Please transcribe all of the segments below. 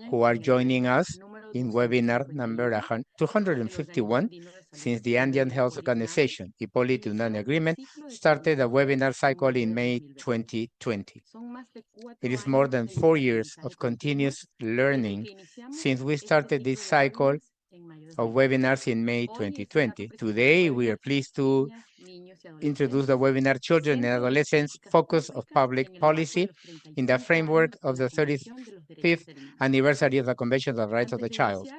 who are joining us in webinar number 251 since the Andean Health Organization, Hipólito Unanue Agreement, started a webinar cycle in May 2020. It is more than 4 years of continuous learning since we started this cycle of webinars in May 2020. Today, we are pleased to introduce the webinar Children and Adolescents Focus of Public Policy in the framework of the 35th anniversary of the Convention on the Rights of the Child.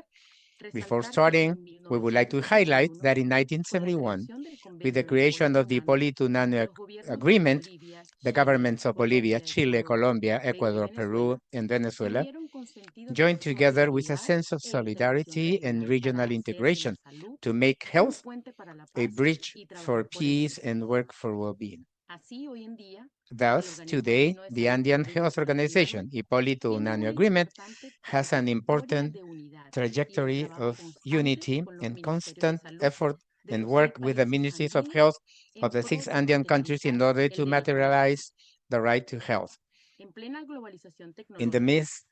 Before starting, we would like to highlight that in 1971, with the creation of the Hipólito Unanue Agreement, the governments of Bolivia, Chile, Colombia, Ecuador, Peru, and Venezuela joined together with a sense of solidarity and regional integration to make health a bridge for peace and work for well-being. Thus, today, the Andean Health Organization, Hipólito Unanue Agreement, has an important trajectory of unity and constant effort and work with the ministries of health of the 6 Andean countries in order to materialize the right to health. In the midst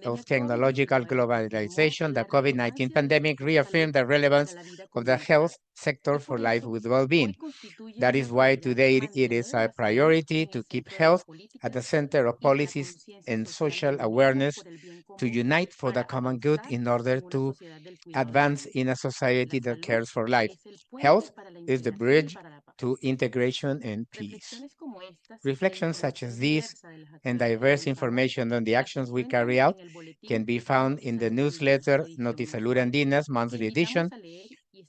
of technological globalization, the COVID-19 pandemic reaffirmed the relevance of the health sector for life with well-being. That is why today it is a priority to keep health at the center of policies and social awareness, to unite for the common good in order to advance in a society that cares for life. Health is the bridge to integration and peace. Reflections such as these and diverse information on the actions we carry out can be found in the newsletter Notisalud Andina's monthly edition,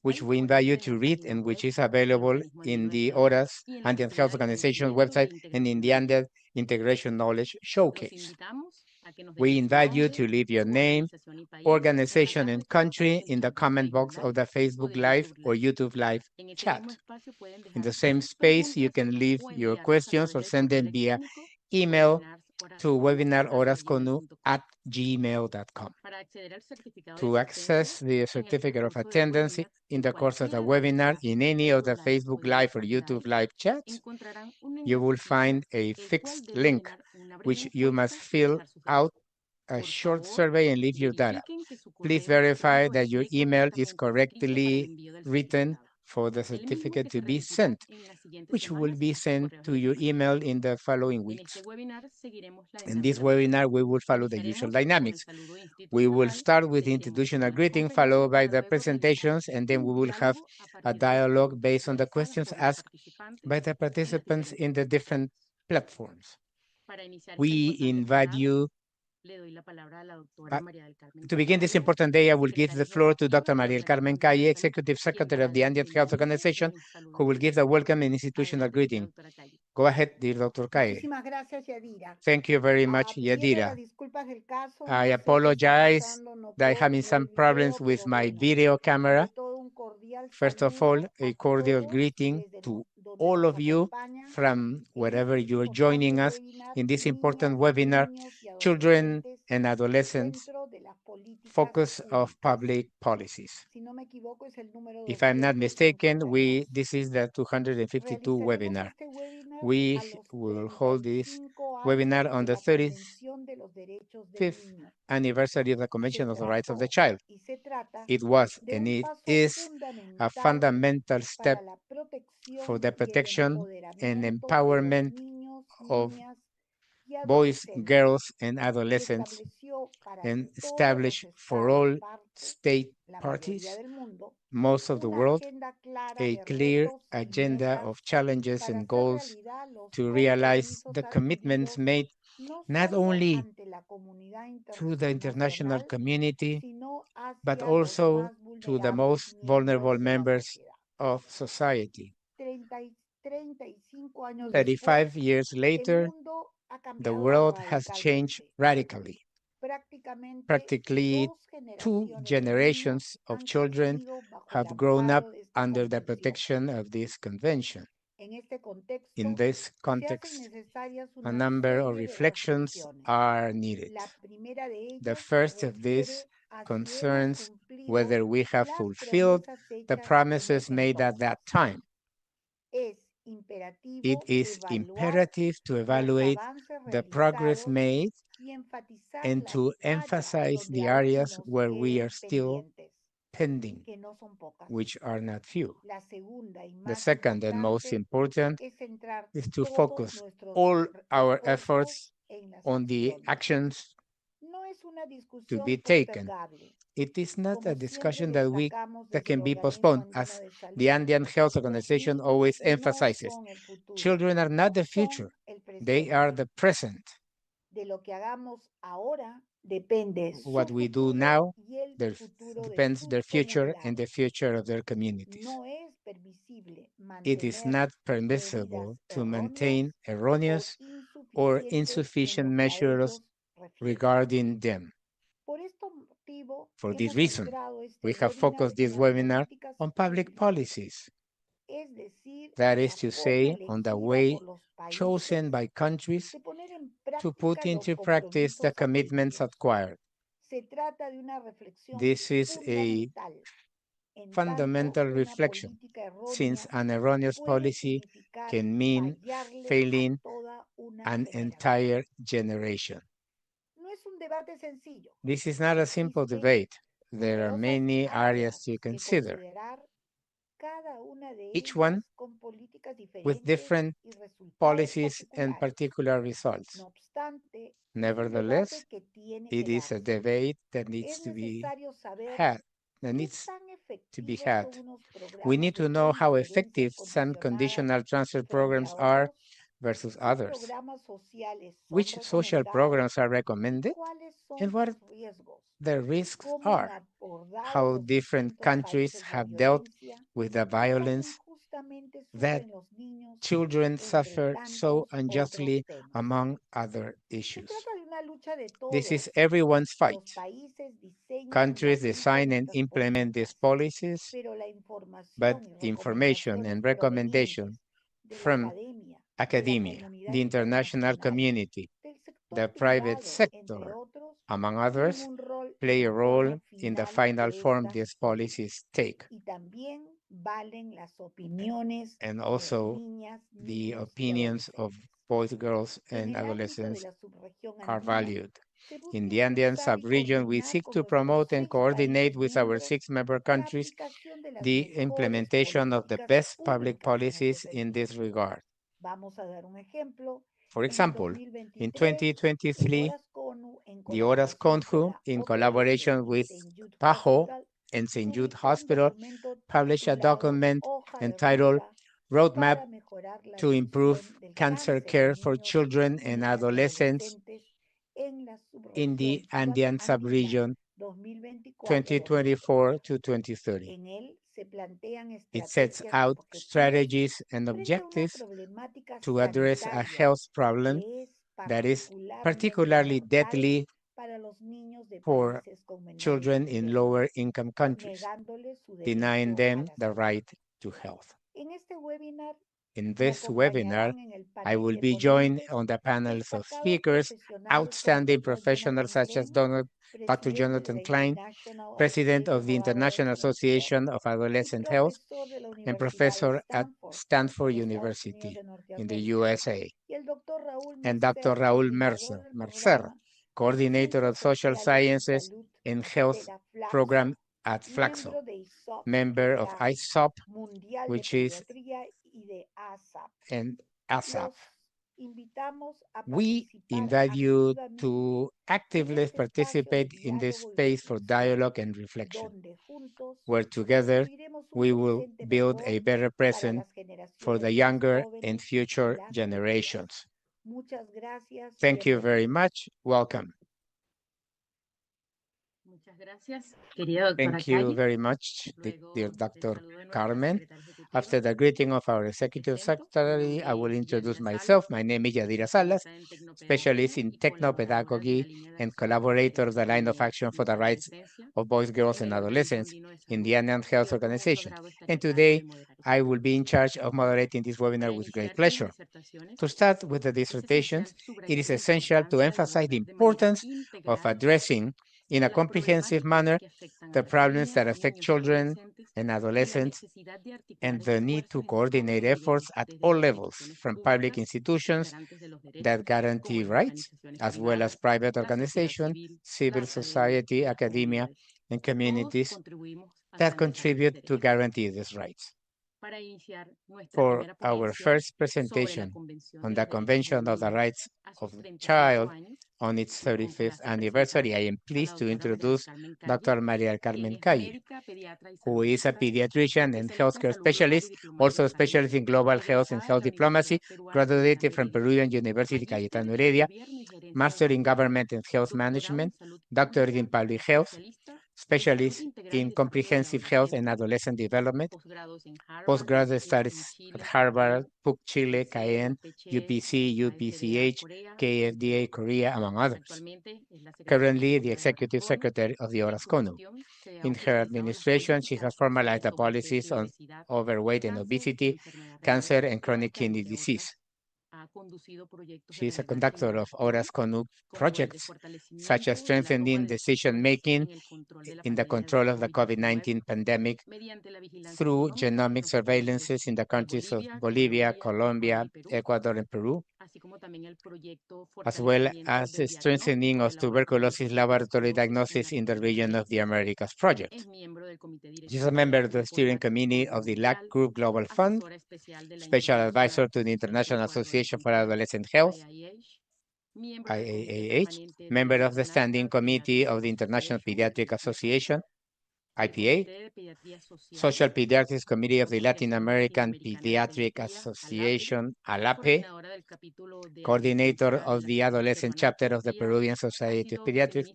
which we invite you to read and which is available in the ORAS Andean Health Organization website and in the Andean Integration Knowledge Showcase. We invite you to leave your name, organization, and country in the comment box of the Facebook Live or YouTube Live chat. In the same space, you can leave your questions or send them via email to webinarhorasconu@gmail.com. To access the certificate of attendance in the course of the webinar in any of the Facebook Live or YouTube Live chats, you will find a fixed link which you must fill out a short survey and leave your data. Please verify that your email is correctly written for the certificate to be sent, which will be sent to your email in the following weeks. In this webinar, we will follow the usual dynamics. We will start with the institutional greeting, followed by the presentations, and then we will have a dialogue based on the questions asked by the participants in the different platforms. We invite you. To begin this important day, I will give the floor to Dr. Maria del Carmen Calle, Executive Secretary of the Andean Health Organization, who will give the welcome and institutional greeting. Go ahead, dear Dr. Calle. Thank you very much, Yadira. I apologize that I'm having some problems with my video camera. First of all, a cordial greeting to all of you from wherever you're joining us in this important webinar, Children and Adolescents, Focus of Public Policies. If I'm not mistaken, this is the 252 webinar. We will hold this webinar on the 35th anniversary of the Convention of the Rights of the Child. It was and it is a fundamental step for the protection and empowerment of boys, girls, and adolescents, and established for all state parties, most of the world, a clear agenda of challenges and goals to realize the commitments made not only to the international community, but also to the most vulnerable members of society. 35 years later, the world has changed radically. Practically 2 generations of children have grown up under the protection of this convention. In this context, a number of reflections are needed. The first of these concerns whether we have fulfilled the promises made at that time. It is imperative to evaluate the progress made and to emphasize the areas where we are still pending, which are not few. The second and most important is to focus all our efforts on the actions to be taken. It is not a discussion that can be postponed, as the Andean Health Organization always emphasizes. Children are not the future, they are the present. What we do now depends their future and the future of their communities. It is not permissible to maintain erroneous or insufficient measures regarding them. For this reason, we have focused this webinar on public policies. That is to say, on the way chosen by countries to put into practice the commitments acquired. This is a fundamental reflection, since an erroneous policy can mean failing an entire generation. This is not a simple debate. There are many areas to consider, each one with different policies and particular results. Nevertheless, it is a debate that needs to be had, that needs to be had. We need to know how effective some conditional transfer programs are versus others, which social programs are recommended, and what the risks are, how different countries have dealt with the violence that children suffer so unjustly, among other issues. This is everyone's fight. Countries design and implement these policies, but information and recommendation from academia, the international community, the private sector, among others, play a role in the final form these policies take. And also, the opinions of boys, girls, and adolescents are valued. In the Andean sub-region, we seek to promote and coordinate with our 6 member countries the implementation of the best public policies in this regard. For example, in 2023, the Horas Conju, in collaboration with PAHO and St. Jude Hospital, published a document entitled Roadmap to Improve Cancer Care for Children and Adolescents in the Andean Subregion 2024 to 2030. It sets out strategies and objectives to address a health problem that is particularly deadly for children in lower income countries, denying them the right to health. In this webinar, I will be joined on the panels of speakers, outstanding professionals such as Dr. Jonathan Klein, President of the International Association of Adolescent Health, and professor at Stanford University in the USA, and Dr. Raúl Mercer, Coordinator of Social Sciences and Health Program at Flaxo, member of ISOP, which is and ASAP. We invite you to actively participate in this space for dialogue and reflection, where together we will build a better present for the younger and future generations. Thank you very much. Welcome. Thank you very much, dear Dr. Carmen. After the greeting of our Executive Secretary, I will introduce myself. My name is Yadira Salas, specialist in technopedagogy and collaborator of the Line of Action for the Rights of Boys, Girls, and Adolescents in the Andean Health Organization. And today, I will be in charge of moderating this webinar with great pleasure. To start with the dissertations, it is essential to emphasize the importance of addressing in a comprehensive manner the problems that affect children and adolescents and the need to coordinate efforts at all levels, from public institutions that guarantee rights, as well as private organizations, civil society, academia, and communities that contribute to guarantee these rights. For our first presentation on the Convention of the Rights of the Child on its 35th anniversary, I am pleased to introduce Dr. Maria Carmen Calle, who is a pediatrician and healthcare specialist, also a specialist in global health and health diplomacy, graduated from Peruvian University Cayetano Heredia, master in government and health management, doctorate in public health, specialist in comprehensive health and adolescent development, postgraduate studies at Harvard, PUC Chile, Cayenne, UPC, UPCH, KFDA Korea, among others. Currently, the Executive Secretary of the Orasconu. In her administration, she has formalized the policies on overweight and obesity, cancer, and chronic kidney disease. She is a conductor of Orasconu projects, such as strengthening decision-making in the control of the COVID-19 pandemic through genomic surveillances in the countries of Bolivia, Colombia, Ecuador, and Peru, as well as the strengthening of tuberculosis laboratory diagnosis in the region of the Americas project. She is a member of the steering committee of the LAC Group Global Fund, special advisor to the International Association for Adolescent Health, IAAH, member of the standing committee of the International Pediatric Association, IPA, Social Pediatrics Committee of the Latin American Pediatric Association, ALAPE, coordinator of the adolescent chapter of the Peruvian Society of Pediatrics,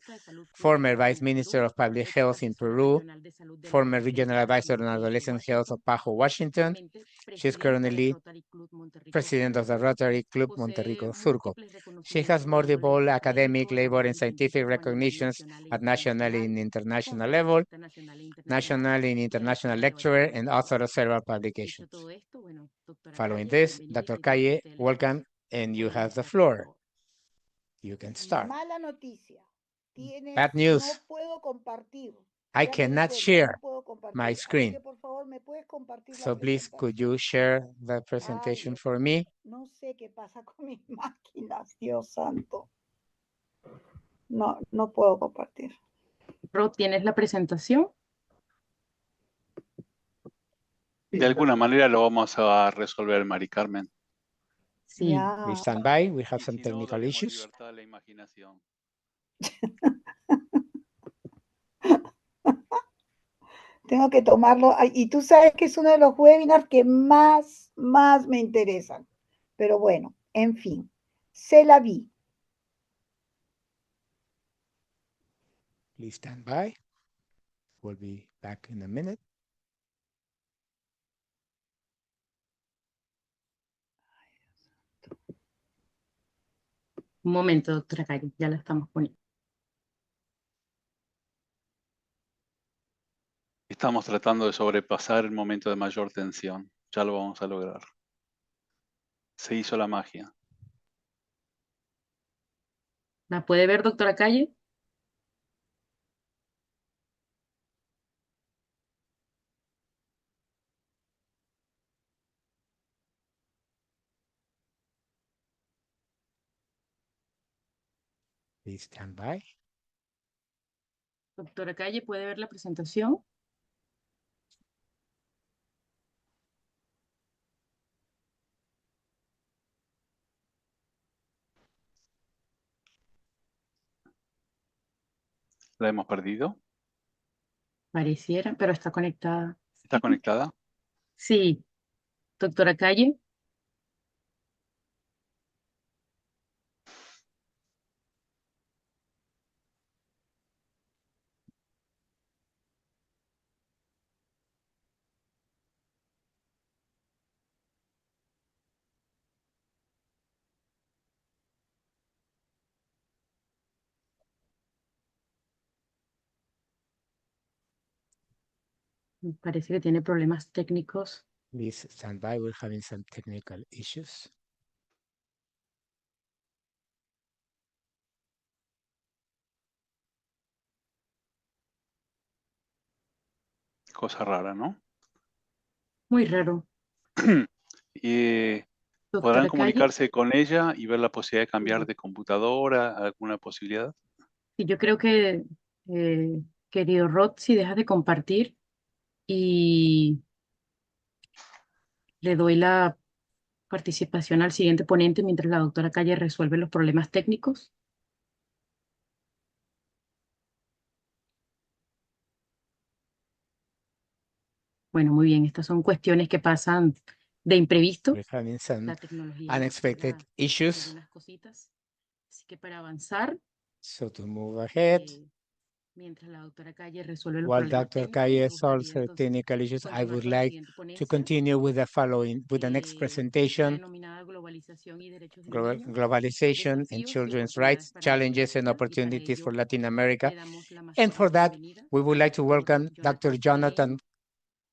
former Vice Minister of Public Health in Peru, former Regional Advisor on Adolescent Health of Pajo, Washington. She is currently President of the Rotary Club Monterrico Surco. She has multiple academic, labor, and scientific recognitions at national and international level, national and international lecturer, and author of several publications. Following this, Dr. Calle, welcome, and you have the floor. You can start. Mala noticia. Bad news. No puedo compartir. I Ya me di cannot cuenta, share no puedo compartir. my Así screen. que, por favor, ¿me puedes compartir So la please, could you presentación? share the presentation Ay, for me? no sé qué pasa con mis máquinas, Dios santo. No, no puedo compartir. Ro, ¿tienes la presentación? De alguna manera lo vamos a resolver, Mari Carmen. Sí. Ya. Please stand by. We have Y some si no, technical daremos issues. libertad a la imaginación. Tengo que tomarlo. Ay, y tú sabes que es uno de los webinars que más me interesan. Pero bueno, en fin, se la vi. Please stand by. We'll be back in a minute. Un momento, doctora Calle, ya la estamos poniendo. Estamos tratando de sobrepasar el momento de mayor tensión. Ya lo vamos a lograr. Se hizo la magia. ¿La puede ver, doctora Calle? Please stand by. Doctora Calle, ¿puede ver la presentación? ¿La hemos perdido? Pareciera, pero está conectada. ¿Está conectada? Sí. Doctora Calle. Parece que tiene problemas técnicos. Please stand by. We're having some technical issues. Cosa rara, ¿no? Muy raro. ¿Podrán Doctora Calle, comunicarse con ella y ver la posibilidad de cambiar de computadora? ¿Alguna posibilidad? y yo creo que, querido Rod, si dejas de compartir y le doy la participación al siguiente ponente mientras la doctora Calle resuelve los problemas técnicos. Bueno, muy bien, estas son cuestiones que pasan de imprevisto. We're having some La tecnología unexpected activa issues. algunas cositas. Así que para avanzar, So to move ahead, mientras la doctora Calle resuelve los while problemas Dr. técnicos, Calle me gustaría solves her entonces technical issues, I continuar would con la like siguiente to ponencia, continue with the next está presentation, denominada Globalización y Derechos del Niño, Globalization and desafíos y Children's oportunidades Rights, para Challenges and Latinoamérica, y para Opportunities for ello Latin America. le damos la más And for cordial that, bienvenida we would like to al welcome Dr. Jonathan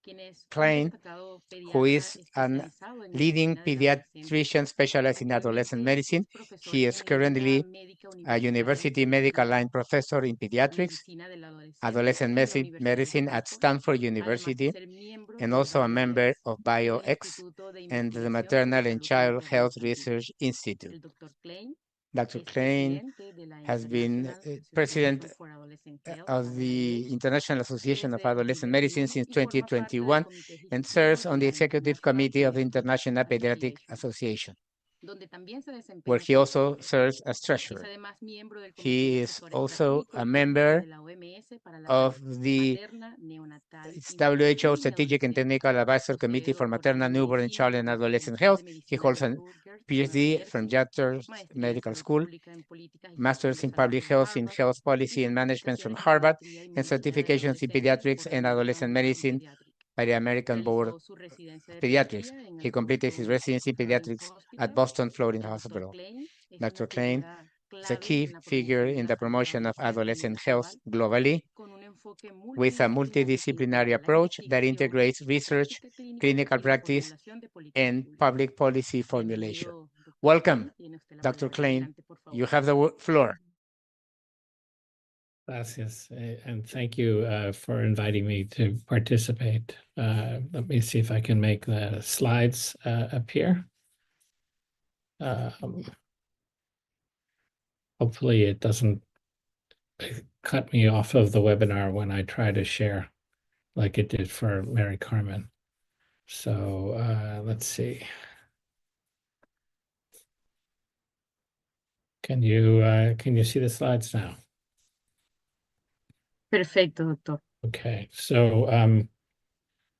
quien es un Klein, destacado who pediatra is an especializado en leading medicina del adolescente. pediatrician specialized in adolescent Actualmente medicine. es profesor He en is el área currently médica a University Medical Line professor in pediatrics, medicina del adolescent en la Universidad de medicine at Stanford, Stanford además de University, ser miembro and del also a member BioX of y del BioX Instituto de and the Investigación sobre Maternal and Salud Child Materna Health Infantil. Research Institute. El Dr. Klein Dr. es Klein presidente de la has been International president Association for Adolescent Health, of the ADA, International Association of desde Adolescent Medicine 2021 since y forma parte del 2021 comité and ejecutivo serves de on the la executive International committee of the Pediatric International Pediatric Association, Association, donde también se where desempeña he como also treasurer. serves as Es treasurer. además miembro del Comité He de is Asesores also Estratégico a y técnico member de la OMS para la of salud the materna, neonatal, WHO infantil y Strategic and adolescente. Technical Advisory Posee Committee for doctorado Maternal, en Newborn, medicina Child, por and la Adolescent Universidad Health. de He Medicina holds de a Rutgers de Nueva PhD from Jersey, Rutgers maestría de Medical salud School, pública en políticas y gestión Master's de in salud Public por Health in Harvard Health y Policy and Management from certificaciones en Harvard, pediatría y and medicina del certifications in adolescente pediatrics por and la adolescent American medicine Pediatric. by the American Board Realizó su residencia of de Pediatrics. pediatría en He el completed his Boston residency in Florida pediatrics at Hospital. Boston Florida El Dr. Hospital. Klein es una Dr. Klein figura is a clave key en la figure promoción de in la the salud promotion of adolescente a adolescent nivel health global, globally, con un enfoque with a multidisciplinario que multidisciplinary integra la approach that investigación, integrates la research, práctica clínica clinical y la practice, formulación de políticas and públicas. public policy formulation. Bienvenido, doctor Welcome, Klein. Tiene usted la Dr. palabra. Klein. Adelante, por You favor. have the floor. Gracias, and thank you for inviting me to participate. Let me see if I can make the slides appear. Hopefully it doesn't cut me off of the webinar when I try to share like it did for Mary Carmen. So let's see. Can you see the slides now? Perfecto, doctor. Okay, so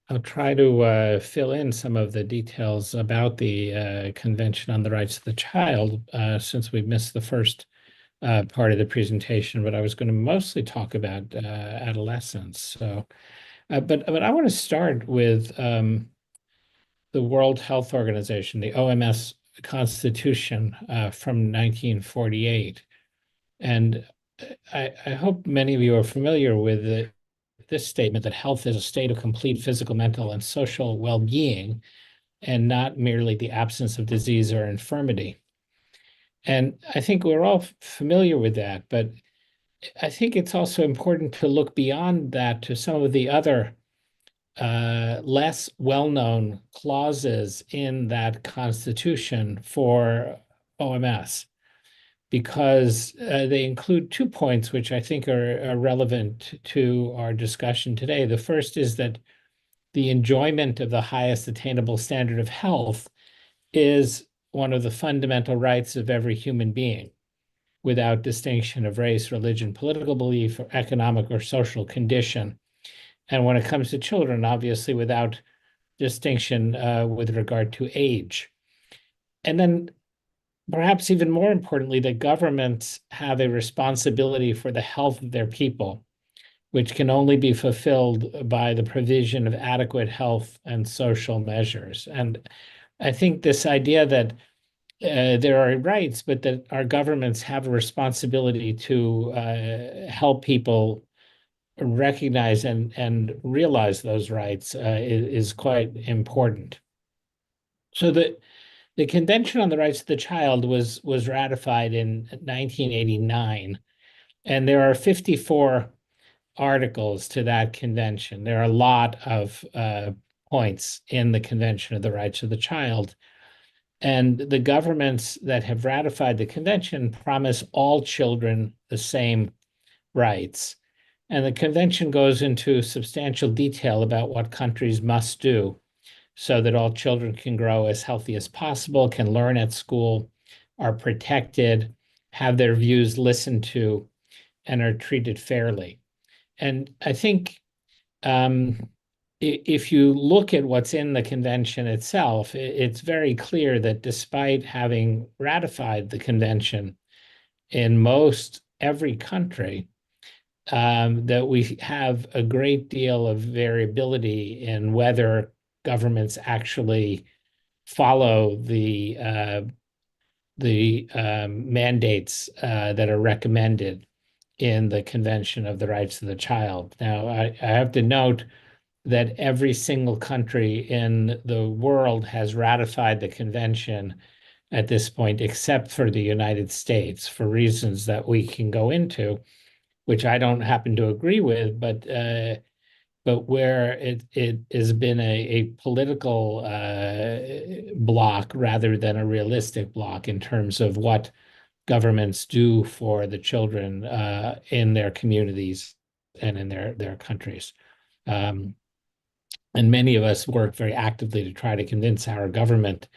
I'll try to fill in some of the details about the Convention on the Rights of the Child since we missed the first part of the presentation, but I was going to mostly talk about adolescents. So, but I want to start with the World Health Organization, the OMS Constitution from 1948. And I hope many of you are familiar with this statement that health is a state of complete physical, mental, and social well-being, and not merely the absence of disease or infirmity. And I think we're all familiar with that, but I think it's also important to look beyond that to some of the other less well-known clauses in that constitution for OMS, because they include 2 points which I think are relevant to our discussion today. The first is that the enjoyment of the highest attainable standard of health is one of the fundamental rights of every human being, without distinction of race, religion, political belief, or economic or social condition. And when it comes to children, obviously without distinction with regard to age. And then perhaps even more importantly, that governments have a responsibility for the health of their people, which can only be fulfilled by the provision of adequate health and social measures. And I think this idea that there are rights, but that our governments have a responsibility to help people recognize and realize those rights is quite important. So the Convention on the Rights of the Child was ratified in 1989, and there are 54 articles to that convention. There are a lot of points in the Convention of the Rights of the Child. And the governments that have ratified the convention promise all children the same rights. And the convention goes into substantial detail about what countries must do so that all children can grow as healthy as possible, can learn at school, are protected, have their views listened to, and are treated fairly. And I think if you look at what's in the convention itself, it's very clear that despite having ratified the convention in most every country, that we have a great deal of variability in whether governments actually follow the mandates that are recommended in the Convention of the Rights of the Child. Now, I have to note that every single country in the world has ratified the convention at this point, except for the United States, for reasons that we can go into, which I don't happen to agree with, but where it has been a political block rather than a realistic block in terms of what governments do for the children in their communities and in their countries. And many of us work very actively to try to convince our government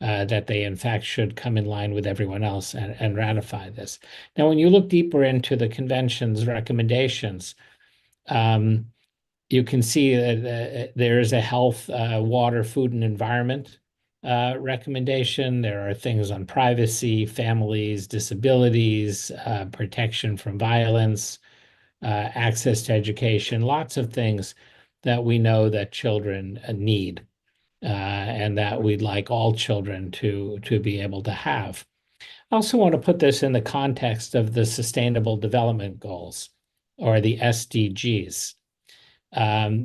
that they, in fact, should come in line with everyone else and ratify this. Now, when you look deeper into the convention's recommendations, you can see that there is a health, water, food, and environment recommendation. There are things on privacy, families, disabilities, protection from violence, access to education, lots of things that we know that children need and that we'd like all children to be able to have. I also want to put this in the context of the Sustainable Development Goals, or the SDGs.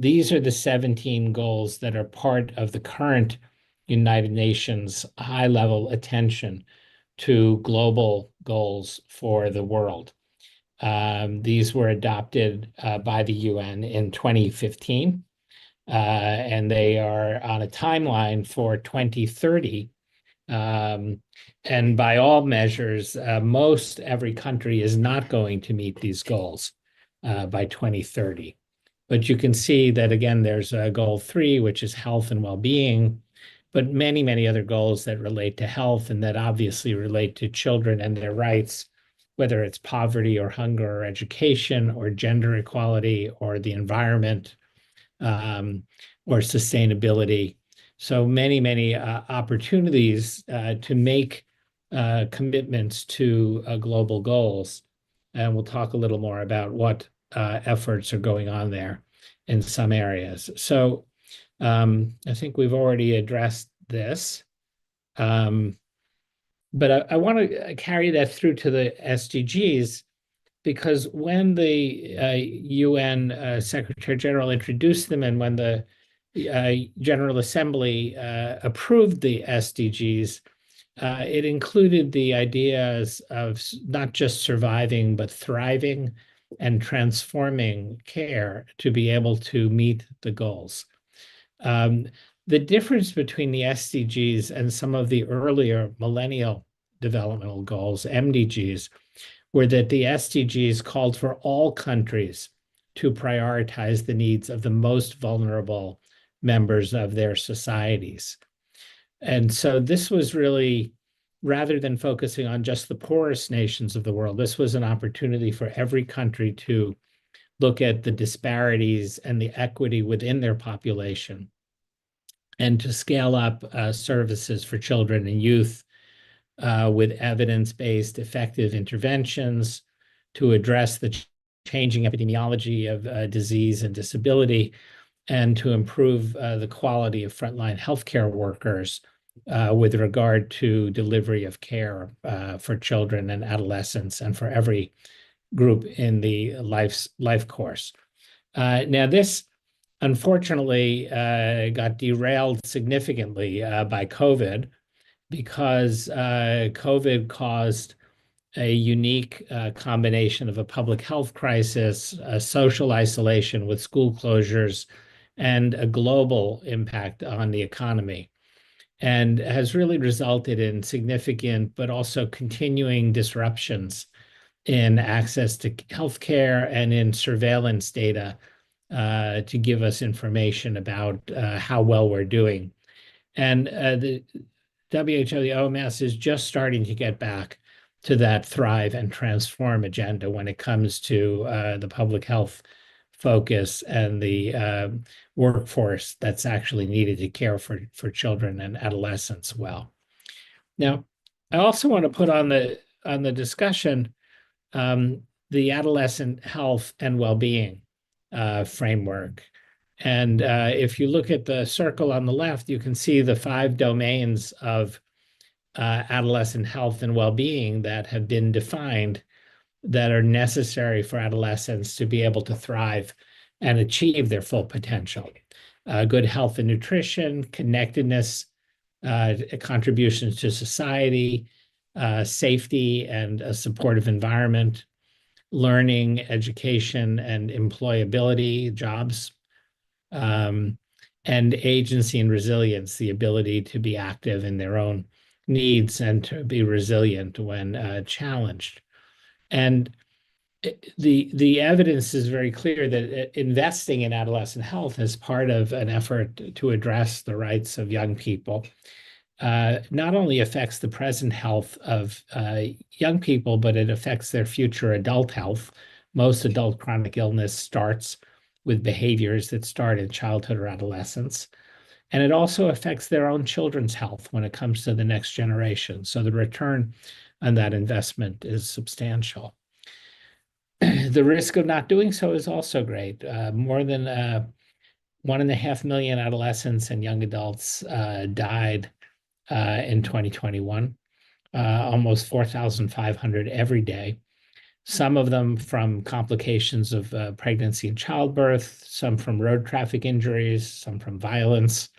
These are the 17 goals that are part of the current United Nations high-level attention to global goals for the world. These were adopted by the UN in 2015, and they are on a timeline for 2030. And by all measures, most every country is not going to meet these goals by 2030. But you can see that, again, there's goal 3, which is health and well-being, but many, many other goals that relate to health and that obviously relate to children and their rights, whether it's poverty or hunger or education or gender equality or the environment or sustainability. So many, many opportunities to make commitments to global goals. And we'll talk a little more about what efforts are going on there in some areas. So I think we've already addressed this. But I want to carry that through to the SDGs, because when the UN Secretary General introduced them and when the General Assembly approved the SDGs, it included the ideas of not just surviving, but thriving and transforming care to be able to meet the goals. The difference between the SDGs and some of the earlier millennial developmental goals, MDGs, were that the SDGs called for all countries to prioritize the needs of the most vulnerable members of their societies. And so this was really, rather than focusing on just the poorest nations of the world, this was an opportunity for every country to look at the disparities and the equity within their population and to scale up services for children and youth with evidence-based effective interventions to address the changing epidemiology of disease and disability, and to improve the quality of frontline healthcare workers with regard to delivery of care for children and adolescents and for every group in the life course. Now, this unfortunately got derailed significantly by COVID, because COVID caused a unique combination of a public health crisis, a social isolation with school closures, and a global impact on the economy, and has really resulted in significant but also continuing disruptions in access to healthcare and in surveillance data to give us information about how well we're doing. And the WHO, the OMS, is just starting to get back to that thrive and transform agenda when it comes to the public health focus and the workforce that's actually needed to care for children and adolescents well. Now, I also want to put on the discussion the adolescent health and well-being framework. And if you look at the circle on the left, you can see the 5 domains of adolescent health and well-being that have been defined that are necessary for adolescents to be able to thrive and achieve their full potential. Good health and nutrition, connectedness, contributions to society, safety and a supportive environment, learning, education, and employability, jobs, and agency and resilience, the ability to be active in their own needs and to be resilient when challenged. And the evidence is very clear that investing in adolescent health as part of an effort to address the rights of young people not only affects the present health of young people, but it affects their future adult health. Most adult chronic illness starts with behaviors that start in childhood or adolescence. And it also affects their own children's health when it comes to the next generation. So the return on that investment is substantial. The risk of not doing so is also great. More than 1.5 million adolescents and young adults died in 2021, almost 4,500 every day. Some of them from complications of pregnancy and childbirth, some from road traffic injuries, some from violence,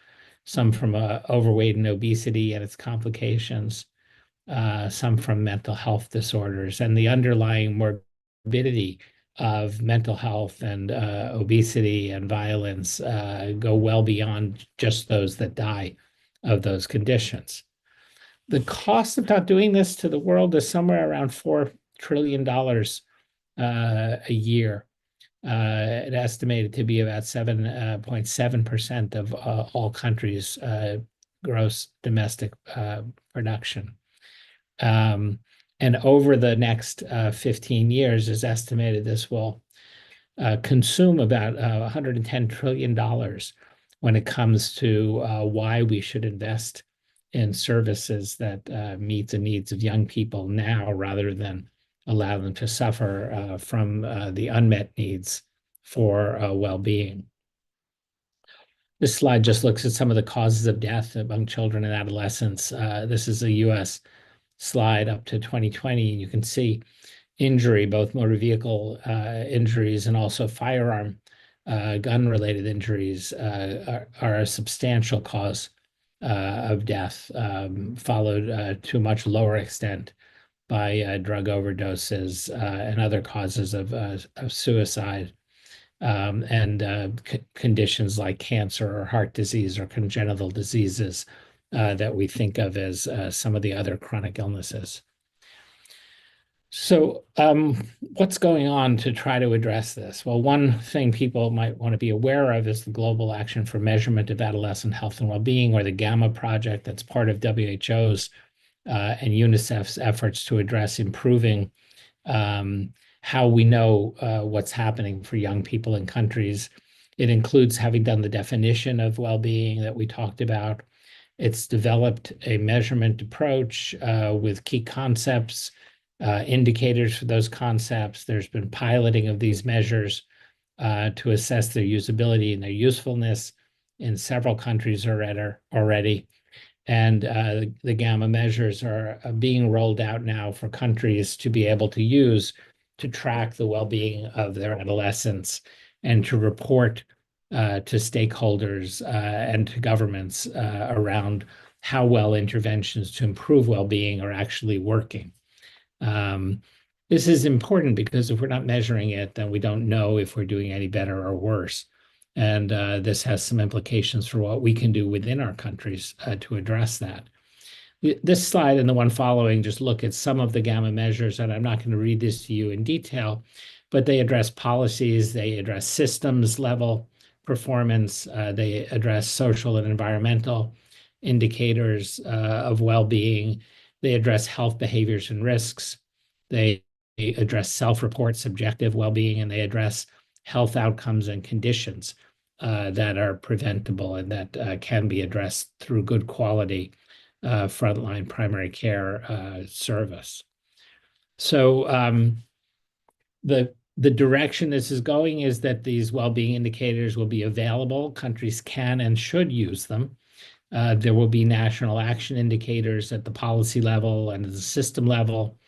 some from overweight and obesity and its complications, some from mental health disorders. And the underlying morbidity of mental health and obesity and violence go well beyond just those that die of those conditions. The cost of not doing this to the world is somewhere around $4 trillion a year. It estimated to be about 7.7% of all countries' gross domestic production. And over the next 15 years, is estimated this will consume about $110 trillion when it comes to why we should invest in services that meet the needs of young people now rather than allow them to suffer from the unmet needs for well-being. This slide just looks at some of the causes of death among children and adolescents. This is a US slide up to 2020, and you can see injury, both motor vehicle injuries and also firearm gun-related injuries are a substantial cause of death, followed to a much lower extent by drug overdoses and other causes of suicide, and conditions like cancer or heart disease or congenital diseases that we think of as some of the other chronic illnesses. So what's going on to try to address this? Well, one thing people might want to be aware of is the Global Action for Measurement of Adolescent Health and Wellbeing, or the GAMMA project that's part of WHO's and UNICEF's efforts to address improving how we know what's happening for young people in countries. It includes having done the definition of well-being that we talked about. It's developed a measurement approach with key concepts, indicators for those concepts. There's been piloting of these measures to assess their usability and their usefulness in several countries already. And the GAMMA measures are being rolled out now for countries to be able to use to track the well-being of their adolescents and to report to stakeholders and to governments around how well interventions to improve well-being are actually working. This is important because if we're not measuring it, then we don't know if we're doing any better or worse. And this has some implications for what we can do within our countries to address that. This slide and the one following just look at some of the gamma measures, and I'm not going to read this to you in detail, but they address policies, they address systems level performance, they address social and environmental indicators of well-being, they address health behaviors and risks, they address self-report subjective well-being, and they address health outcomes and conditions that are preventable and that can be addressed through good quality frontline primary care service. So the direction this is going is that these well-being indicators will be available. Countries can and should use them. There will be national action indicators at the policy level and at the system level,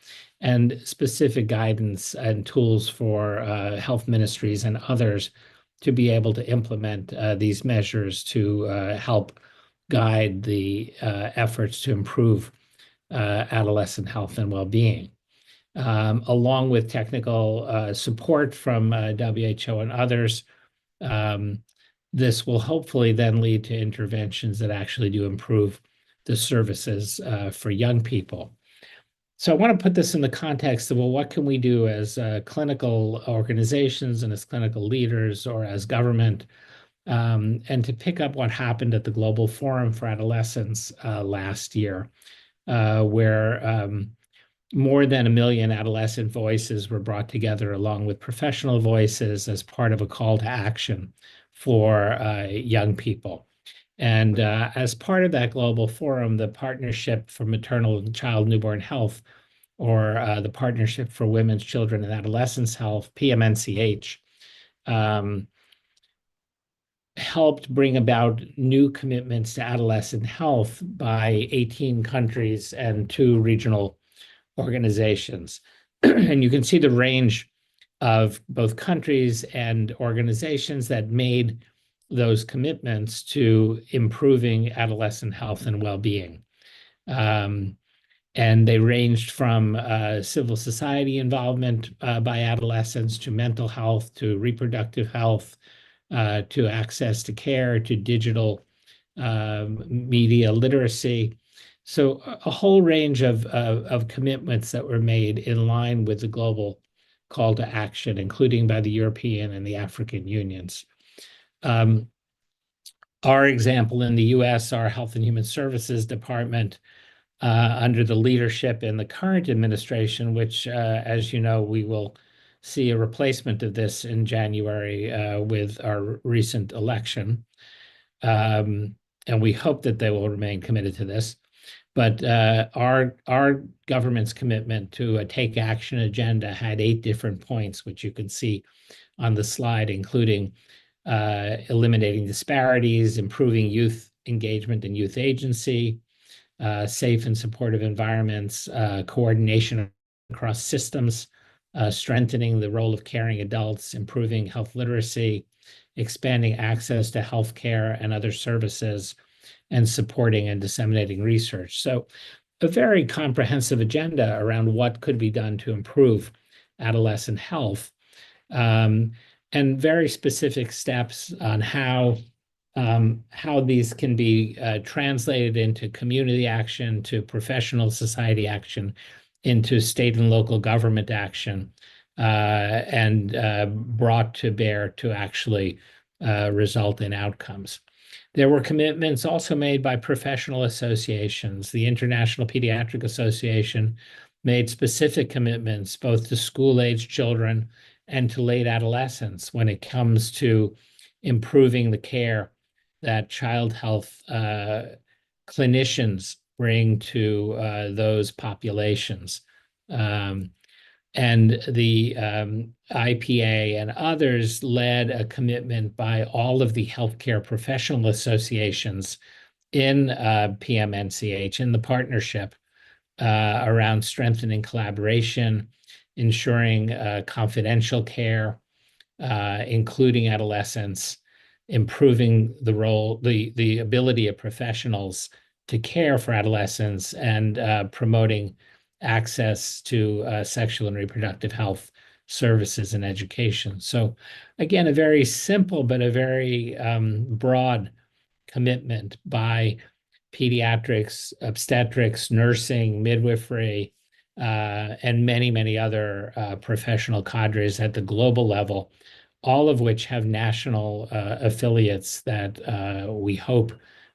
and specific guidance and tools for health ministries and others to be able to implement these measures to help guide the efforts to improve adolescent health and well-being. Along with technical support from WHO and others, this will hopefully then lead to interventions that actually do improve the services for young people. So I want to put this in the context of, well, what can we do as clinical organizations and as clinical leaders or as government, and to pick up what happened at the Global Forum for Adolescents last year, where more than 1 million adolescent voices were brought together along with professional voices as part of a call to action for young people. And as part of that global forum, the Partnership for Maternal and Child Newborn Health, or the Partnership for Women's, Children, and Adolescents Health, PMNCH, helped bring about new commitments to adolescent health by 18 countries and 2 regional organizations. And you can see the range of both countries and organizations that made those commitments to improving adolescent health and well-being. And they ranged from civil society involvement by adolescents to mental health, to reproductive health, to access to care, to digital media literacy. So a whole range of commitments that were made in line with the global call to action, including by the European and the African unions. Our example in the US, our Health and Human Services Department, under the leadership in the current administration, which, as you know, we will see a replacement of this in January with our recent election. And we hope that they will remain committed to this. But our government's commitment to a Take Action agenda had 8 different points, which you can see on the slide, including eliminating disparities, improving youth engagement and youth agency, safe and supportive environments, coordination across systems, strengthening the role of caring adults, improving health literacy, expanding access to healthcare and other services, and supporting and disseminating research. So a very comprehensive agenda around what could be done to improve adolescent health, and very specific steps on how these can be translated into community action, to professional society action, into state and local government action, and brought to bear to actually result in outcomes. There were commitments also made by professional associations. The International Pediatric Association made specific commitments both to school-age children and to late adolescents when it comes to improving the care that child health clinicians bring to those populations. And the IPA and others led a commitment by all of the healthcare professional associations in PMNCH, in the partnership, around strengthening collaboration, ensuring confidential care, including adolescents, improving the role, the ability of professionals to care for adolescents, and promoting access to sexual and reproductive health services and education. So again, a very simple but a very broad commitment by pediatrics, obstetrics, nursing, midwifery, and many, many other professional cadres at the global level, all of which have national affiliates that we hope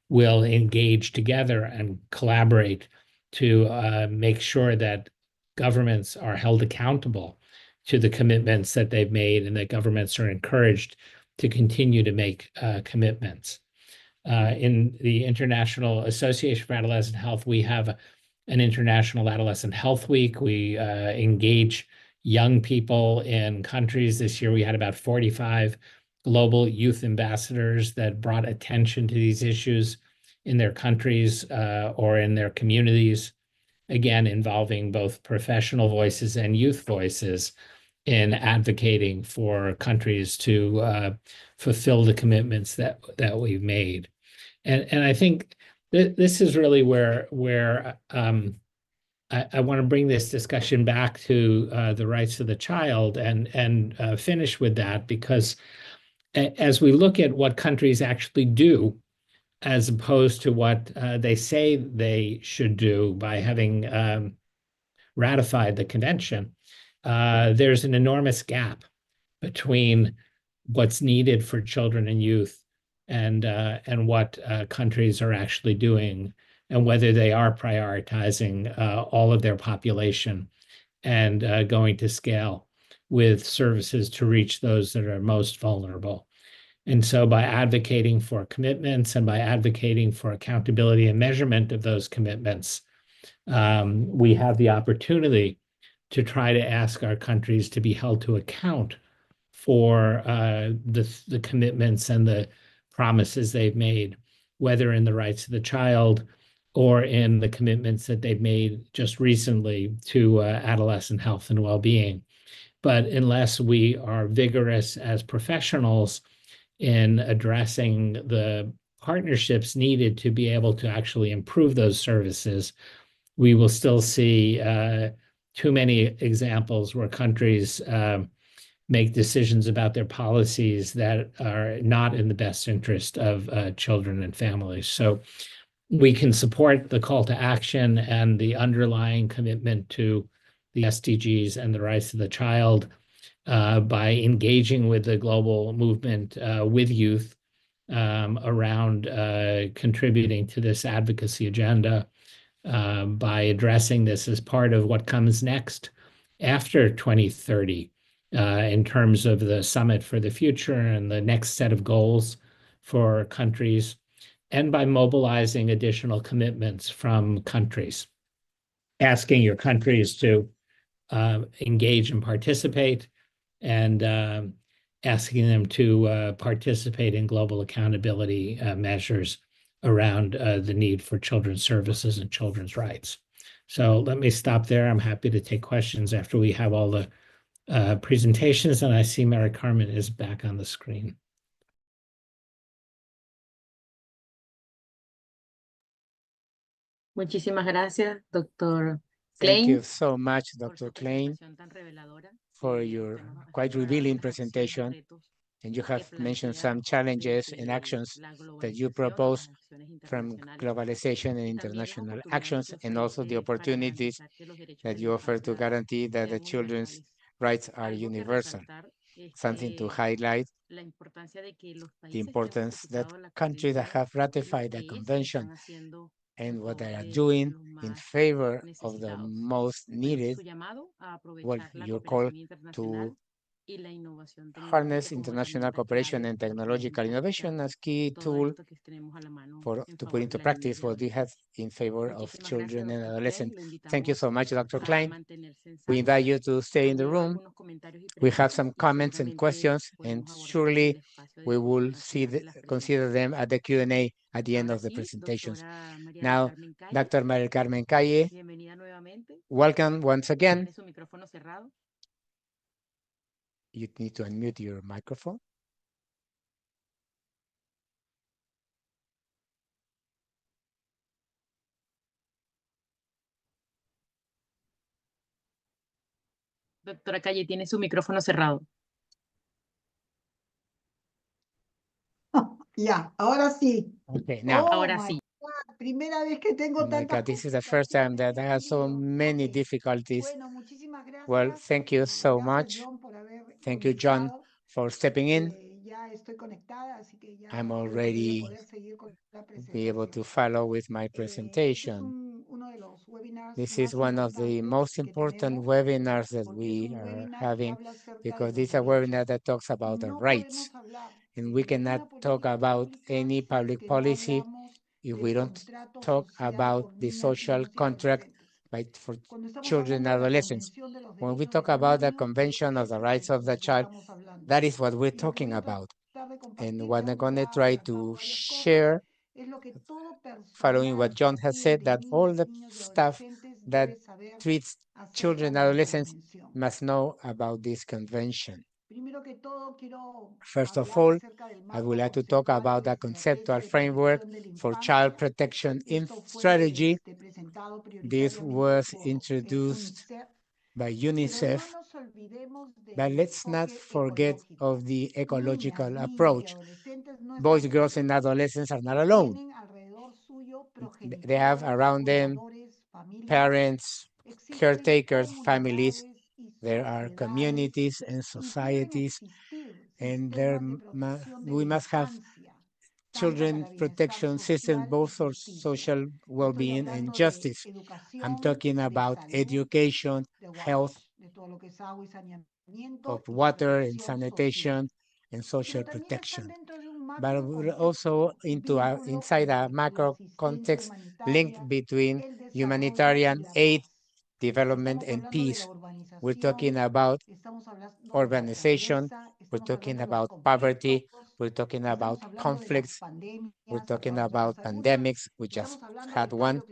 will engage together and collaborate to make sure that governments are held accountable to the commitments that they've made, and that governments are encouraged to continue to make commitments. In the International Association for Adolescent Health, we have an International Adolescent Health Week. We engage young people in countries. This year, we had about 45 global youth ambassadors that brought attention to these issues in their countries or in their communities, again, involving both professional voices and youth voices in advocating for countries to fulfill the commitments that we've made. And I think this is really where I want to bring this discussion back to the rights of the child and finish with that, because as we look at what countries actually do, as opposed to what they say they should do by having ratified the convention, there's an enormous gap between what's needed for children and youth and what countries are actually doing, and whether they are prioritizing all of their population and going to scale with services to reach those that are most vulnerable. And so by advocating for commitments and by advocating for accountability and measurement of those commitments, we have the opportunity to try to ask our countries to be held to account for the commitments and the promises they've made, whether in the rights of the child or in the commitments that they've made just recently to adolescent health and well-being. But unless we are vigorous as professionals in addressing the partnerships needed to be able to actually improve those services, we will still see too many examples where countries make decisions about their policies that are not in the best interest of children and families. So we can support the call to action and the underlying commitment to the SDGs and the rights of the child by engaging with the global movement with youth around contributing to this advocacy agenda, by addressing this as part of what comes next after 2030 in terms of the Summit for the Future and the next set of goals for countries, and by mobilizing additional commitments from countries, asking your countries to engage and participate, and asking them to participate in global accountability measures around the need for children's services and children's rights. So let me stop there. I'm happy to take questions after we have all the presentations, and I see Mary Carmen is back on the screen. Muchísimas gracias, doctor Thank you Klein, so much, por Dr. su Klein, presentación tan reveladora for y your usted nos quite aclara revealing las acciones y presentation. retos And you que have mentioned some plantea challenges and desde actions la that you globalización o propose las acciones from internacionales globalization and y también las international oportunidades actions, que and also the ofrece para opportunities garantizar que los derechos that de la you offer to infancia guarantee that the sean children's universales. rights are Algo que universal. resaltar es Something to que highlight la importancia de que los the países que han importance that ratificado la countries that convención have y lo ratified the que estos convention están haciendo en and what they favor are de doing los in más favor of the necesitados. most needed, Su llamado a well, aprovechar la your call cooperación internacional to y la innovación tecnológica harness como international herramienta cooperation clave and para poder technological implementar innovation as key todo tool esto que tenemos a la mano for en to put favor de into las niñas practice y what we have adolescentes. in favor of Muchísimas children gracias, and doctor adolescents. Klein. Lo Thank you invitamos so much, Dr. a Klein. mantenerse en We sala. invite you to stay in the Tengo room. algunos comentarios y We have some preguntas y comments and seguramente questions, and podemos abordarlos en surely el espacio de we will preguntas see final de las consider them at the Q&A at the end Ahora of the sí, presentations. doctora María del Now, Carmen Calle, Dr. Maria Carmen Calle, bienvenida nuevamente. welcome once again. Tiene su micrófono cerrado. You need to unmute your microphone. Doctora Calle tiene su micrófono cerrado. Ya, ahora sí. Okay, now. Ahora my sí. God, primera vez que tengo Oh my tantas God, this is the first time that I have so complicaciones, many ok. difficulties. Bueno, muchísimas Well, gracias. thank you so Gracias, much. John, por haber Thank you, John, comenzado. for stepping in. Ya estoy conectada, así que ya I'm creo que voy a already poder seguir con la be able to presentación. follow with my Este es presentation. uno de los webinars This is más one of the importantes most que important tenemos, webinars that porque es we un are webinar que having habla acerca de because los this is a derechos. webinar that talks about the No rights, podemos hablar and de we cannot ninguna talk política about pública any si es public que no policy hablamos if del we don't contrato talk social about por the niñas, social niños y contract adolescentes. for Cuando estamos children and hablando de la adolescents. Convención de los When we Derechos de talk los about the Niños, Convention of eso the es Rights of de the lo que Child, estamos hablando. that is what we're Y lo que talking voy a about. tratar de And compartir, what ya I'm hemos going to ya try adelantado to varias cosas, share, es lo que todo following what personal que John has said, atiende that all niñas, the niños y stuff adolescentes that debe saber treats acerca children and de la adolescents Convención. must know about this convention. Primero que todo, quiero First of hablar all, acerca del I marco would like to talk conceptual about de la the conceptual estrategia de framework protección de la for child infancia. protection in Esto fue strategy. presentado This prioritariamente was por introduced UNICEF, by pero no UNICEF, nos olvidemos but del let's not enfoque forget ecológico. of the Niñas, ecological niños y approach. adolescentes no Boys, están girls, solos. and adolescents are not alone. Tienen alrededor suyo They have progenitores, around them cuidadores, familias. parents, Existen caretakers, families. comunidades y There are sociedades communities and y deben societies, existir and there sistemas de protección de la we must have infancia, tanto children para bienestar protection system, social y both for justicia. social Estoy well-being and hablando de justice. I'm educación, talking de about salud, education, de health, wash, de todo lo que es agua y saneamiento of y de water and protección social. sanitation and social Pero también están protection. dentro de un But macro we're also contexto, into vínculo inside a entre la macro asistencia context linked humanitaria, between el desarrollo y humanitarian la aid, paz. development, Estamos and hablando de la peace. We're talking urbanización, about estamos hablando de la urbanization, pobreza, we're estamos talking hablando de los about conflictos, poverty, we're talking about estamos hablando de las conflicts, we're pandemias, talking acabamos de about pasar una, pandemics, we just estamos hablando had del one, cambio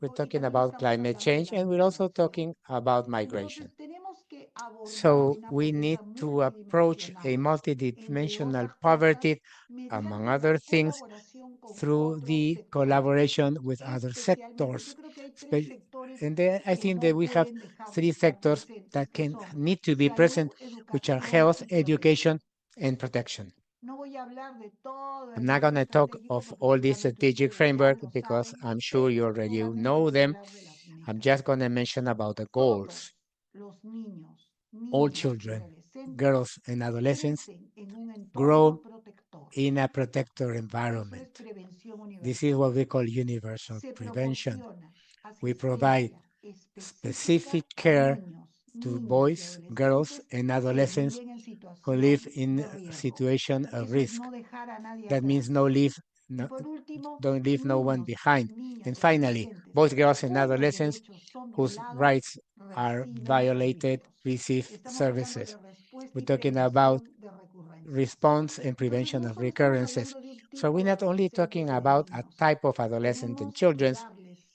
we're climático y talking también about estamos climate hablando de change, la and we're also migración. talking about migration. Entonces tenemos que abordar So una we need pobreza to approach a multidimensional, entre multidimensional otras cosas, poverty, among mediante la other things, colaboración con through otros the sectores. collaboration with other Especialmente, yo sectors. creo que hay tres sectores And then I que think that no we have pueden dejar de three estar sectors presentes, that que can son need to be present, salud, which are educación health, y education, protección. and protection. No voy a hablar de todo I'm el not marco going to talk estratégico of porque all the seguramente strategic ustedes ya framework lo because saben, I'm sure you pero already solamente know voy a them. hablar de las I'm metas. just going to mention about the goals. Todos los niños, All niñas y children, adolescentes girls and adolescents, crecen en un entorno grow protector. in a protector Eso es environment. prevención This is universal. what we call universal Se prevention. proporciona We provide asistencia específica specific a care niños, to niñas y boys, girls, adolescentes and que adolescents viven en who live situación in de a riesgo. situation of Eso es risk. no dejar a nadie That means atrás. Y no, por último, don't leave no one niños, behind. niñas And y finally, adolescentes boys, girls, and cuyos adolescents derechos son whose violados rights are reciben violated servicios. receive Estamos hablando services. de respuesta We're y talking about prevención de recurrencias. response and Entonces, prevention no of solo estamos recurrences. hablando de un So tipo we're de not only adolescentes talking o de about a niños, type of adolescent and tenemos que children, darles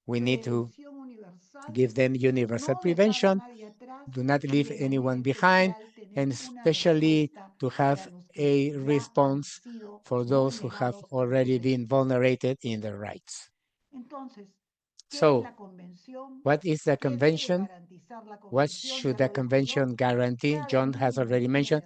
we need to prevención universal, give them universal no dejar a prevention, nadie atrás do not y leave de manera anyone behind, especial tener and una especially respuesta to para have los que a ya han response sido for those who have vulnerados en sus already been derechos. vulnerated in their rights. Entonces, ¿qué es So, la convención? what is the ¿Qué debe convention? garantizar la What convención? should Ya the lo dijo convention John. guarantee? Cada John has niño, already niña y mentioned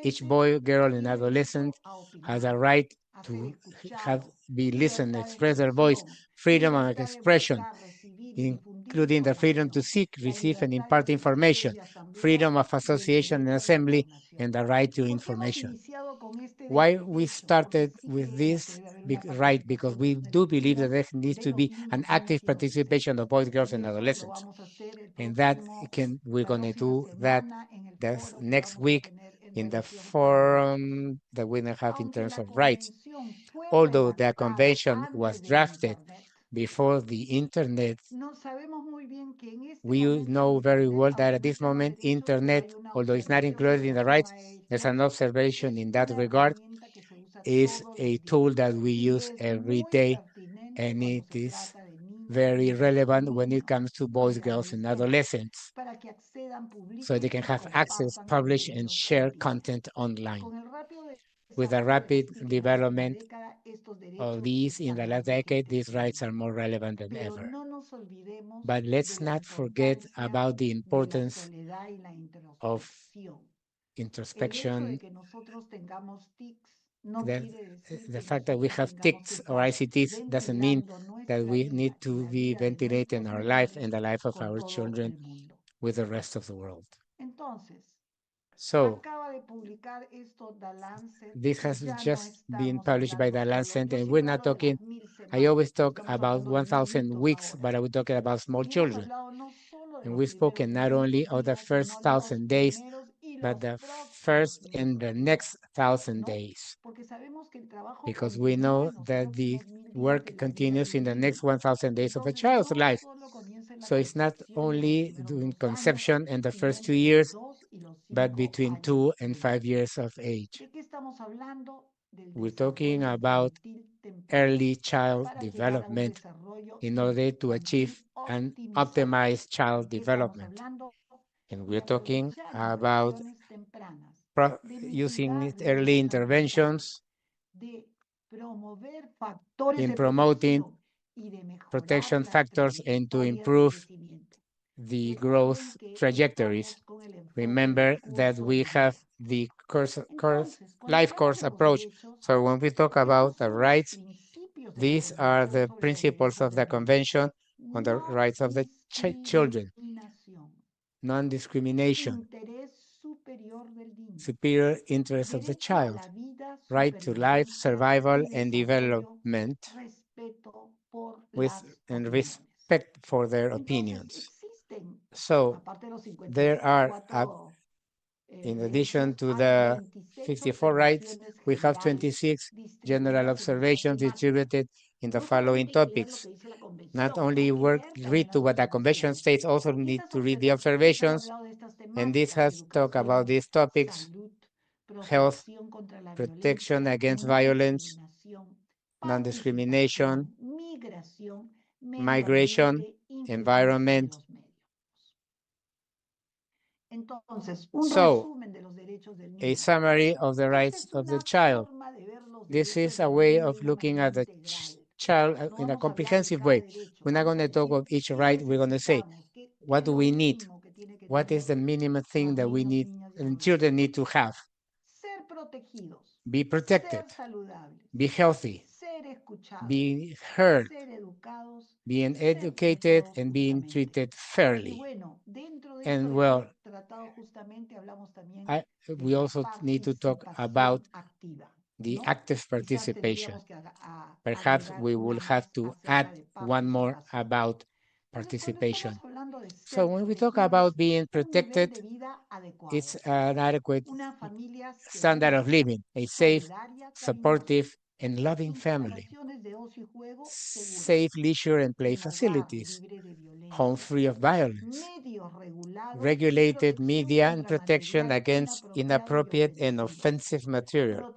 each adolescente boy, girl, and tiene adolescent derecho a has a opinar, right a ser to have escuchado, be listened, libertad de express their voice, expresión, freedom of libertad de expression, buscar, recibir y difundir including the freedom to información, seek, la receive, and libertad de impart asociación information, y asamblea freedom of y el association and derecho a la assembly, información. and the right to ¿Por qué hemos information. iniciado con este Why we derecho? Porque started sí with creemos que this debe haber una right? Because participación we do believe that efectiva there needs de to los be an niños, niñas active y adolescentes. participation of boys, girls, Y and eso lo adolescents. vamos a hacer And that we're la going to próxima do that semana en el that's foro que next vamos a week tener en in the relación a los derechos. forum that we don't have in Aunque terms la of rights. convención fue Although the redactada convention was antes del drafted Internet, before the internet, no sabemos muy bien que en este we momento el know very Internet, well that aunque at no this esté en los moment, derechos, pero internet, hay una although it's not observación en included in the relación rights, a there's ella, an observation es in that una regard, herramienta que se usa is todos a los tool días that we y use que es every muy day, pertinente and cuando it se is trata de niñas, very niñas, relevant when it niños comes to boys, y girls, and adolescentes adolescents, para que accedan, so they publiquen can y have access, compartan publish, and contenidos share en línea. content online. Con el rápido With the desarrollo de las rapid TICs en la development década, estos of derechos these in están the last más decade, these vigentes que rights are nunca. more relevant than Pero ever. no nos olvidemos But let's not forget about the importance of introspection, that the fact that we have tics or ICTs doesn't mean that we need to be ventilating our life and the life of our children with the rest of the world. So this has just been published by the Lancet, and we're not talking, I always talk about 1,000 weeks, but I was talking about small children. And we've spoken not only of the first 1,000 days, but the first and the next 1,000 days, because we know that the work continues in the next 1,000 days of a child's life. So it's not only during conception and the first 2 years, but between 2 and 5 years of age. We're talking about early child development in order to achieve an optimized child development. And we're talking about using early interventions in promoting protection factors and to improve the growth trajectories. Remember that we have the life course approach. So when we talk about the rights, these are the principles of the Convention on the Rights of the Children. Non-discrimination, superior interest of the child, right to life, survival, and development, and respect for their opinions. So there are, in addition to the 54 rights, we have 26 general observations distributed in the following topics. Not only read to what the Convention states, also need to read the observations, and this has talked about these topics: health, protection against violence, non-discrimination, migration, environment. So, a summary of the rights of the child. This is a way of looking at the child in a comprehensive way. We're not going to talk of each right. We're going to say, what do we need? What is the minimum thing that we need and children need to have? Be protected, be healthy, be heard, being educated, and being treated fairly. And well, we also need to talk about the active participation. Perhaps we will have to add one more about participation. So when we talk about being protected, it's an adequate standard of living, a safe, supportive, and loving family, safe leisure and play facilities, home free of violence, regulated media and protection against inappropriate and offensive material,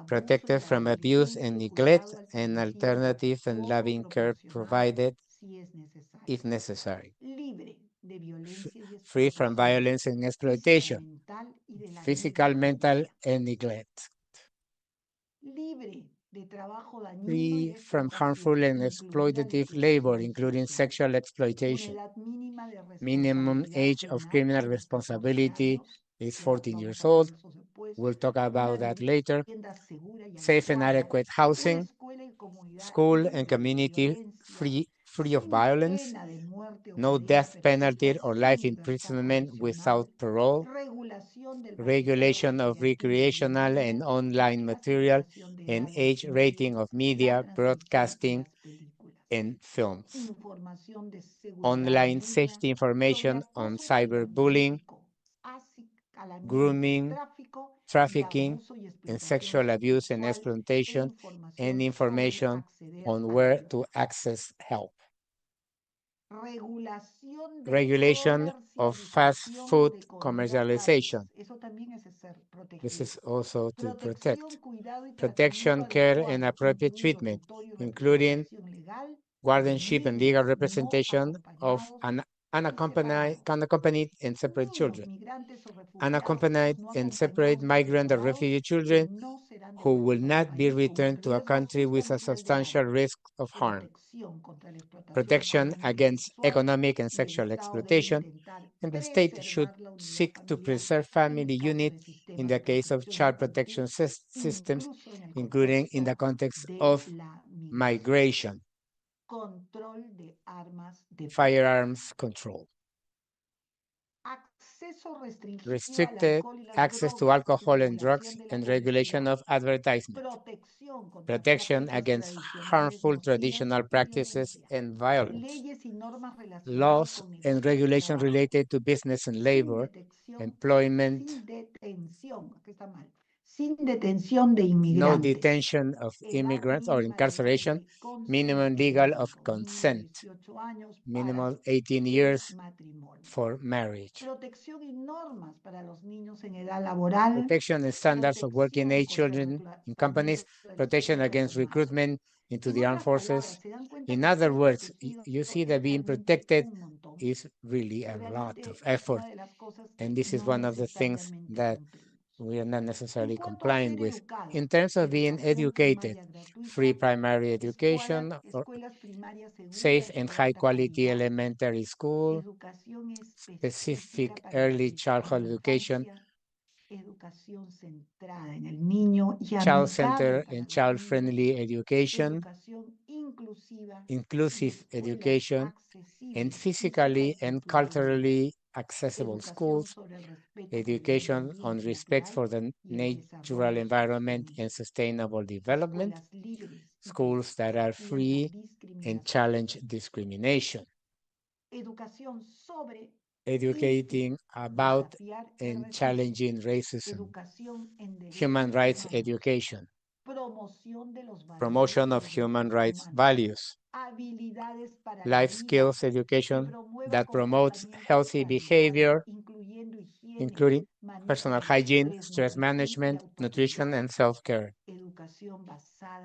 protected from abuse and neglect, and alternative and loving care provided if necessary, free from violence and exploitation, physical, mental, and neglect, free from harmful and exploitative labor, including sexual exploitation. Minimum age of criminal responsibility is 14 years old. We'll talk about that later. Safe and adequate housing, school and community free of violence, no death penalty or life imprisonment without parole, regulation of recreational and online material, and age rating of media, broadcasting, and films. Online safety information on cyberbullying, grooming, trafficking, and sexual abuse and exploitation, and information on where to access help. Regulation of fast food commercialization. This is also to protect. Protection, care, and appropriate treatment, including guardianship and legal representation of unaccompanied and separate children, unaccompanied and separate migrant or refugee children, who will not be returned to a country with a substantial risk of harm, protection against economic and sexual exploitation, and the state should seek to preserve family unit in the case of child protection systems, including in the context of migration, firearms control, restricted access to alcohol and drugs, and regulation of advertisement, protection against harmful traditional practices and violence, laws and regulations related to business and labor, employment, sin detención de inmigrantes. no detention of immigrants or incarceration, minimum legal of consent, minimum 18 years for marriage. Protección y normas para los niños en edad laboral. Protection and standards of working age children in companies, protection against recruitment into the armed forces. In other words, you see that being protected is really a lot of effort. And this is one of the things that we are not necessarily complying with. In terms of being educated, free primary education, or safe and high quality elementary school, specific early childhood education, child center and child friendly education, inclusive education, and physically and culturally accessible schools, education on respect for the natural environment and sustainable development, schools that are free and challenge discrimination, educating about and challenging racism, human rights education, promotion of human rights values, life skills education that promotes healthy behavior, including personal hygiene, stress management, nutrition, and self-care.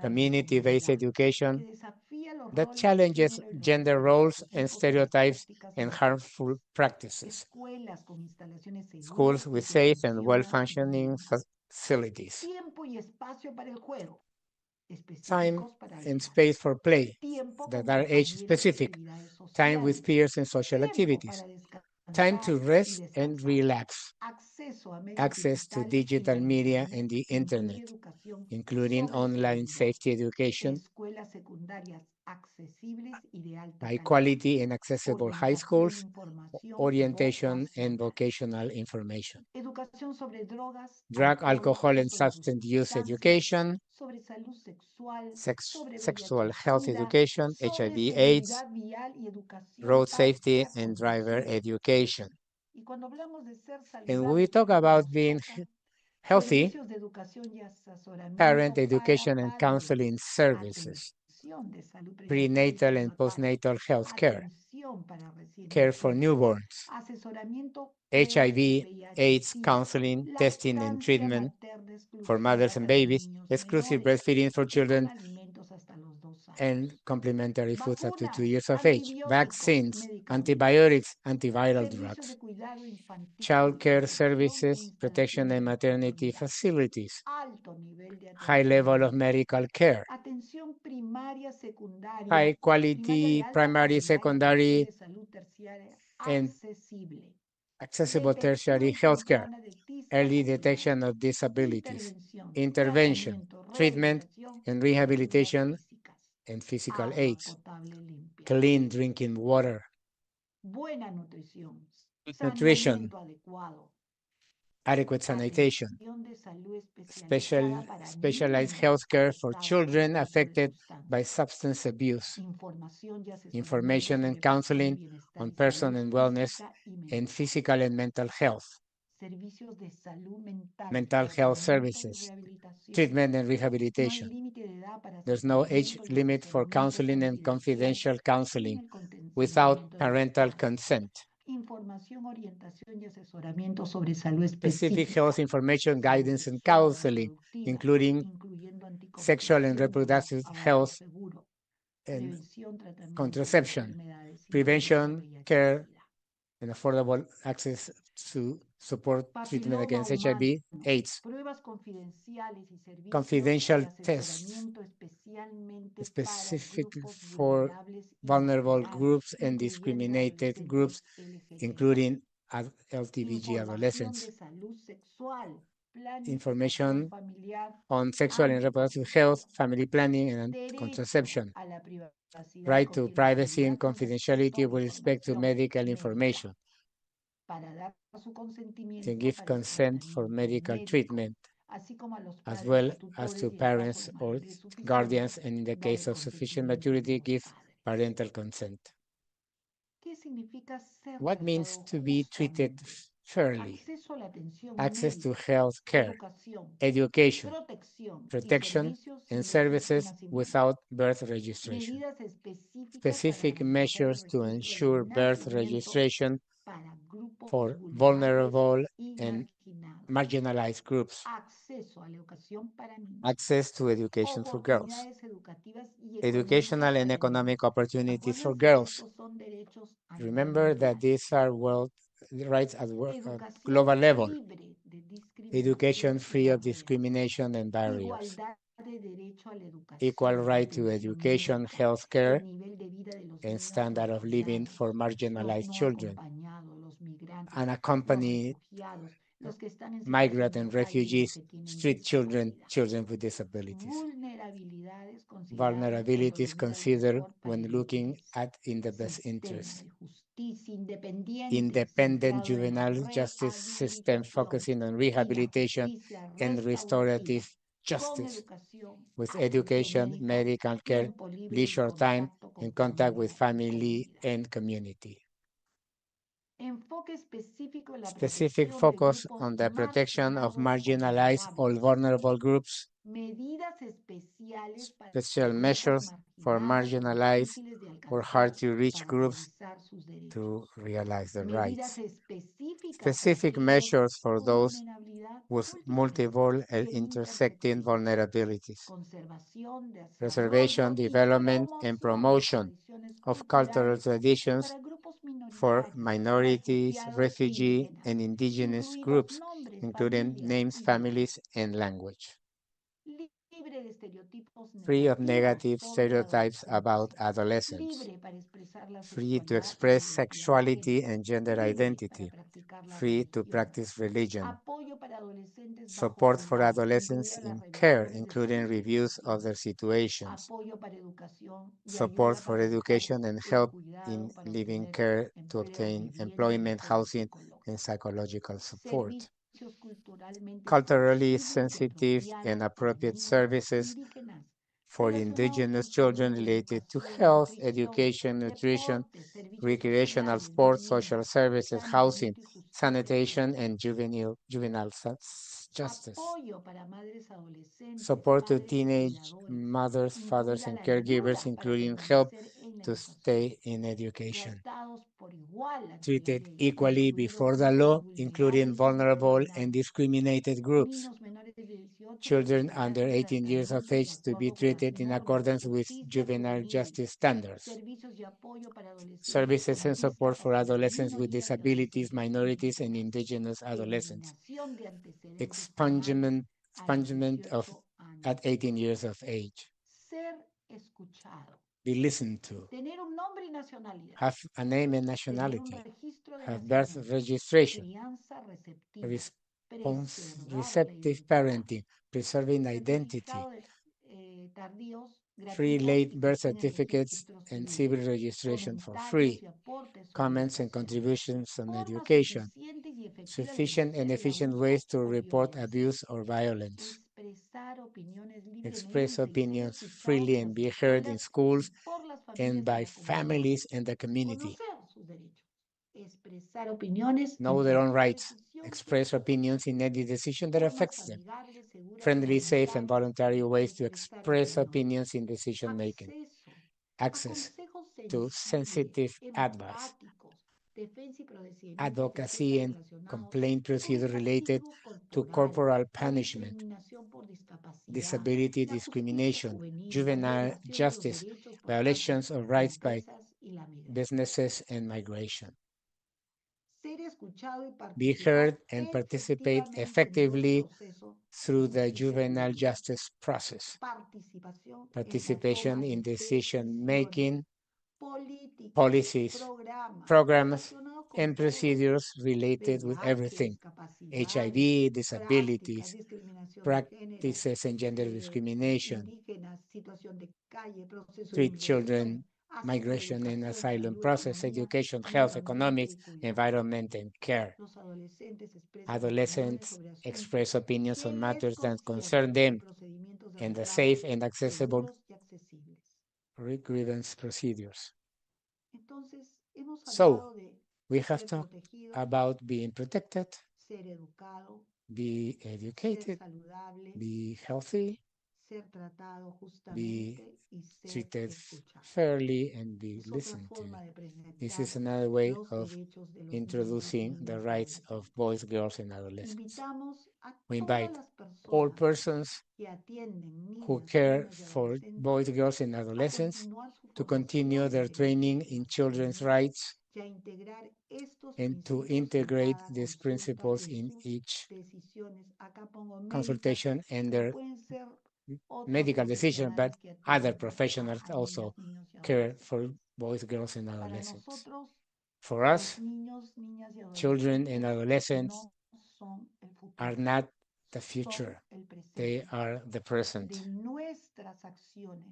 Community-based education that challenges gender roles and stereotypes and harmful practices. Schools with safe and well-functioning facilities. Time and space for play that are age-specific. Time with peers and social activities. Time to rest and relax. Access to digital media and the internet, including online safety education, high quality and accessible high schools, orientation and vocational information. Drug, alcohol, and substance use education, sexual health education, HIV, AIDS, road safety, and driver education. And when we talk about being healthy, parent education and counseling services, prenatal and postnatal health care, care for newborns, HIV, AIDS counseling, testing and treatment for mothers and babies, exclusive breastfeeding for children, and complementary foods up to 2 years of age, vaccines, antibiotics, antiviral drugs, child care services, protection and maternity facilities, high level of medical care, high quality primary, secondary, and accessible tertiary healthcare, early detection of disabilities, intervention, treatment, and rehabilitation, and physical aids, clean drinking water, good nutrition, adequate sanitation, specialized healthcare for children affected by substance abuse, information and counseling on person and wellness and physical and mental health, mental health services, treatment and rehabilitation. There's no age limit for counseling and confidential counseling without parental consent. Specific health information, guidance, and counseling, including sexual and reproductive health and contraception, prevention, care, and affordable access to support treatment against HIV, AIDS. Pruebas confidenciales y servicios Confidential de tests asesoramiento especialmente para specific grupos for vulnerables y vulnerable marginados, groups and incluyendo discriminated groups, adolescentes LGBT. including LTVG Información adolescents. de salud sexual, planificación Information familiar, on sexual and reproductive health, family planning, and derecho contraception. a la privacidad y Right to privacy and confidencialidad con confidentiality with respect to información medical médica, information. para dar su To consentimiento give para el consent for tratamiento medical médico, treatment, así como a los as padres well o as tutores to y en caso parents de or madurez suficiente, guardians, and in the dar el case of sufficient consentimiento de maturity, los give padres. parental consent. ¿Qué significa ser What means tratado to be treated justamente? fairly? Acceso a la atención Access to médica, health care, educación, education, protección y protection, servicios and sin services legítima without birth registration. medidas específicas Specific para garantizar measures el to registro ensure de birth nacimiento registration para grupos for vulnerables vulnerable y and marginados. marginalized groups. Acceso a la educación para niños. Access to education for girls. Oportunidades educativas y Educational and económicas para economic niños. opportunities for Acuérdense que girls. estos son derechos a nivel Remember that mundial. these are world rights at Educación global level. libre de Education discriminación y free of barreras. discrimination and barriers. Igualdad de derecho a la Equal educación, right to atención education, médica, healthcare, el nivel de vida de los and niños standard of living for refugiados, los marginalized no children, acompañados, los migrantes, los unaccompanied refugiados, los que están en migrant situación de and calle y los refugees, que tienen street children, discapacidad. children with disabilities. Vulnerabilidades consideradas cuando Vulnerabilities se mira lo considered mejor para when el looking interés. at in the best Sistema interest. de justicia independiente, Independent centrado en la juvenile justice system rehabilitación focusing on y la rehabilitation justicia and restaurativa, restorative con justice educación, with atención education, médica, medical care, tiempo libre y leisure time, contacto con and contact with familia y family comunidad. and community. Enfoque específico en la Specific protección de focus grupos on the protection of marginados marginalized o or vulnerables. vulnerable groups, Medidas especiales para special grupos measures for marginados o marginalized difíciles de or alcanzar hard to reach para groups realizar sus derechos. to realize their Medidas rights. específicas para Specific aquellos measures for con those vulnerabilidad with múltiple multiple and y en intersecting intersección. vulnerabilities. Conservación, Preservation, desarrollo y development, and promoción de promotion tradiciones of cultural culturales traditions para grupos for minoritarios, minorities, refugiados e refugee, indígenas, and indigenous incluidos groups, nombres, including familias names, y families, dialectos. and language. Libre de estereotipos Free of negativos negative sobre la stereotypes about adolescencia. adolescents. Libre para expresar la Free to sexualidad y la express identidad de sexuality género. and gender Libre para identity. practicar la Free to religión. practice religion. Apoyo para adolescentes bajo Support for cuidado, adolescents incluidas las in care, revisiones de including salud y reviews of their protección. situations. Apoyo para educación y Support ayuda for para buscar education and help cuidado, in para living obtener care to empleo, obtain vivienda y employment, apoyo housing, and psicológico. psychological support. Servicios culturalmente Culturally sensibles y sensitive and apropiados para appropriate niños services indígenas for relacionados indigenous con children tareas de related to educación, health, nutrición, education, nutrition, deporte, servicios recreational sociales, sports, social vivienda, services, housing, saneamiento y justicia sanitation, juvenil. and juvenile justice. Apoyo para madres adolescentes, Support to padres y teenage cuidadores. mothers, fathers, Incluida and la caregivers, ayuda para including help permanecer en la to educación. stay in education. Tratados por igual ante la Treated ley, equally incluidos before the grupos law, including vulnerables y vulnerable and discriminados. discriminated groups. Niños menores de 18 Children recibirán under 18 years of tratamiento de age to be acuerdo con las treated in normas de accordance with justicia juvenile juvenil. justice standards. Servicios y apoyo para adolescentes Services con and support for discapacidad, adolescents with minorías y disabilities, adolescentes minorities, and indígenas. indigenous adolescents. Eliminación de antecedentes penales Expungement a los of 18 años. at 18 years of age. Ser escuchado. Be listened to. Tener un nombre y nacionalidad. Have a name and Tener un nationality. registro de Have birth nacimiento. registration. Crianza receptiva. Preservar la Receptive identidad. parenting. Preserving identity. Certificado de tardíos Free gratuitos late y que birth estén en certificates registros and civiles. civil registration for Comentarios free. y aportes sobre Comments and educación. contributions on Formas education. suficientes y efectivas de Sufficient and denunciar el efficient abuso ways to o report violencia. abuse or violence. Expresar opiniones Express libremente y ser opinions escuchados freely en and las be heard in escuelas y schools por las and familias de by la comunidad. families and the community. Conocer sus derechos. Expresar opiniones Know en their own cualquier rights. decisión que Express tomen. opinions in any decision that Formas affects them. amigables, seguras y Friendly, safe, and voluntarias voluntary de ways to expresar express opiniones. opinions in decision making. Acceso a Access consejos to sensitive sensibles, advice. empáticos, defensa y procedimientos de Advocacy queja and relacionados complaint con procedure related castigos to corporales corporal o punishment, discriminación por discapacidad, disability la justicia discrimination, juvenil, la juvenile violación de los justice, derechos por parte de violations of rights by empresas y la migración. businesses, and migration. be heard and participate effectively through the juvenile justice process. Participation in decision-making, policies, programs, and procedures related with everything: HIV, disabilities, practices and gender discrimination, treat children, migration and asylum process, education, health, economics, environment, and care. Adolescents express opinions on matters that concern them and the safe and accessible grievance procedures. So, we have talked about being protected, be educated, be healthy, be treated fairly, and be listened to. This is another way of introducing the rights of boys, girls, and adolescents. We invite all persons who care for boys, girls, and adolescents to continue their training in children's rights and to integrate these principles in each consultation and their medical decision, but other professionals also care for boys, girls, and adolescents. For us, children and adolescents are not the future. They are the present.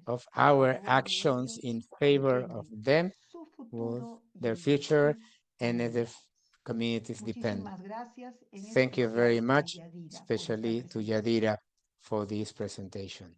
Of our actions in favor of them will their future and the communities depend. Thank you very much, especially to Yadira for this presentation.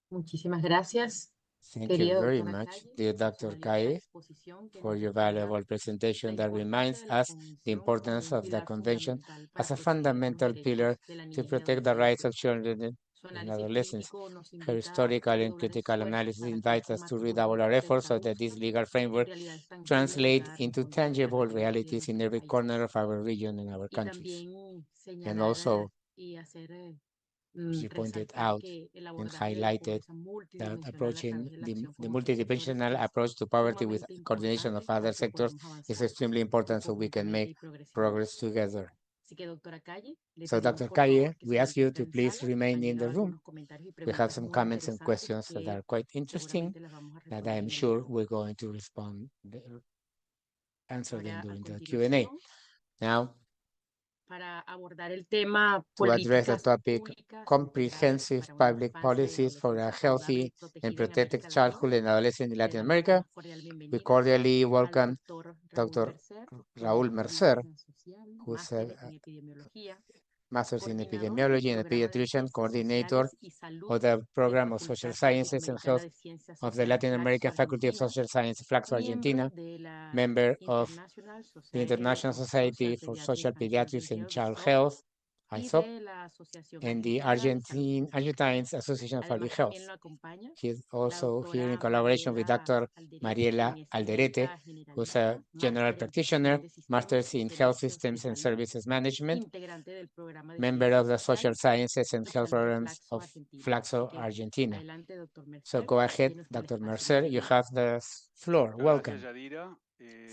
Muchísimas gracias, Thank you querido very doctora much, Calle, dear por su Dr. valiosa Kaye, exposición que for nos your recuerda valuable presentation la that importancia reminds de la us the Convención importance como un of the pilar Convention fundamental para as a proteger los fundamental pillar derechos de la to niñez y protect the rights adolescencia. of children Su and análisis adolescents. clínico nos Her invita historical a and redoblar critical esfuerzos analysis para que invites este us to matrimonio redouble our se efforts so that this traduzca legal en framework realidades tangibles translate para into responder a las tangible demandas de realities in nuestros every corner países. of our region and our Y countries. también And señalar also, y hacer she pointed resaltar out que el and abordaje de la highlighted pobreza that multidimensional a approaching través de la the acción con otros sectores multidimensional es approach to poverty with sumamente coordination of importante other para que sectors podamos is avanzar extremely important so we can conjuntamente make y progresivamente. progress together. Así que, doctora Calle, le So, pedimos Dr. por favor Kaye, que we se ask you mantenga to en please sala. Han remain in the llegado room. algunos comentarios y We have preguntas some muy comments and interesantes questions that que are quite interesting seguramente las vamos a that responder I'm en el sure debate. we're going to answer them Ahora, a during the Q&A. continuación, Now, para abordar el tema to address the políticas topic públicas integrales comprehensive para una public infancia y policies for a adolescencia saludable y healthy and protegida en protected América Latina, childhood and adolescent in le Latin damos la America, más cordial we bienvenida cordially al welcome doctor Raúl Dr. Mercer, Raúl doctor en Mercer, medicina social, who's máster a en epidemiología, master's in coordinador del epidemiology and a programa de pediatrician, ciencias coordinator sociales y salud of the de program of social Facultad sciences and Latinoamericana health de Ciencias of the Sociales Latin Flaxo American Faculty of Argentina, Social Science, Flaxo, miembro Argentina, de la member of International the Society International of Social Society for Pediatrics Social and Children Pediatrics and Health, Child ISOP, Health, y ISOP, de la Asociación and the Argentina de Salud Pública. Argentines Association of Public Además, Health. también lo acompaña He's la also here in doctora collaboration with Mariela Dr. Alderete, Mariela quien es Alderete, médica who's a generalista, general máster en gestión practitioner, de sistemas masters y in health servicios de systems and salud, services management, integrante del programa de member ciencias of the social sociales sciences and y health salud de programs Flaxo, of Argentina. Así Flaxo, que Argentina. adelante, doctor So Mercer, go ahead, tiene usted el Dr. espacio. Mercer, you Bienvenido. have the floor. Muchas Welcome. gracias, Yadira.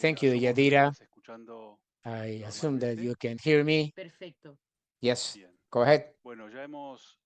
Thank you, Asumo que me Yadira. estás escuchando I assume that normalmente. you can hear me. Perfecto. Yes, Bien. go ahead. Bueno, ya hemos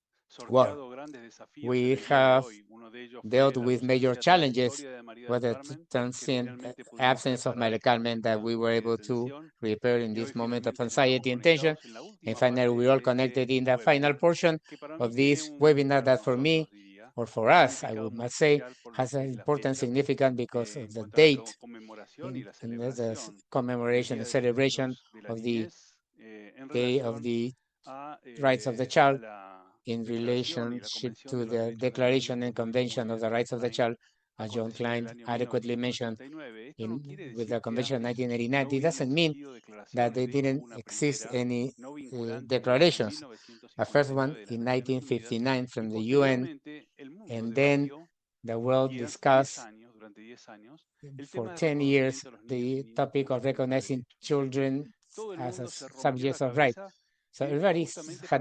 Well, sorteado grandes desafíos en we el día de have hoy. Uno de ellos dealt fue la with major ausencia challenges, transitoria de María del with the Carmen, que transient finalmente pudimos absence of reparar Mele este Carmen that momento we were de able to tensión. repair in Y hoy this moment of finalmente ya estamos anxiety and tension. conectados en la And última finally, parte we all de connected este in the final webinar, portion que para mí of tiene this un, webinar para that for nosotros me, diría, or for un us, I significado muy must say, especial por lo has que an es la important fecha significance because en of the cuanto a la date conmemoración y la in the celebración del commemoration Día and de los celebration Derechos de la of the Niñez en Day of relación the a Rights of the Child la in Declaración y la relationship Convención to de los the Derechos del Niño, Declaration and como dijo muy Convention of bien the John Rights of the Klein, Child, as John aconteció en el Klein año adequately mentioned 1989. Esto no quiere with the decir que Convention of antes 1989. no It hubieran doesn't mean existido that declaraciones they de hecho. didn't Hubo una exist primera any no vinculante en declarations. The first one 1959 de las in Naciones Unidas 1959 y from the UN, posteriormente el mundo and then debatió the world 10 discussed años, durante 10 años, el for tema del 10 years reconocimiento a los niños y the niñas topic como of sujetos de recognizing derechos. children Todo el as a mundo se rompió la subjects of right. cabeza So everybody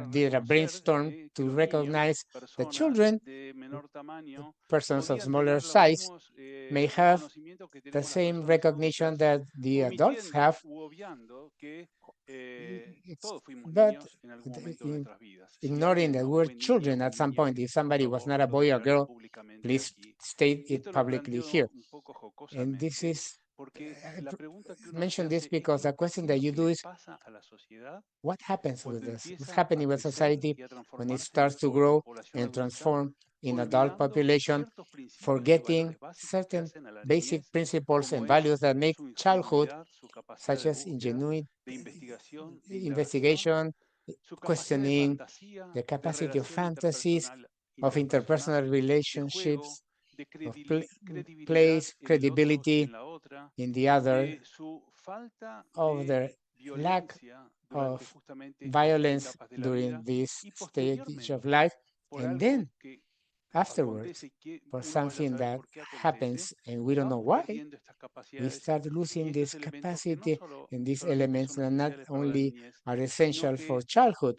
did a brainstorm to recognize the children, persons of smaller size, may have the same recognition that the adults have. But ignoring the word children at some point, if somebody was not a boy or girl, please state it publicly here. And this is, I mention this because the question that you do is, what happens with this? What's happening with society when it starts to grow and transform in adult population, forgetting certain basic principles and values that make childhood, such as ingenuity, investigation, questioning, the capacity of fantasies, of interpersonal relationships, of place, credibility in the other, of the lack of violence during this stage of life, and then afterwards, for something that happens and we don't know why, we start losing this capacity, and these elements that not only are essential for childhood,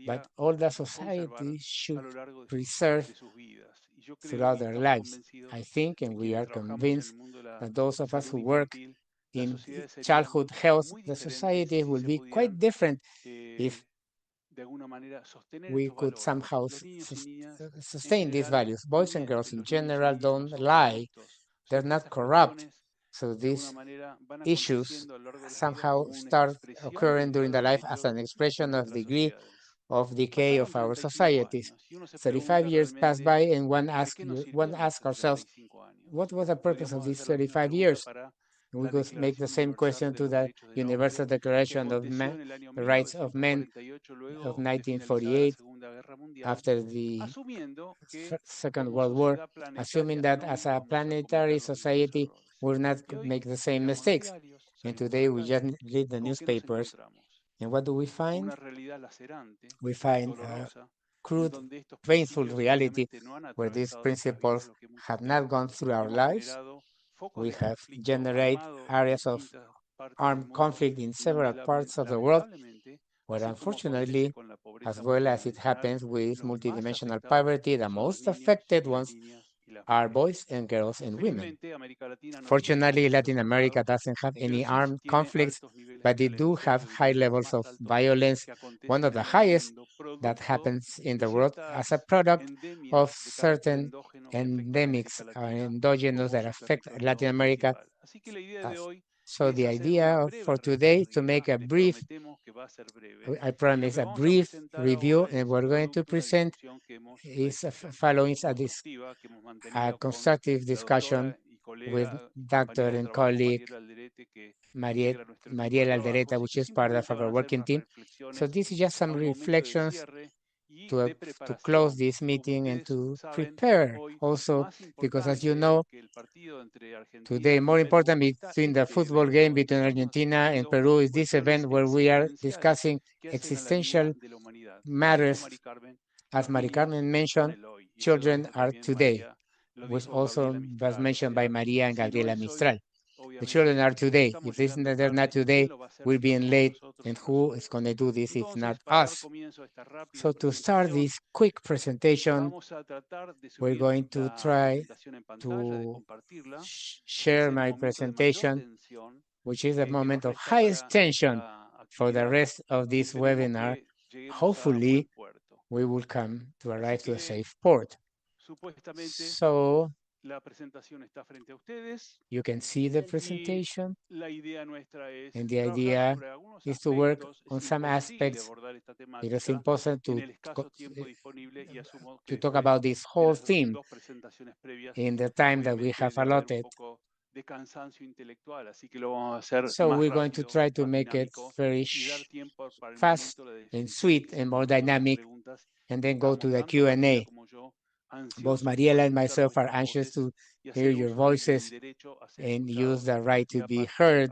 but all the society should preserve throughout their lives. I think, and we are convinced, that those of us who work in childhood health, the society will be quite different if we could somehow sustain these values. Boys and girls in general don't lie, they're not corrupt. So these issues somehow start occurring during the life as an expression of degree of decay of our societies. 35 years pass by and one asks ourselves, what was the purpose of these 35 years? And we could make the same question to the Universal Declaration of the Rights of Men of 1948 after the Second World War, assuming that as a planetary society, we're not make the same mistakes. And today we just read the newspapers, and what do we find? We find a crude, painful reality where these principles have not gone through our lives. We have generated areas of armed conflict in several parts of the world, where unfortunately, as well as it happens with multidimensional poverty, the most affected ones are boys and girls and women. Fortunately, Latin America doesn't have any armed conflicts, but they do have high levels of violence, one of the highest that happens in the world as a product of certain endemics or endogenous that affect Latin America. So the idea for today is to make a brief, I promise, a brief review, and we're going to present is following a constructive discussion with Dr. and colleague Mariel Aldereta, which is part of our working team. So this is just some reflections to close this meeting and to prepare also, because as you know, today more important between the football game between Argentina and Peru is this event where we are discussing existential matters. As Mari Carmen mentioned, children are today, which also was mentioned by Maria and Gabriela Mistral. The children are today. If they're not today, we're being late, and who is going to do this if not us? So to start this quick presentation, we're going to try to share my presentation, which is a moment of highest tension for the rest of this webinar. Hopefully, we will come to arrive to a safe port. So you can see the presentation, and the idea is to work on some aspects. It is important to talk about this whole theme in the time that we have allotted. So we're going to try to make it very fast and sweet and more dynamic, and then go to the Q&A. Both Mariela and myself are anxious to hear your voices and use the right to be heard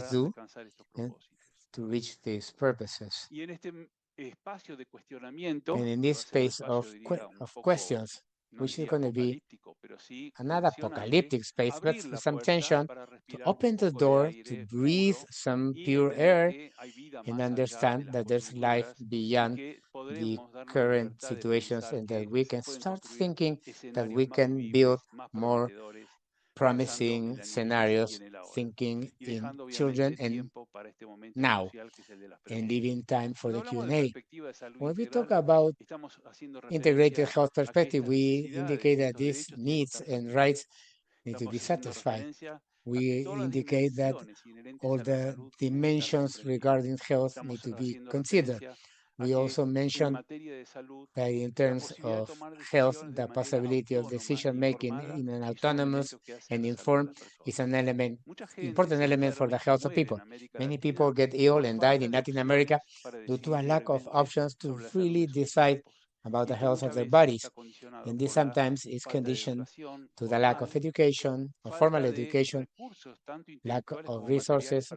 churches para do alcanzar estos propósitos. to reach these purposes. Y en este espacio de cuestionamiento, And in que this va a ser un space espacio, diría, un of poco, questions, no which is diría going to be apocalíptico, pero not apocalyptic space, but some tension, to open the door, to breathe some pure air, and understand that there's life beyond the current situations, and that we can start thinking that we can build more promising scenarios, thinking in children and now, and leaving time for the Q&A. When we talk about integrated health perspective, we indicate that these needs and rights need to be satisfied. We indicate that all the dimensions regarding health need to be considered. We also mention that in terms of health, the possibility of decision making in an autonomous and informed is an element, important element for the health of people. Many people get ill and die in Latin America due to a lack of options to freely decide about the health of their bodies. And this sometimes is conditioned to the lack of education, of formal education, lack of resources,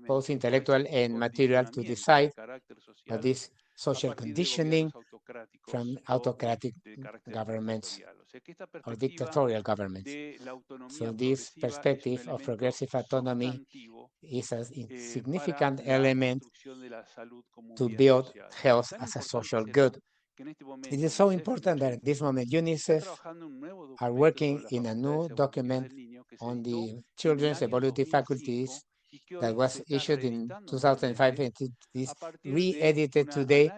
both intellectual and material, to decide, but this social conditioning from autocratic governments or dictatorial governments. So this perspective of progressive autonomy is a significant element to build health as a social good. It is so important that at this moment UNICEF are working in a new document on the children's evolutive faculties that was issued in 2005 and it is re-edited today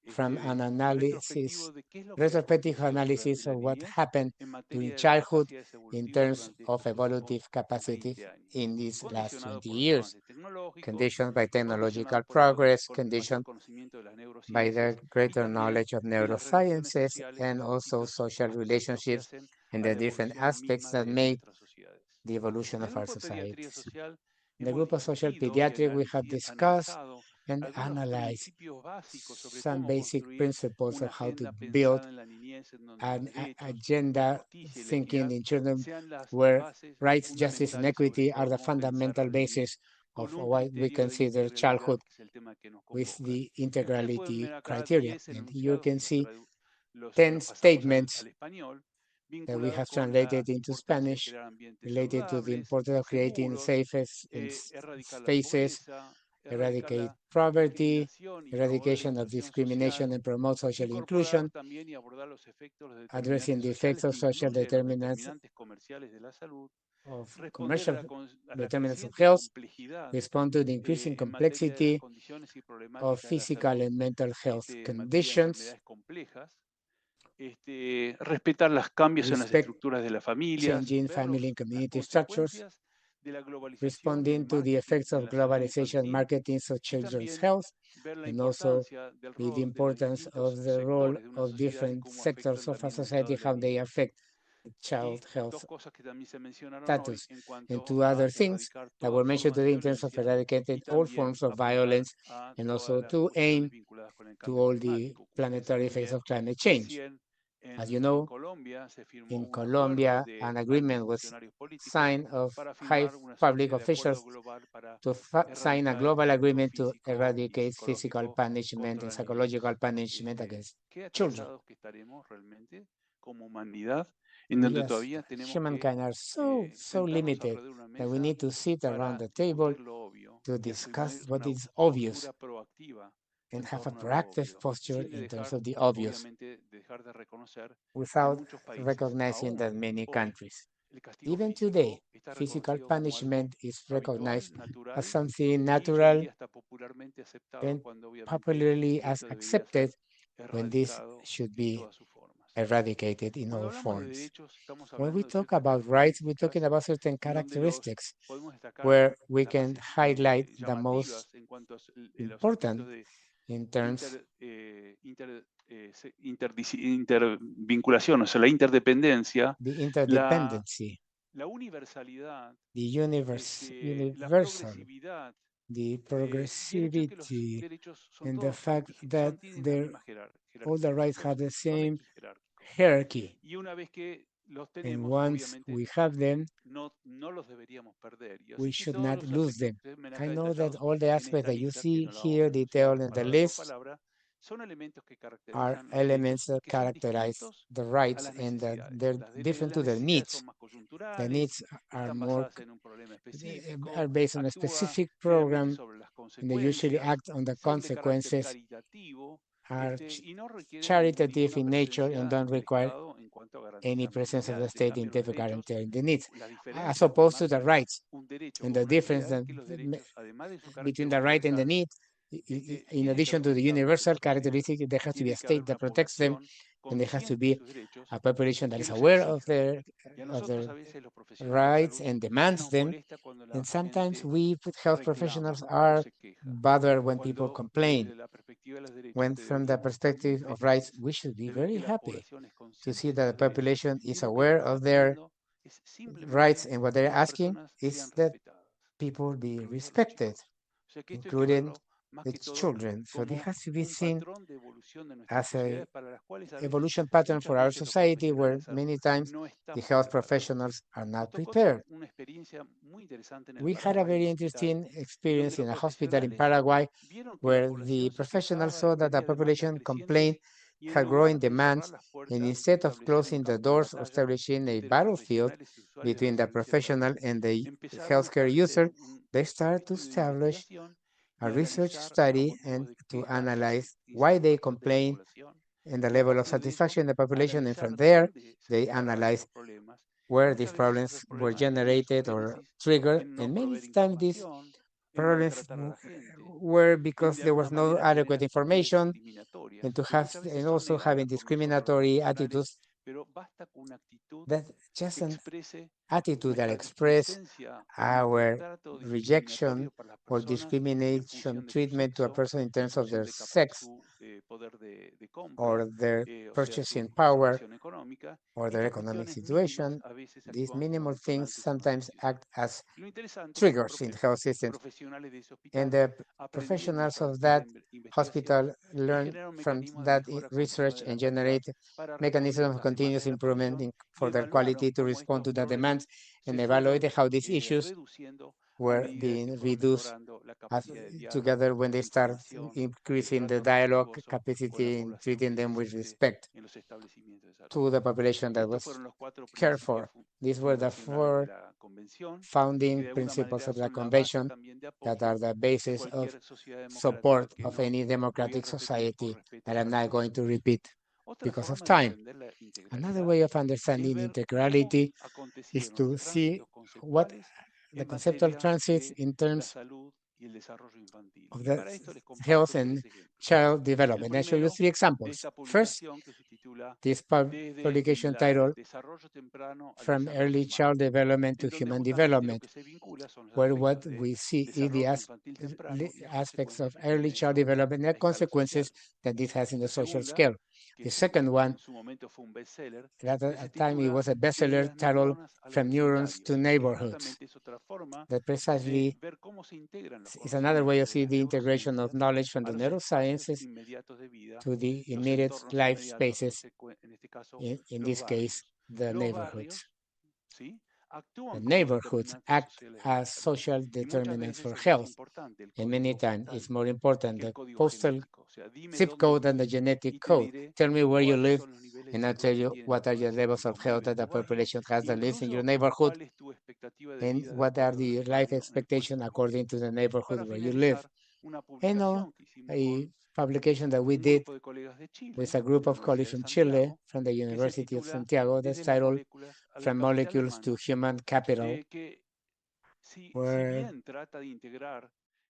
from an analysis, retrospective analysis of what happened during childhood in terms of evolutive capacity in these last 20 years, conditioned by technological progress, conditioned by the greater knowledge of neurosciences and also social relationships and the different aspects that make the evolution of our societies. In the group of social pediatrics, we have discussed and analyzed some basic principles of how to build an agenda thinking in children where rights, justice, and equity are the fundamental basis of what we consider childhood with the integrality criteria. And you can see 10 statements that we have translated into Spanish related to the importance of creating safe spaces, eradicate poverty, eradication of discrimination and promote social inclusion, addressing the effects of social determinants of commercial determinants of health, respond to the increasing complexity of physical and mental health conditions, respetar los cambios en las respect estructuras de las familias, changing family and community structures, responding to the effects of globalization marketing of children's health, and also the importance of the role of different sectors of a society, how they affect child health status, and two other things that were mentioned today in terms of eradicating all forms of violence and also to aim to all the planetary effects of climate change. As you know, in Colombia, an agreement was signed of high public officials to sign a global agreement to eradicate physical punishment and psychological punishment against children. Yes, humankind are so limited that we need to sit around the table to discuss what is obvious and have a proactive posture in terms of the obvious without recognizing that many countries. Even today, physical punishment is recognized as something natural and popularly as accepted when this should be eradicated in all forms. When we talk about rights, we're talking about certain characteristics where we can highlight the most important in terms intervinculación, o sea, la interdependencia, the interdependency, la universalidad, the universal, the progressivity, and the fact that all the rights have the same hierarchy. And once we have them, we should not lose them. I know that all the aspects that you see here detailed in the list are elements that characterize the rights and that they're different to their needs. The needs are more are based on a specific program, and they usually act on the consequences, are charitative in nature, and don't require any presence of the state in guaranteeing the needs, as opposed to the rights. And the difference between the right and the need, in addition to the universal characteristic, there has to be a state that protects them, and there has to be a population that is aware of their rights and demands them. And sometimes we health professionals are bothered when people complain. When from the perspective of rights, we should be very happy to see that the population is aware of their rights, and what they're asking is that people be respected, including the children. So this has to be seen as a evolution pattern for our society, where many times the health professionals are not prepared. We had a very interesting experience in a hospital in Paraguay, where the professionals saw that the population complained had growing demands, and instead of closing the doors or establishing a battlefield between the professional and the healthcare user, they started to establish a research study and to analyze why they complain and the level of satisfaction in the population. And from there, they analyze where these problems were generated or triggered. And many times these problems were because there was no adequate information, and also having discriminatory attitudes. That's just an attitude that express our rejection or discrimination treatment to a person in terms of their sex or their purchasing power or their economic situation. These minimal things sometimes act as triggers in health systems, and the professionals of that hospital learn from that research and generate mechanisms of continuous improvement for their quality to respond to the demands, and evaluate how these issues were being reduced together when they start increasing the dialogue capacity in treating them with respect to the population that was cared for. These were the 4 founding principles of the convention that are the basis of support of any democratic society that I'm not going to repeat because of time. Another way of understanding integrality is to see what the conceptual transits in terms of the health and child development. I'll show you 3 examples. First, this publication titled From Early Child Development to Human Development, where what we see is the aspects of early child development and consequences that this has in the social scale. The second one, at a time it was a bestseller titled From Neurons to Neighborhoods. That precisely is another way of seeing the integration of knowledge from the neurosciences to the immediate life spaces, in this case, the neighborhoods. The neighborhoods act as social determinants for health, and many times it's more important the postal zip code than the genetic code. Tell me where you live, and I'll tell you what are the levels of health that the population has that lives in your neighborhood, and what are the life expectations according to the neighborhood where you live. And a publication that we did with a group of colleagues from Chile, from the University of Santiago, that's titled From Molecules to Human Capital, where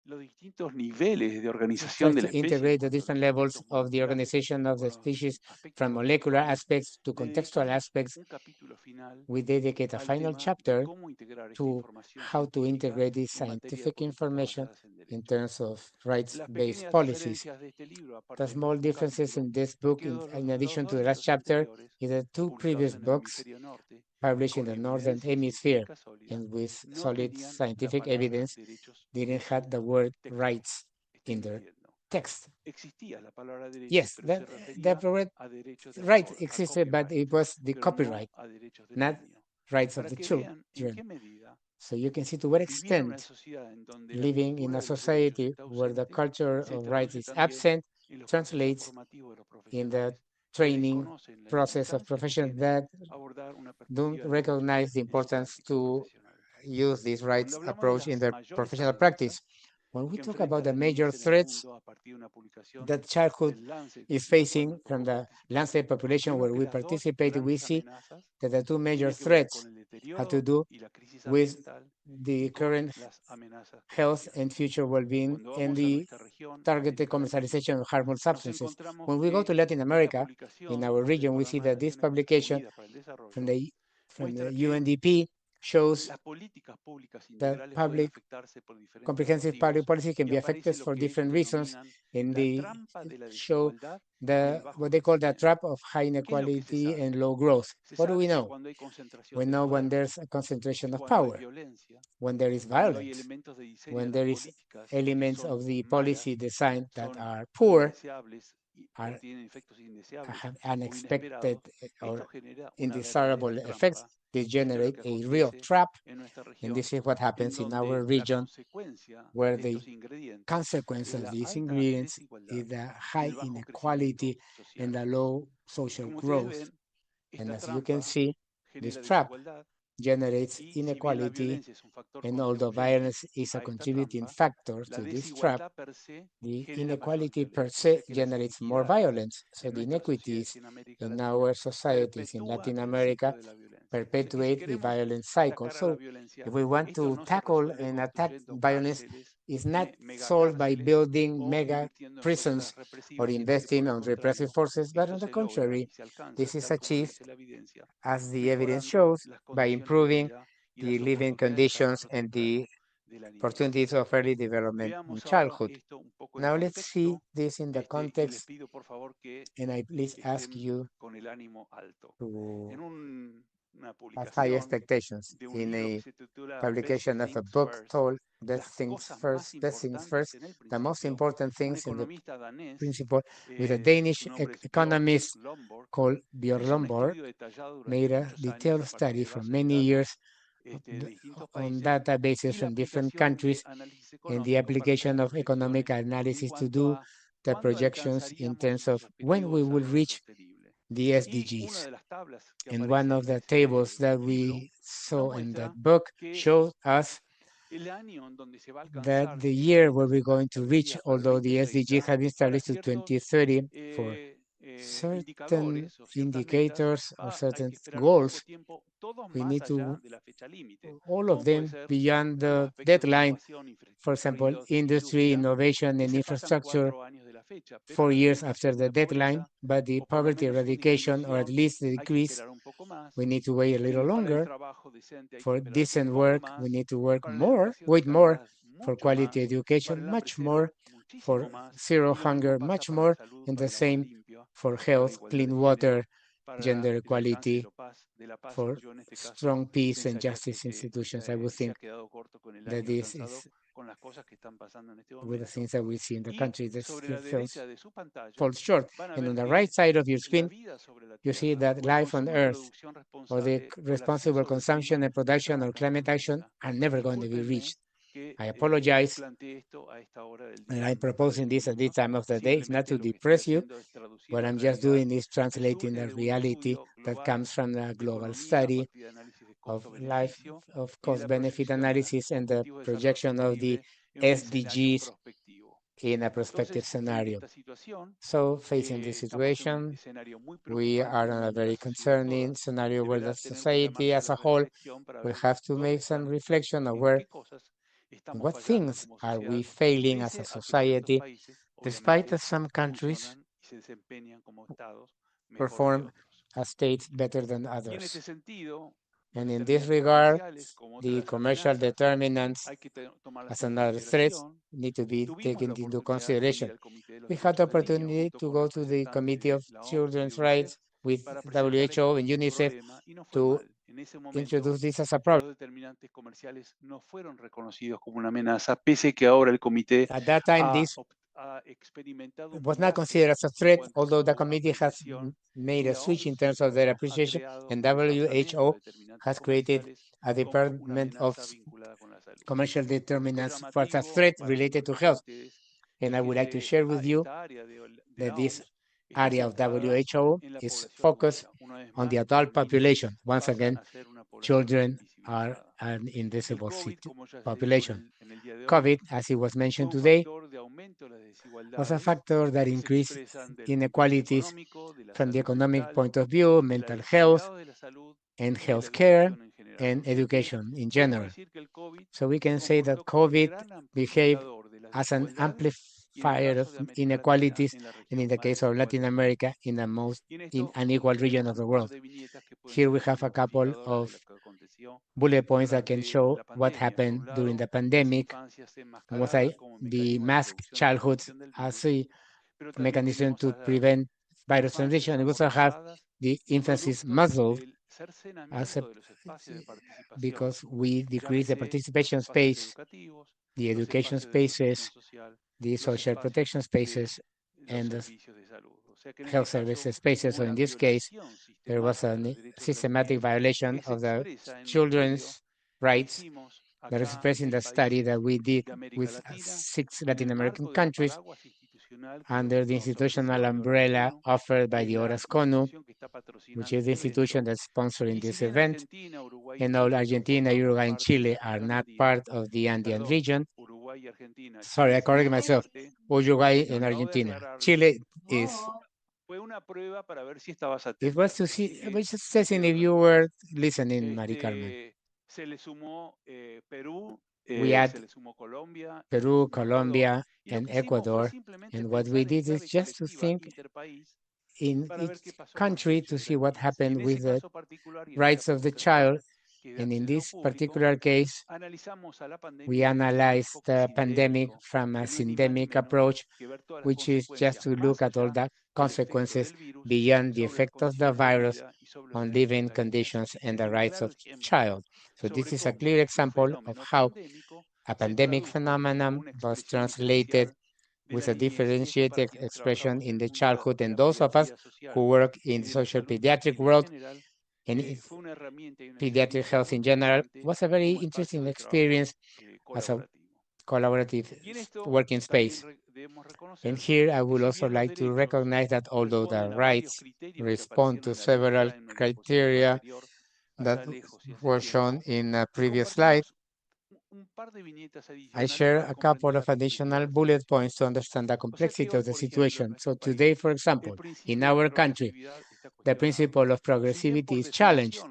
tries to integrate the different levels of the organization of the species, from molecular aspects to contextual aspects. We dedicate a final chapter to how to integrate this scientific information in terms of rights-based policies. The small differences in this book, in addition to the last chapter, is the 2 previous books published in the Northern Hemisphere and with solid scientific evidence didn't have the word rights in their text. Yes, the word right existed, but it was the copyright, not rights of the children. So you can see to what extent living in a society where the culture of rights is absent, translates in the training process of professionals that don't recognize the importance to use this rights approach in their professional practice. When we talk about the major threats that childhood is facing from the landscape population where we participate, we see that the two major threats have to do with the current health and future well-being and the targeted commercialization of harmful substances. When we go to Latin America, in our region, we see that this publication from the UNDP shows that comprehensive public policy can be affected for different reasons, and they show what they call the trap of high inequality and low growth. What do we know? We know when there's a concentration of power, when there is violence, when there is elements of the policy design that are poor, are, have unexpected or undesirable effects. They generate a real trap, and this is what happens in our region, where the consequence of these ingredients is the high inequality and the low social growth. And as you can see, this trap generates inequality, and although violence is a contributing factor to this trap, the inequality per se generates more violence. So the inequities in our societies in Latin America perpetuate a violent cycle. So if we want to tackle and attack violence, it's not solved by building mega prisons or investing on repressive forces, but on the contrary, this is achieved, as the evidence shows, by improving the living conditions and the opportunities of early development in childhood. Now let's see this in the context, and I please ask you to have high expectations. In a publication of a book called Best Things First, the most important things in the principle, with a Danish economist called Bjørn Lomborg, made a detailed study for many years on databases from different countries and the application of economic analysis to do the projections in terms of when we will reach the SDGs. And one of the tables that we saw in that book showed us that the year where we're going to reach, although the SDGs have been established to 2030 for certain indicators or certain goals, we need to all of them beyond the deadline. For example, industry, innovation, and infrastructure 4 years after the deadline, but the poverty eradication, or at least the decrease, we need to wait a little longer. For decent work, we need to wait more for quality education, much more for zero hunger, much more, and the same for health, clean water, gender equality, for strong peace and justice institutions. I would think that this is with the things that we see in the country that still falls short. And on the right side of your screen, you see that life on Earth, or the responsible consumption and production or climate action, are never going to be reached. I apologize, and I'm proposing this at this time of the day. It's not to depress you. What I'm just doing is translating the reality that comes from the global study of life, of cost-benefit analysis, and the projection of the SDGs in a prospective scenario. So facing this situation, we are in a very concerning scenario where the society as a whole will have to make some reflection of what things are we failing as a society, despite that some countries perform as states better than others. And in this regard, the commercial determinants as another threat need to be taken into consideration. We had the opportunity to go to the Committee of Children's Rights with WHO and UNICEF to introduce this as a problem. At that time, this was not considered as a threat, although the committee has made a switch in terms of their appreciation, and WHO has created a department of commercial determinants for a threat related to health. And I would like to share with you that this area of WHO is focused on the adult population. Once again, children are an invisible population. COVID, as it was mentioned today, was a factor that increased inequalities from the economic point of view, mental health, and healthcare, and education in general. So we can say that COVID behaved as an amplifier of inequalities, and in the case of Latin America, in the most unequal region of the world. Here we have a couple of bullet points that can show what happened during the pandemic, and what the masked childhood as a mechanism to prevent virus transmission. We also have the infancy's muzzled as a, because we decrease the participation space, the education spaces, the social protection spaces, and the health services spaces. So in this case, there was a systematic violation of the children's rights that is expressed in the study that we did with 6 Latin American countries under the institutional umbrella offered by the Horas CONU, which is the institution that's sponsoring this event. And all Argentina, Uruguay, and Chile are not part of the Andean region. Sorry, I corrected myself. Uruguay and Argentina. Chile is. It was to see, which says if you were listening, Mari Carmen. We had Peru, Colombia, and Ecuador. And what we did is just to think in each country to see what happened with the rights of the child. And in this particular case, we analyzed the pandemic from a syndemic approach, which is just to look at all the consequences beyond the effect of the virus on living conditions and the rights of child. So this is a clear example of how a pandemic phenomenon was translated with a differentiated expression in the childhood, and those of us who work in the social pediatric world and pediatric health in general was a very interesting experience as a collaborative working space. And here I would also like to recognize that although the rights respond to several criteria that were shown in a previous slide, I share a couple of additional bullet points to understand the complexity of the situation. So today, for example, in our country, the principle of progressivity is challenged.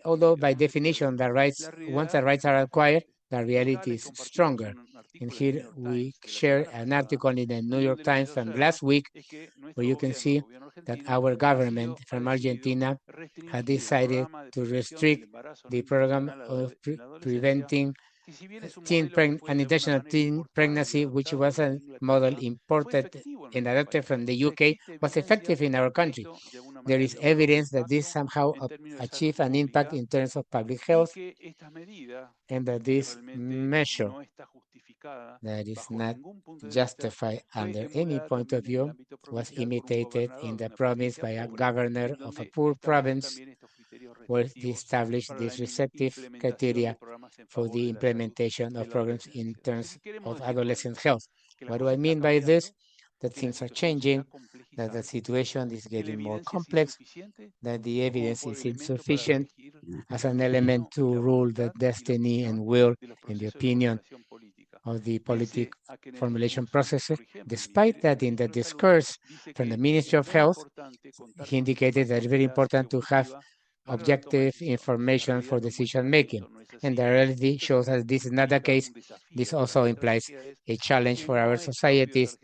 Although by definition, the rights, once the rights are acquired, the reality is stronger. And here we share an article in the New York Times from last week, where you can see that our government from Argentina had decided to restrict the program of preventing unintentional teen pregnancy, which was a model imported and adopted from the UK, was effective in our country. There is evidence that this somehow achieved an impact in terms of public health, and that this measure that is not justified under any point of view was imitated in the province by a governor of a poor province, where they established these receptive criteria for the implementation of programs in terms of adolescent health. What do I mean by this? That things are changing, that the situation is getting more complex, that the evidence is insufficient as an element to rule the destiny and will, in the opinion of the politic formulation processes. Despite that, in the discourse from the Ministry of Health, he indicated that it's very important to have objective information for decision making. And the reality shows that this is not the case. This also implies a challenge for our societies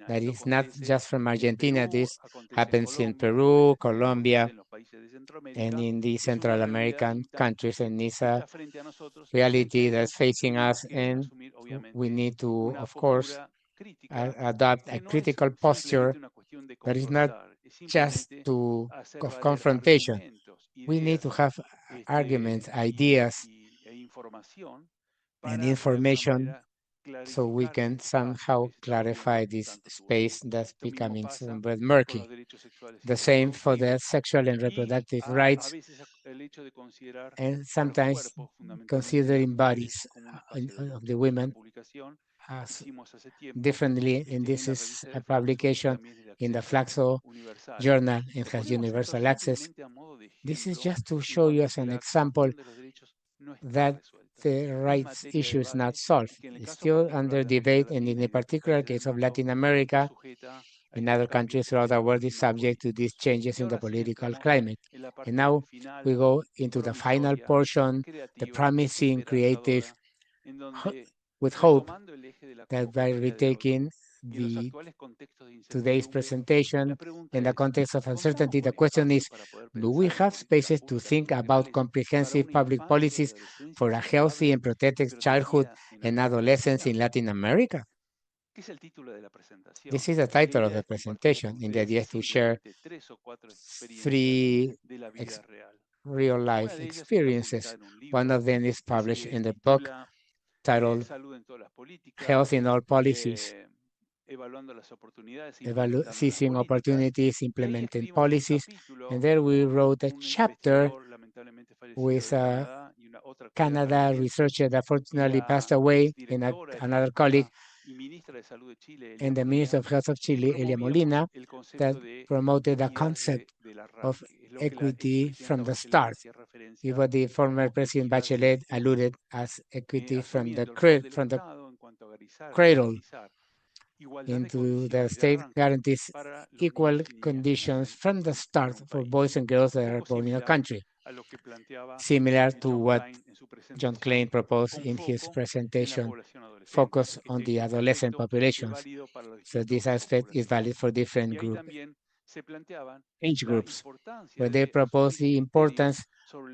that is not just from Argentina. This happens in Peru, Colombia, and in the Central American countries, and it's a reality that's facing us, and we need to, of course, adopt a critical posture that is not just of confrontation. We need to have arguments, ideas, and information so we can somehow clarify this space that's becoming somewhat murky. The same for the sexual and reproductive rights, and sometimes considering bodies of the women differently, and this is a publication in the Flaxo Journal and has universal access. This is just to show you as an example that the rights issue is not solved. It's still under debate, and in the particular case of Latin America, in other countries throughout the world is subject to these changes in the political climate. And now we go into the final portion, the promising creative, with hope that by retaking today's presentation in the context of uncertainty, the question is, do we have spaces to think about comprehensive public policies for a healthy and protected childhood and adolescence in Latin America? This is the title of the presentation, and the idea is to share three real-life experiences. One of them is published in the book titled Health in All Policies, Seizing Opportunities, Implementing Policies. And there we wrote a chapter with a Canada researcher that fortunately passed away, and another colleague, and the Minister of Health of Chile, Elia Molina, that promoted the concept of equity from the start. Is what the former President Bachelet alluded as equity from the cradle into the state guarantees equal conditions from the start for boys and girls that are born in a country, similar to what John Klein proposed in his presentation, focus on the adolescent populations. So this aspect is valid for different age groups, where they propose the importance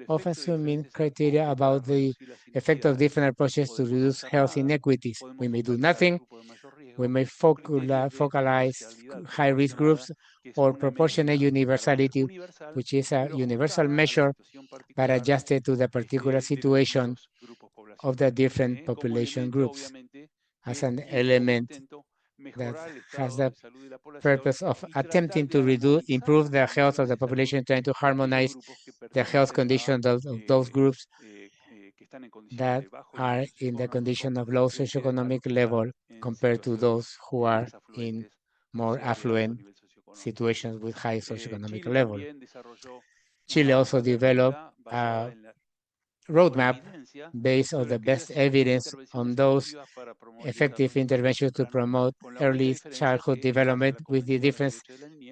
of assuming criteria about the effect of different approaches to reduce health inequities. We may do nothing. We may focalize high-risk groups or proportionate universality, which is a universal measure but adjusted to the particular situation of the different population groups as an element that has the purpose of attempting to improve the health of the population, trying to harmonize the health conditions of those groups that are in the condition of low socioeconomic level compared to those who are in more affluent situations with high socioeconomic level. Chile also developed a roadmap based on the best evidence on those effective interventions to promote early childhood development, with the difference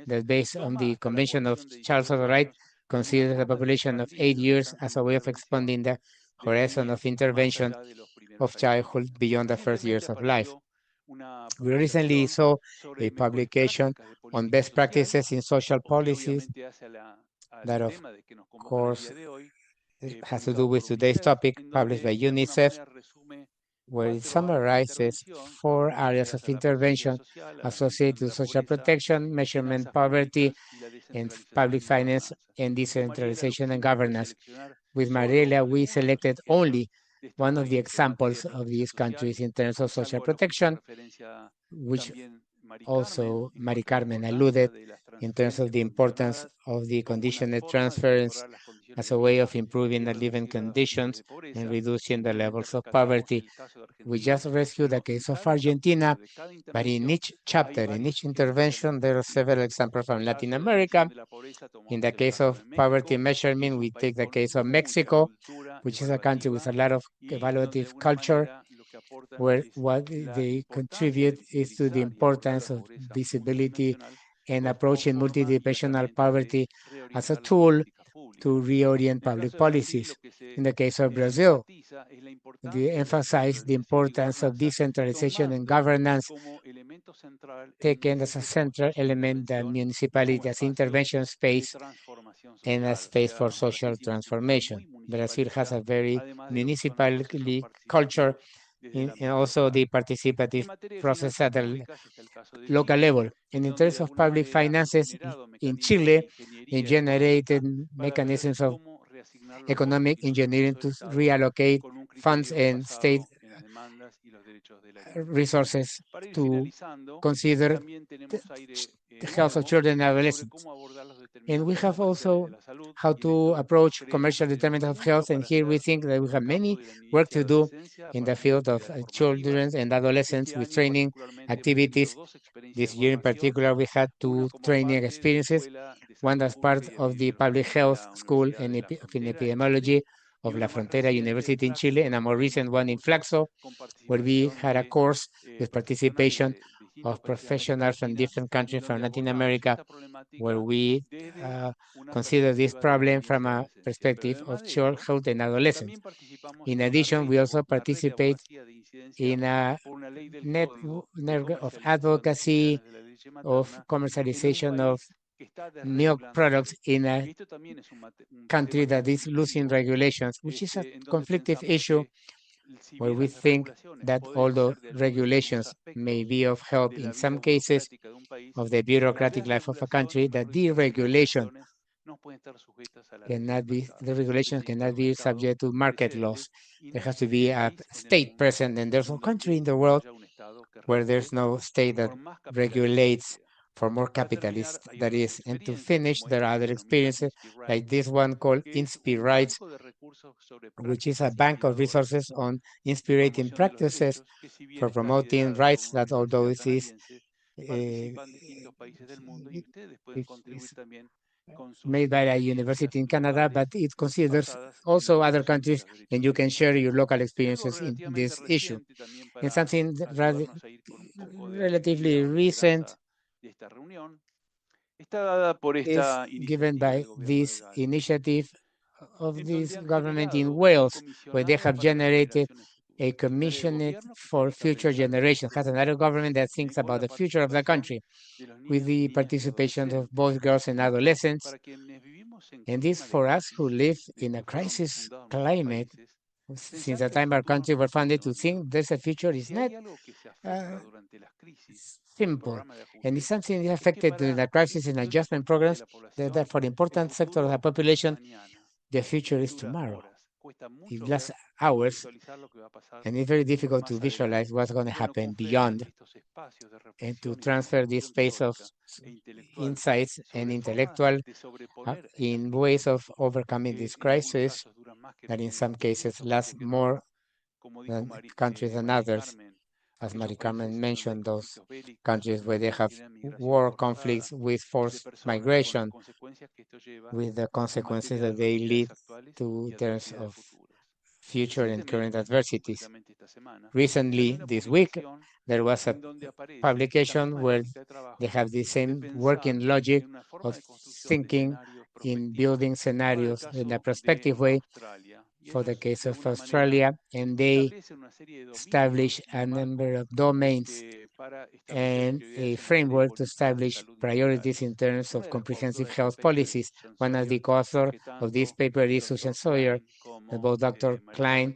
that based on the Convention of Childhood Rights considers the population of 8 years as a way of expanding the horizon of intervention of childhood beyond the first years of life. We recently saw a publication on best practices in social policies that, of course, it has to do with today's topic, published by UNICEF, where it summarizes 4 areas of intervention associated with social protection, measurement, poverty, and public finance, and decentralization and governance. With Mariela, we selected only one of the examples of these countries in terms of social protection, which also Mari Carmen alluded in terms of the importance of the conditional transference as a way of improving the living conditions and reducing the levels of poverty. We just rescued the case of Argentina, but in each chapter, in each intervention, there are several examples from Latin America. In the case of poverty measurement, we take the case of Mexico, which is a country with a lot of evaluative culture, where what they contribute is to the importance of visibility and approaching multidimensional poverty as a tool to reorient public policies. In the case of Brazil, they emphasize the importance of decentralization and governance, taken as a central element the municipality as intervention space and a space for social transformation. Brazil has a very municipal culture and also the participative process at the local level. And in terms of public finances, in Chile, they generated mechanisms of economic engineering to reallocate funds and state resources to consider the health of children and adolescents. And we have also how to approach commercial determinants of health. And here we think that we have many work to do in the field of children and adolescents with training activities. This year in particular, we had two training experiences, one as part of the public health school in epidemiology of La Frontera University in Chile, and a more recent one in Flaxo, where we had a course with participation of professionals from different countries from Latin America, where we consider this problem from a perspective of childhood and adolescence. In addition, we also participate in a network of advocacy, of commercialization of milk products in a country that is losing regulations, which is a conflictive issue where we think that although regulations may be of help in some cases of the bureaucratic life of a country, that deregulation cannot be, the regulations cannot be subject to market laws. There has to be a state present, and there's no country in the world where there's no state that regulates for more capitalists, that is. And to finish, there are other experiences like this one called Inspire Rights, which is a bank of resources on inspiring practices for promoting rights that, although it is made by a university in Canada, but it considers also other countries, and you can share your local experiences in this issue. And something relatively recent is given by this initiative of this government in Wales, where they have generated a commission for future generations, has another government that thinks about the future of the country, with the participation of both girls and adolescents. And this for us who live in a crisis climate, since the time our country were founded, to think there's a future is not simple. And it's something that affected during the crisis and adjustment programs that for important sector of the population, the future is tomorrow. It lasts hours, and it's very difficult to visualize what's going to happen beyond, and to transfer this space of insights and intellectual in ways of overcoming this crisis that in some cases last more than countries than others. As Mari Carmen mentioned, those countries where they have war conflicts with forced migration, with the consequences that they lead to in terms of future and current adversities. Recently, this week, there was a publication where they have the same working logic of thinking in building scenarios in a prospective way for the case of Australia, and they establish a number of domains and a framework to establish priorities in terms of comprehensive health policies. One of the co-authors of this paper is Susan Sawyer, and both Dr. Klein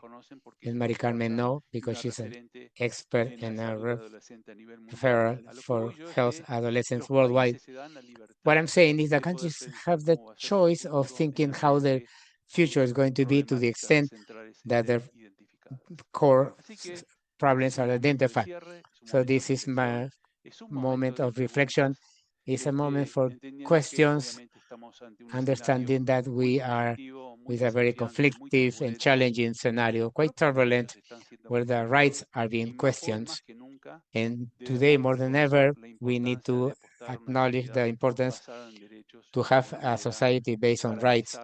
and Mari Carmen know, because she's an expert and a referral for health adolescents worldwide. What I'm saying is that countries have the choice of thinking how their future is going to be, to the extent that their core problems are identified. So this is my moment of reflection. It's a moment for questions, understanding that we are with a very conflictive and challenging scenario, quite turbulent, where the rights are being questioned. And today, more than ever, we need to acknowledge the importance to have a society based on rights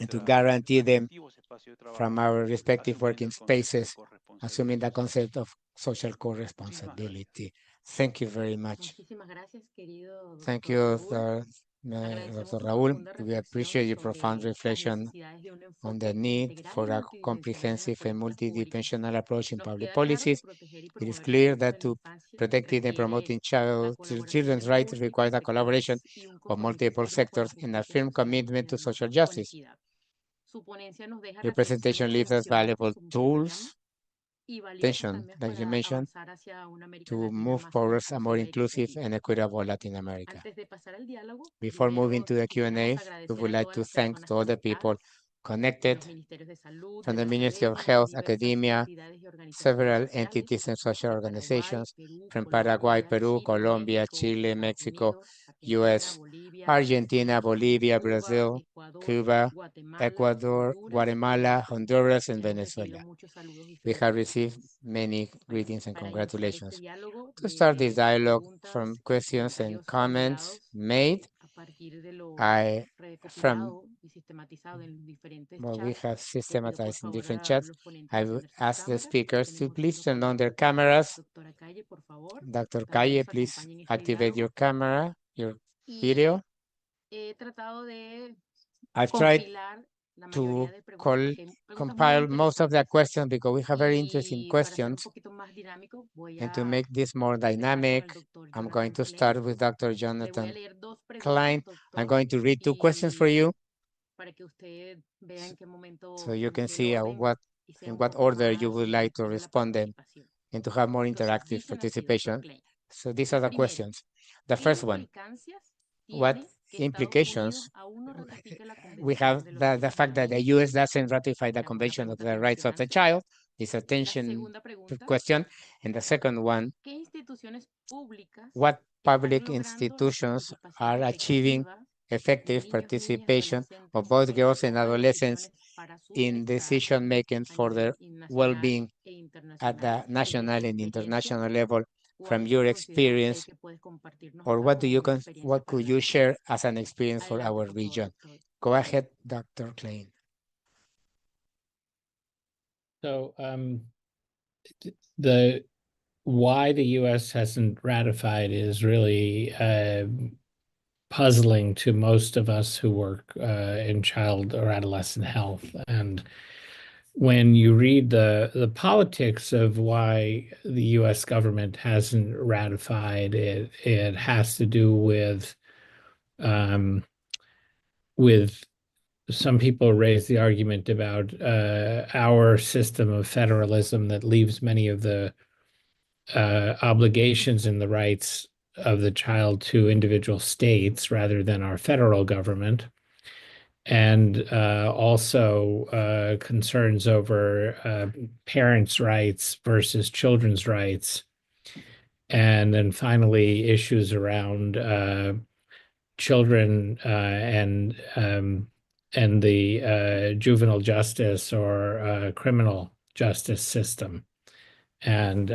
and to guarantee them from our respective working spaces, assuming the concept of social co-responsibility. Thank you very much. Thank you, Dr. Raúl. We appreciate your profound reflection on the need for a comprehensive and multidimensional approach in public policies. It is clear that to protecting and promoting children's rights requires a collaboration of multiple sectors and a firm commitment to social justice. Your presentation leaves us valuable tools, like you mentioned, to move towards a more inclusive and equitable Latin America. Before moving to the Q&A, we would like to thank all the people connected from the Ministry of Health, academia, several entities and social organizations from Paraguay, Peru, Colombia, Chile, Mexico, US, Argentina, Bolivia, Brazil, Cuba, Ecuador, Guatemala, Honduras, and Venezuela. We have received many greetings and congratulations. To start this dialogue from questions and comments made, we have systematized in different chats. I will ask the speakers to please turn on their cameras. Dr. Calle, please activate your camera, your video. I've tried to compile most of the questions because we have very interesting questions. And to make this more dynamic, I'm going to start with Dr. Jonathan Klein. I'm going to read two questions for you, so you can see in what order you would like to respond them and to have more interactive participation. So these are the questions. The first one, what implications we have the fact that the US doesn't ratify the Convention of the Rights of the Child is a tension question. And the second one, what public institutions are achieving effective participation of both girls and adolescents in decision making for their well-being at the national and international level from your experience, or what could you share as an experience for our region? Go ahead, Dr. Klein. So the why the U.S. hasn't ratified is really puzzling to most of us who work in child or adolescent health. And when you read the politics of why the U.S. government hasn't ratified it, it has to do with some people raise the argument about our system of federalism that leaves many of the obligations and the rights of the child to individual states rather than our federal government, and also concerns over parents' rights versus children's rights, and then finally issues around children and the juvenile justice or criminal justice system. And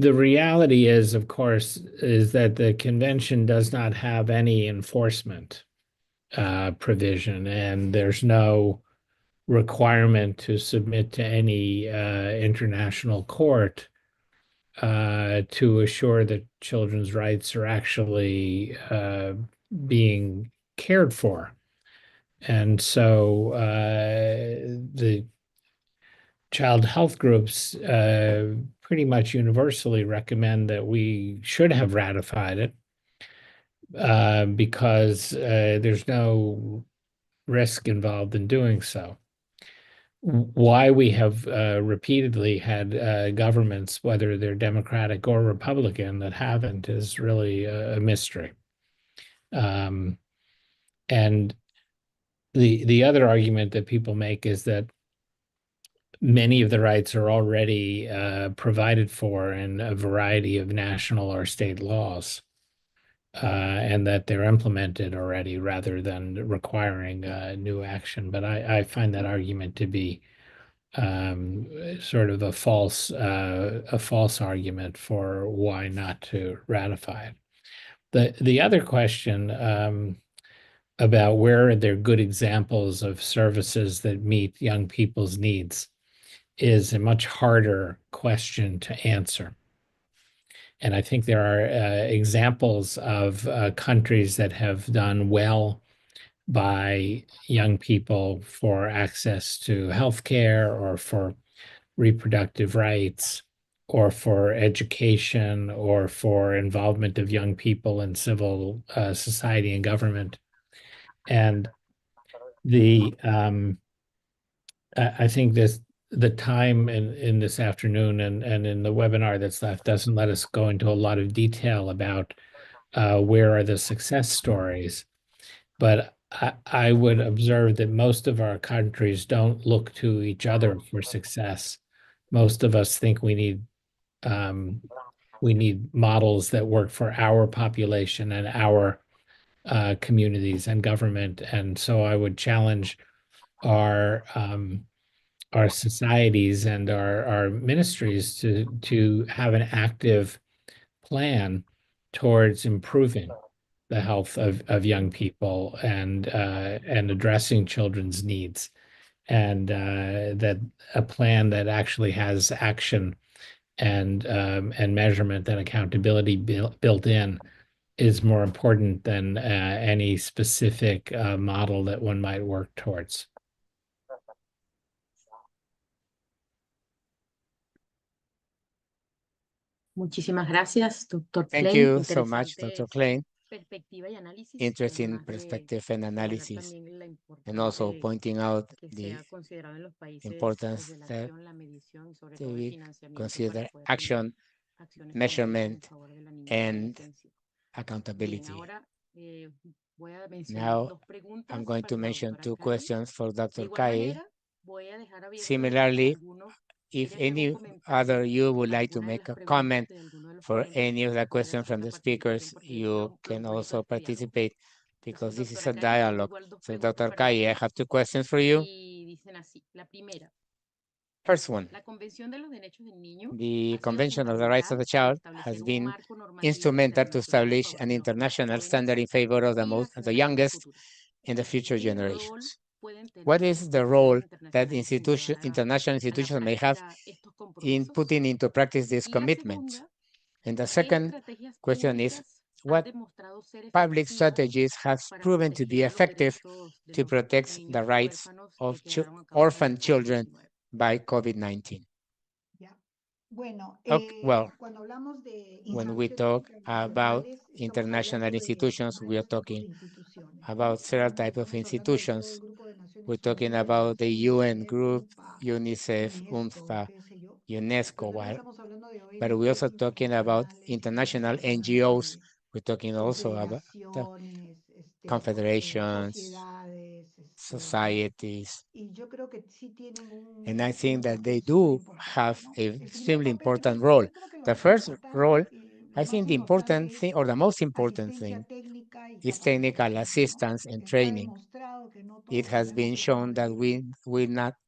the reality is, of course, is that the convention does not have any enforcement provision, and there's no requirement to submit to any international court to assure that children's rights are actually being cared for. And so the child health groups pretty much universally recommend that we should have ratified it because there's no risk involved in doing so. Why we have repeatedly had governments, whether they're Democratic or Republican, that haven't is really a mystery. And the other argument that people make is that many of the rights are already provided for in a variety of national or state laws, and that they're implemented already rather than requiring new action. But I find that argument to be sort of a false argument for why not to ratify it. The other question about where are there good examples of services that meet young people's needs is a much harder question to answer. And I think there are examples of countries that have done well by young people for access to healthcare or for reproductive rights or for education or for involvement of young people in civil society and government. And I think the time in this afternoon and in the webinar that's left doesn't let us go into a lot of detail about where are the success stories. But I would observe that most of our countries don't look to each other for success. Most of us think we need models that work for our population and our communities and government. And so I would challenge our societies and our ministries to have an active plan towards improving the health of young people and addressing children's needs, and that a plan that actually has action and measurement and accountability built in is more important than any specific model that one might work towards. Muchísimas gracias, doctor Thank Klein. you so much, Dr. Klein. Perspectiva y análisis, Interesting además de perspective and señalar analysis, también la and also importancia pointing out que the sea considerado en los países importance desde la that acción, la medición y sobre todo el we financiamiento consider para poder tener action, acciones measurement, concretas en favor de la niñez y la and adolescencia. Bien, accountability. ahora voy a mencionar Now, dos preguntas I'm going para to la mention doctora two Kai. questions for De Dr. igual Kai. manera, voy a dejar abierto Similarly, alguno if quiere hacer un any comentario other you would like to alguna de make las a preguntas comment de alguno de los for ponentes, any of the puede questions hacer from una the participación speakers, porque you los can invito also al diálogo. participate because Entonces, this is doctora a Kai, tengo dialogue. igual dos So, preguntas Dr. para Kai, I usted have two questions for you. y dicen así. La primera, First one, la Convención de los Derechos del Niño the Convention of the Rights of the Child has been instrumental to establish an international standard in favor of the youngest and the future generations. What is the role that international institutions may have in putting into practice these commitments? And the second question is, what public strategies have proven to be effective to protect the rights of orphan children by COVID-19? Bueno, Well, cuando hablamos de when we instituciones talk about internacionales, estamos international hablando de institutions, we are varios tipos talking de instituciones, ¿no? about several types of Estamos hablando de todo el institutions. grupo de Naciones We're talking Unidas, about the UN UNICEF, group, UPA, UNICEF, UNESCO, UNFPA, qué sé yo. UNESCO, Pero también estamos hablando de but we're ONGs also talking about internacionales, international NGOs. internacionales, We're talking also about the confederaciones, confederations, sociedades, societies, y yo creo que sí tienen and I think un that they papel súper do importante, have ¿no? an El primer extremely papel, important role. yo creo que lo The más first role, importante, lo I más think the importante important es thing, or the most important asistencia thing, técnica y is technical capacitación, ¿no? assistance and Está training. demostrado que no It todos has been sabemos cómo shown that pedir,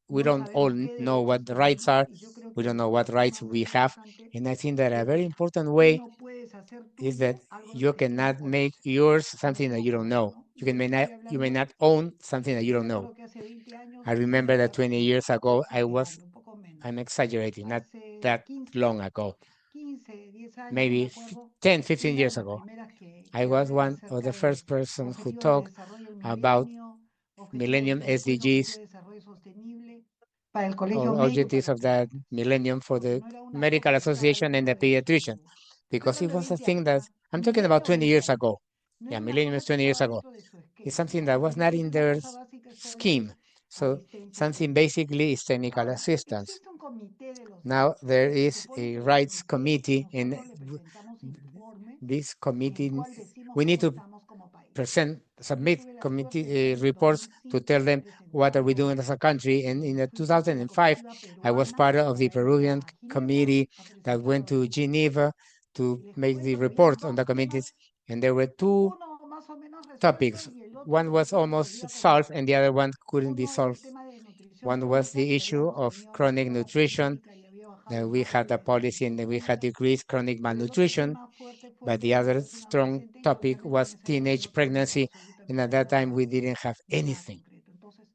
we no don't all sabemos qué know what derechos the rights tenemos, are. y yo creo We que don't la know what cosa rights más we have. importante And I think that a es very que important tú way no puedes hacer is that tuyo algo you que tú no cannot make conoces. yours Por something that you don't ejemplo, know. ¿no? You Yo estoy you may hablando, not own something that you don't estoy know. hablando que hace 20 años, I no remember that mentira, 20 perdón, years ago, hace 20 años, un poco menos, I'm exaggerating, not hace that 15, long ago, 15, 10 años, me maybe acuerdo, 10, fui 15 una de years las ago. primeras que I was hablé one of acerca the de first persons who objetivos de talked desarrollo about milenio, objetivos, Millennium después objetivos SDGs de desarrollo sostenible para el colegio or médico y objectives para of los that pediatras, millennium for porque the no era una medical cosa que estaba association and the dentro de pediatrician, su... Estoy because it hablando de was a 20 thing años, that ¿ah? I'm talking about 19 o 20 20 years años. ago. No Yeah, era una millennium is cosa que 20 years estaba ago. dentro de su It's esquema, something ¿no? that Lo was primero not que in es una their cosa básica es scheme. solamente So asistencia something técnica. basically is technical Ahora, assistance. existe un comité de los Now derechos there y se is supone a que el rights comité, committee, and nosotros le presentamos informes this en el committee, cual decimos we need cómo to estamos como país. Yo submit tuve la suerte de committee estar en el reports to 2005 tell them what are we presentando, doing as a country. And in the fui parte de la 2005, comitiva I was peruana part of the para ir Peruvian a Ginebra committee a that presentar went los to reportes. Geneva to Y les make the cuento que habían report on the dos temas, committees. And there were two uno más o menos resuelto topics. y el otro One que no was se almost resolvía como solved otro. and the other one couldn't be Uno era solved. el tema de nutrición One was crónica, the que issue habíamos of tenido chronic reactiva la nutrition. política y había bajado Then el we número had the de policy and then nutrición we had crónica. decreased chronic Pero el otro malnutrition. tema fuerte fue el But de the la other población strong adolescente y topic obviamente en was esa época teenage no teníamos pregnancy. And at absolutamente that time, nada, we didn't have nada anything concreto. Entonces,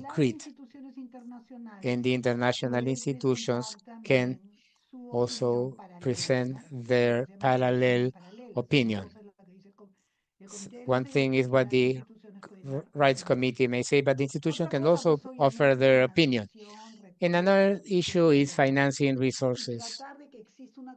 y las concrete. instituciones internacionales And the international pueden institutions presentar can también su opinión also paralela, present ¿no? Lo que their se llaman opiniones parallel paralelas. Una opinion. cosa es lo que dice el Comité de los One thing is Derechos y what las the instituciones pueden dar rights opiniones. committee may say, but the institution Otra can cosa, also pues offer obviamente their opinion. financiación, And another recursos, issue is etcétera, ¿no? financing Y resources, tratar de que exista una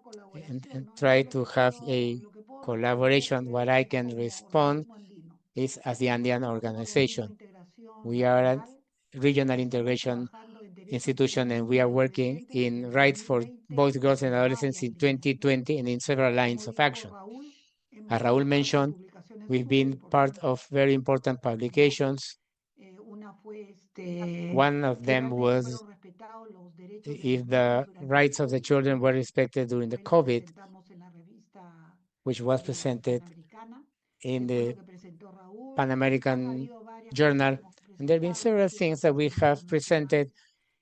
and colaboración, ¿no? Yo try lo to que have puedo, a lo que puedo collaboration. What I responderle can como respond organismo andino. is as the Andean Nosotros somos el Grupo de organization. Integración We are a Regional. regional Estamos integration trabajando en derechos de institution, and niños we y are working adolescentes desde in el rights for 2020 both girls and en adolescents varias in líneas, ¿no? 2020 and in several Como lines of dijo action. Raúl, hemos As hecho Raúl parte de mentioned, publicaciones We've been part of very important publications. One of them was if the rights of the children were respected during the COVID, which was presented in the Pan American Journal. And there have been several things that we have presented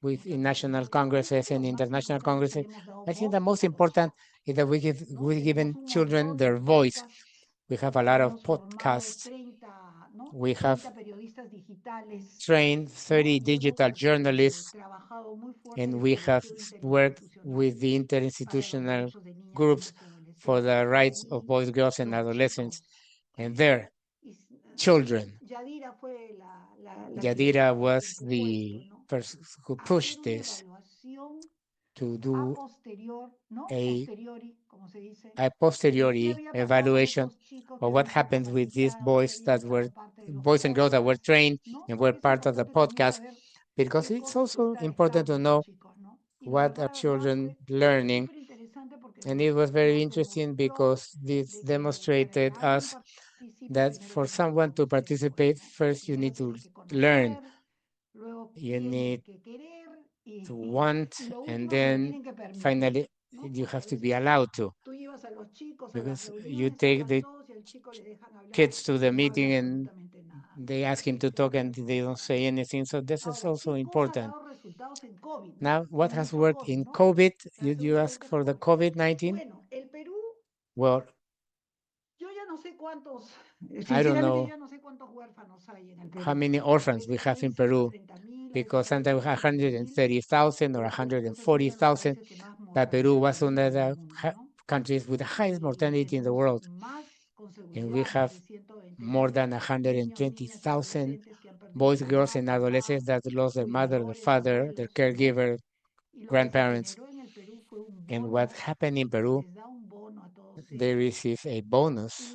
in national congresses and international congresses. I think the most important is that we've given children their voice. We have a lot of podcasts. We have trained 30 digital journalists, and we have worked with the interinstitutional groups for the rights of boys, girls, and adolescents and their children. Yadira was the person who pushed this to do a posteriori evaluation of what happens with these boys and girls that were trained and were part of the podcast, because it's also important to know what are children learning. And it was very interesting because this demonstrated us that for someone to participate, first you need to learn. You need to want, and then finally you have to be allowed to. Because you take the kids to the meeting and they ask him to talk and they don't say anything. So this is also important. Now, what has worked in COVID? You ask for the COVID-19? Well, I don't know how many orphans we have in Peru, because sometimes we have 130,000 or 140,000, but Peru was one of the countries with the highest mortality in the world. And we have more than 120,000 boys, girls, and adolescents that lost their mother, their father, their caregiver, grandparents. And what happened in Peru, they receive a bonus,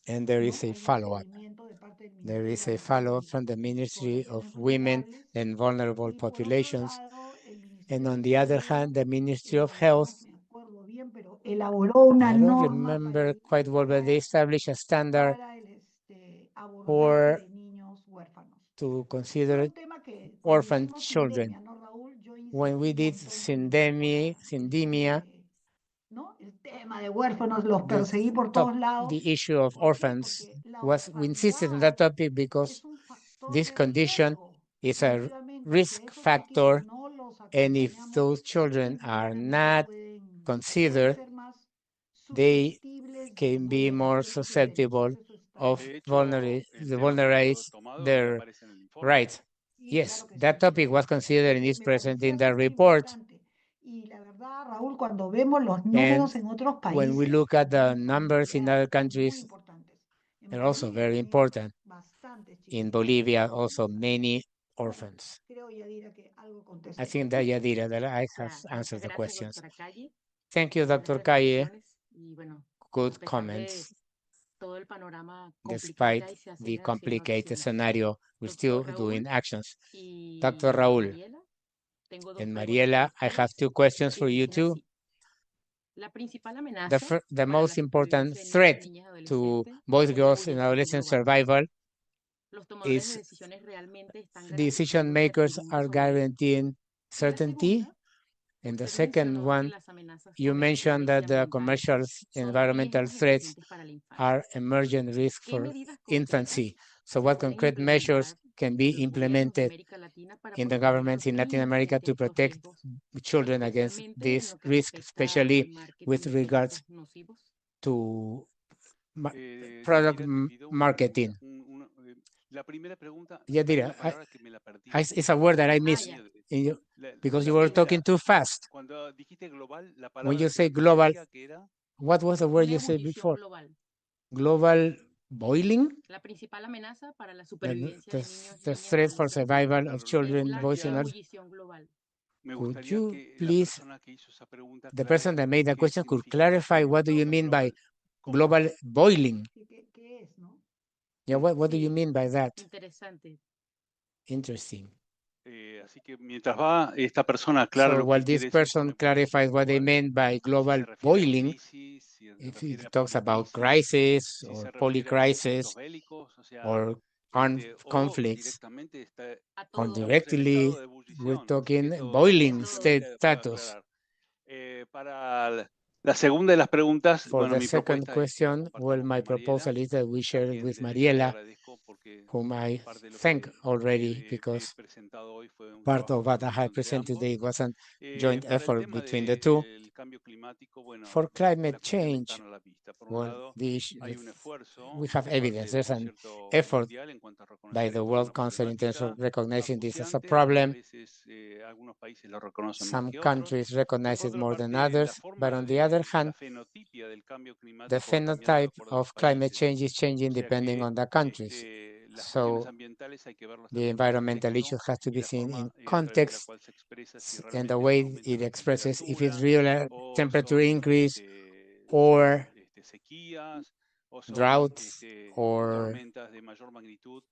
and there is a follow-up. There is a follow-up from the Ministry of Women and Vulnerable Populations. And on the other hand, the Ministry of Health, I don't remember quite well, but they established a standard for to consider orphan children. When we did syndemia, the issue of orphans we insisted on that topic because this condition is a risk factor, and if those children are not considered, they can be more susceptible of vulnerate their rights. Yes, that topic was considered and is present in the report. And when we look at the numbers in other countries, they're also very important. In Bolivia, also many orphans. I think that Yadira, that I have answered the questions. Thank you, Dr. Calle. Good comments. Despite the complicated scenario, we're still doing actions. Dr. Raúl and Mariela, I have two questions for you too. The most important threat to boys, girls, and adolescent survival is decision makers are guaranteeing certainty. And the second one, you mentioned that the commercial environmental threats are emergent risks for infancy. So what concrete measures can be implemented in the governments in Latin America to protect children against this risk, especially with regards to product marketing? Yadira, it's a word that I missed because you were talking too fast. When you say global, what was the word you said before? Global boiling? The threat for survival of children, boys and girls. Could you please, the person that made the question, could clarify what do you mean by global boiling? Yeah, what do you mean by that? Interesting. Así que mientras va esta persona aclara So lo while que this quiere decir person con clarifies evolución what they global, meant by si global se refiere a boiling, crisis, si se if refiere it a talks about policrisis, crisis si or se refiere a conflictos polycrisis bélicos, o sea, or armed o conflicts, directamente A or todo. estamos en estado directly de we're ebullición. Así que talking esto boiling simplemente para status. aclarar. Para la segunda de las preguntas, For bueno, the mi second propuesta es que question, well, compartamos my con Mariela, proposal is that we a share quien with desde ya le Mariela, agradezco porque whom I parte de lo thank que already he because presentado hoy fue un part trabajo of what I conjunto had entre presented ambos. today was a joint Para el effort tema between the two. del cambio climático, bueno, For climate las cuestiones change, están a la vista. Por un well, lado, hay un esfuerzo we have por parte evidence. del There's an concierto effort mundial en cuanto a by reconocer the esto como World una Council in terms of problemática recognizing this as a acuciante. A problem. veces algunos países lo reconocen más Some que otros. countries Pero recognize por it otra more than parte, la others, but forma on the other de la hand, fenotipia del cambio the climático va cambiando de phenotype acuerdo a los of climate países. change is changing O sea depending que on the countries. las cuestiones So ambientales hay que verlas the también en environmental contexto issues have to y be la seen forma in a través de la context cual se expresa si and the realmente es un way aumento it de la expresses if it's temperatura real o temperature son, increase or sequías o son droughts or tormentas de mayor magnitud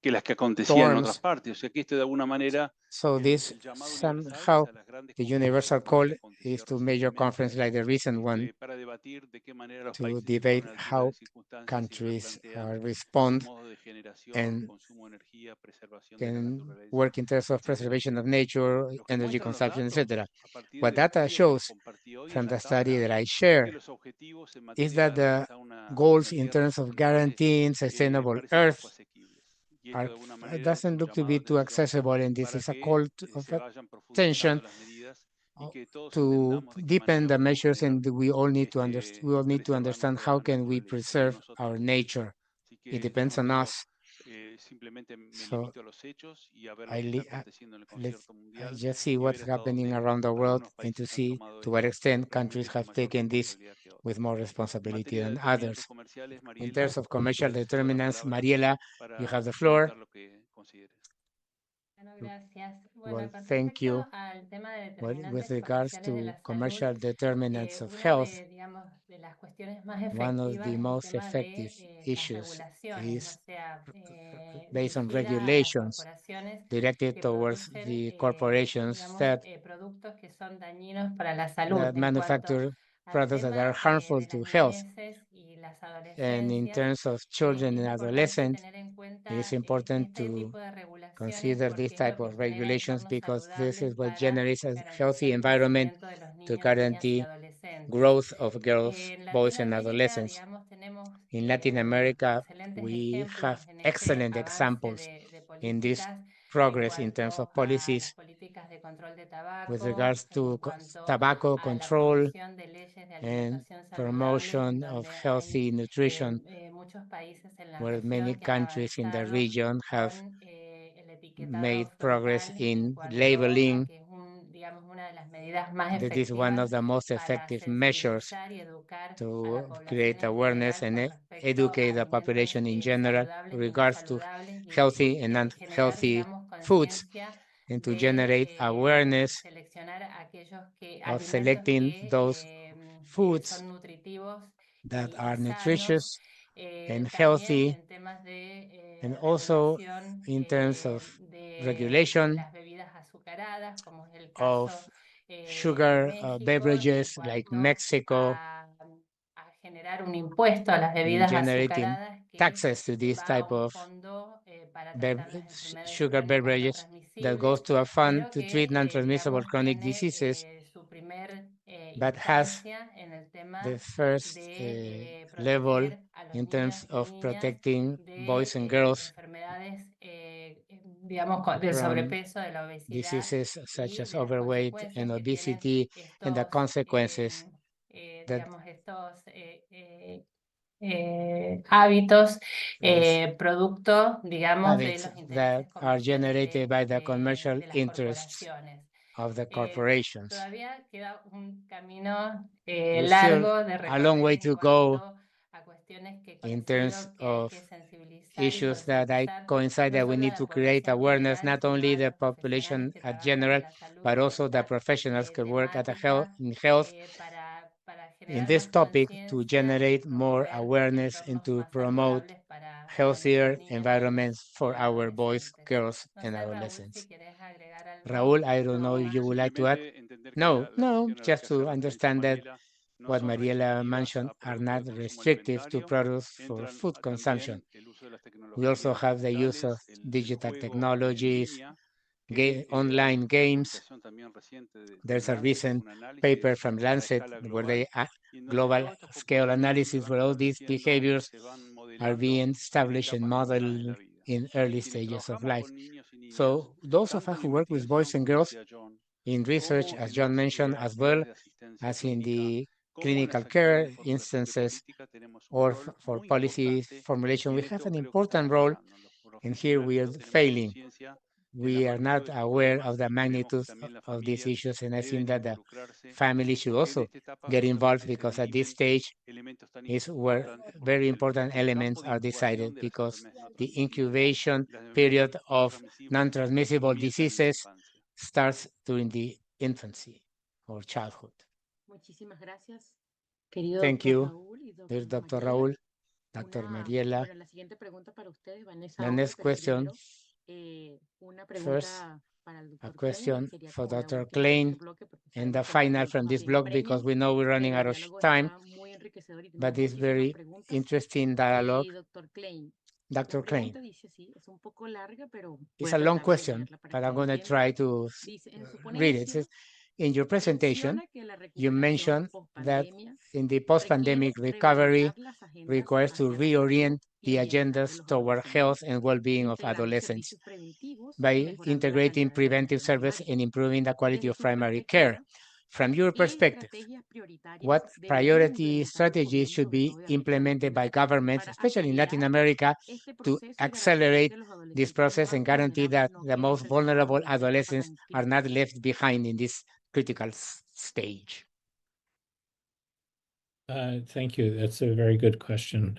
que las que acontecían en otras storms. partes. O sea que esto de alguna manera, So this el llamado universal es somehow a las grandes the conferencias universal como las call que is aconteció to major conference recientemente like the recent one para debatir de qué manera los to países se ponen debate a la altura de how las circunstancias y countries replantean sus respond modos de generación, and consumo de energía, preservación de la can naturaleza, work in terms of etcétera, preservation of etcétera. nature, Lo que energy muestran los consumption, datos etc. a partir What del data estudio que les shows compartí hoy en from la the study tabla that I es que share los objetivos en is materia that de the alcanzar goals una in tierra terms of sustentable guaranteeing sustainable parecen Earth poco asequibles. Y esto are, de alguna manera es doesn't un look to llamado de be too atención accessible, and this para is a que call of se vayan attention profundizando las medidas y uh, que todos to entendamos de qué deepen manera the podemos measures, generar and we all need to preservar understand how nuestra can we naturaleza, no preserve nosotros our los países. nature. Así It que yo depends no on quiero, us. simplemente me So limito a los hechos y a ver lo I, que está li- aconteciendo en el let's concierto mundial just see y ver what's hasta happening dónde around the world algunos and to países han see tomado to what esto extent countries realmente con have mayor taken this responsabilidad que otros. with more En responsibility materia de than determinantes others. comerciales, In Mariela, terms of commercial te cedo la determinants, palabra Mariela, you have para the floor. comentar lo que consideres. Bueno, gracias. Well, Bueno, con thank you. respecto al tema de Well, with determinantes regards comerciales de to la salud, commercial determinants of una health, de, digamos, de las cuestiones más one of efectivas the es el most tema effective de las issues regulaciones, o is sea, based on dirigida a las regulations corporaciones directed que towards producen, the corporations digamos, that productos que son dañinos para la salud that en cuanto manufacture al products that are tema harmful de to las health. niñeces y las And in adolescencias. terms of children Es and importante adolescents, tener en it is cuenta important este to tipo de regulaciones consider this porque es lo type que of genera regulations entornos because this saludables is what para generates a healthy garantizar el environment crecimiento de los to niños, niñas y guarantee adolescentes. growth of girls, En boys, and Latinoamérica, adolescents. digamos, tenemos In Latin America, excelentes we have ejemplos en este excellent avance examples de in this políticas en progress in terms cuanto of a las policies políticas de control de with tabaco, regards en to cuanto tobacco a la control promoción de leyes de and alimentación saludable, en promotion of donde hay healthy nutrition, muchos países en la where many región que han countries in the avanzado region have con el etiquetado made progress frutal en in cuanto a labeling. que es digamos, una de las medidas más That is one efectivas of the most para effective measures sensibilizar y educar a la to create población en awareness general and con respecto educate a the alimentos population in general saludables y no regards to saludables y healthy and generar, unhealthy digamos, foods, conciencia and to generate de awareness seleccionar aquellos of alimentos selecting those que foods son nutritivos that y are sanos. nutritious and También healthy, en temas de and also regulación in terms of de regulation las bebidas azucaradas, como es el of caso de sugar México, en beverages like cuanto Mexico, a generar un impuesto a las in bebidas generating azucaradas que taxes to this va a type un of fondo para tratar las enfermedades sugar crónicas no beverages that goes transmisibles, to a fund pero to treat que, non-transmissible digamos, chronic tiene diseases, su primer but has instancia en el the tema first de level proteger a los in niños terms y of niñas protecting boys and de girls enfermedades, digamos, del from sobrepeso, de la obesidad diseases such y as de las overweight consecuencias and que tienen obesity and the estos, consequences that digamos, estos hábitos, those producto, digamos, de habits los that intereses are comerciales generated by the commercial de las interests corporaciones. of the corporations. Todavía queda un camino We still largo de a long recorrer way en to go cuanto a cuestiones que in terms considero que hay of que sensibilizar y issues that I concientizar coincide no that we solo a need la to create población awareness, general, not sino only a the los profesionales population que at trabajan en general, la salud but con also the esta professionals who work at temática in health para in generar this más topic to conciencia y generate more promover awareness and entornos to más promote saludables healthier niños y environments for our boys, adolescentes. girls, No and sé, Raúl, adolescents. si quieres agregar algo. Raúl, I don't know if you would like to add. Simplemente entender que No, la cuestión a la just que hace to referencia understand that Mariela no what son Mariela restrictivas mentioned a are productos not de consumo restrictive to alimentario. products for Entran food consumption. también el uso de las We also tecnologías have the use of digitales, el digital juego en technologies, línea, que hay online una games. publicación también reciente de There's a Lancet, recent un análisis paper from a Lancet escala where global, they y en donde global todos estos scale comportamientos se analysis van where all these estableciendo y behaviors se van are modelando being en established and etapas tempranas de modeled la vida. in early Quienes stages of trabajamos life. con niños y niñas, So those of tanto us en who work with investigación, boys and como girls decía John, in research, como as en John las mentioned, as well actividades de asistencia as in clínica, the como en las clinical care actividades de formulación de instances política, tenemos un or rol for muy policy importante formulation, y we en have esto an creo que important estamos role, fallando. Los and here profesionales we are no tenemos failing. conciencia de la We are magnitud not de estos aware temas of the y creemos que magnitude también las of these familias issues, and I think deben that the involucrarse family should porque en also esta etapa get involved, justamente se because at this dirimen stage elementos tan is where importantes very como important el campo elements de are incubación decided, de las because enfermedades no the transmisibles incubation y las enfermedades period no of transmisibles non-transmissible comienzan en la diseases infancia. starts during the infancy or childhood. Muchísimas gracias, querido Thank doctor you, Raúl y dear Dr. Mariela. Raúl, Dr. Mariela. Bueno, la siguiente pregunta para ustedes, Vanessa, The ahora, next pero question, una first, pregunta para el a doctor Klein y question sería for como la Dr. última de este Klein, bloque, porque and sabemos the que las final from preguntas más this bien block, because apremian, we know we're running pero el out of diálogo time, está muy enriquecedor y but tenemos this muchísimas very preguntas. interesting dialogue. Y doctor Klein, la Dr. Klein, pregunta dice así, es un poco larga, pero voy it's a a long tratar de question, leerla para but que I'm la going to entiendan. try to Dice, en su read it. It ponencia says, in your presentation, menciona que la you recuperación mentioned that post-pandemia in the requiere post-pandemic recovery reorientar las agendas requires to hacia la salud reorient y the el bienestar de agendas los toward health adolescentes, and well-being of integrando adolescents servicios preventivos y by mejorando la integrating calidad de la preventive atención service primaria. and improving the quality Desde of su primary care. perspectiva, From your ¿qué perspective, estrategias prioritarias what deberían priority implementar los strategies gobiernos, should sobre be todo de América implemented by Latina, governments, para especially in Latin acelerar America, este to proceso y garantizar accelerate que los this adolescentes process más and guarantee vulnerables that no the queden most rezagados vulnerable en esta etapa adolescents tan are not crítica? left behind in this critical stage? Thank you. That's a very good question.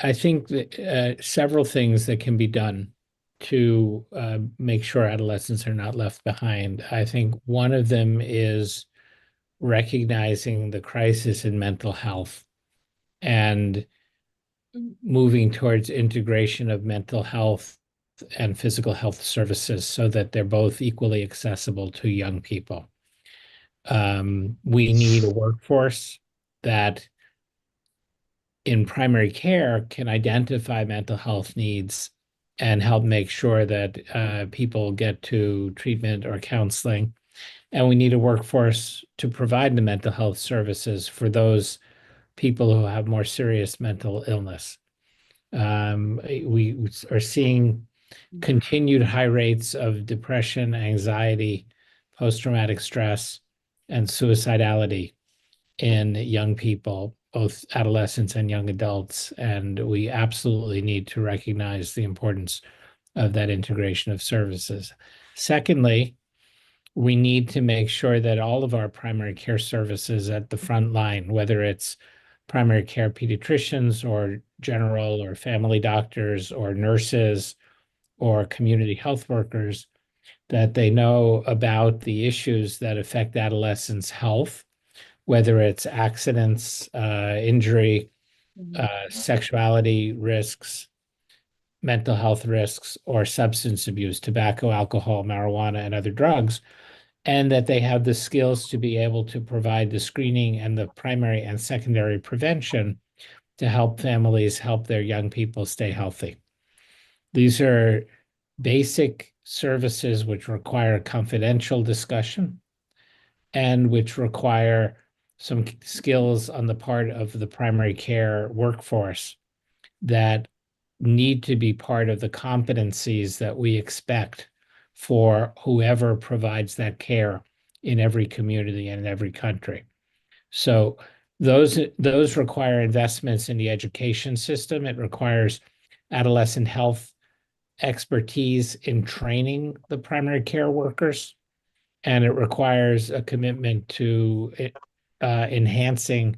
I think that several things that can be done to make sure adolescents are not left behind. I think one of them is recognizing the crisis in mental health and moving towards integration of mental health and physical health services so that they're both equally accessible to young people. We need a workforce that in primary care can identify mental health needs and help make sure that people get to treatment or counseling. And we need a workforce to provide the mental health services for those people who have more serious mental illness. We are seeing continued high rates of depression, anxiety, post-traumatic stress, and suicidality in young people, both adolescents and young adults. And we absolutely need to recognize the importance of that integration of services. Secondly, we need to make sure that all of our primary care services at the front line, whether it's primary care pediatricians or general or family doctors or nurses or community health workers, that they know about the issues that affect adolescents' health, whether it's accidents, injury, sexuality risks, mental health risks, or substance abuse, tobacco, alcohol, marijuana, and other drugs, and that they have the skills to be able to provide the screening and the primary and secondary prevention to help families help their young people stay healthy. These are basic services which require confidential discussion and which require some skills on the part of the primary care workforce that need to be part of the competencies that we expect for whoever provides that care in every community and in every country. So those require investments in the education system. It requires adolescent health expertise in training the primary care workers, and it requires a commitment to enhancing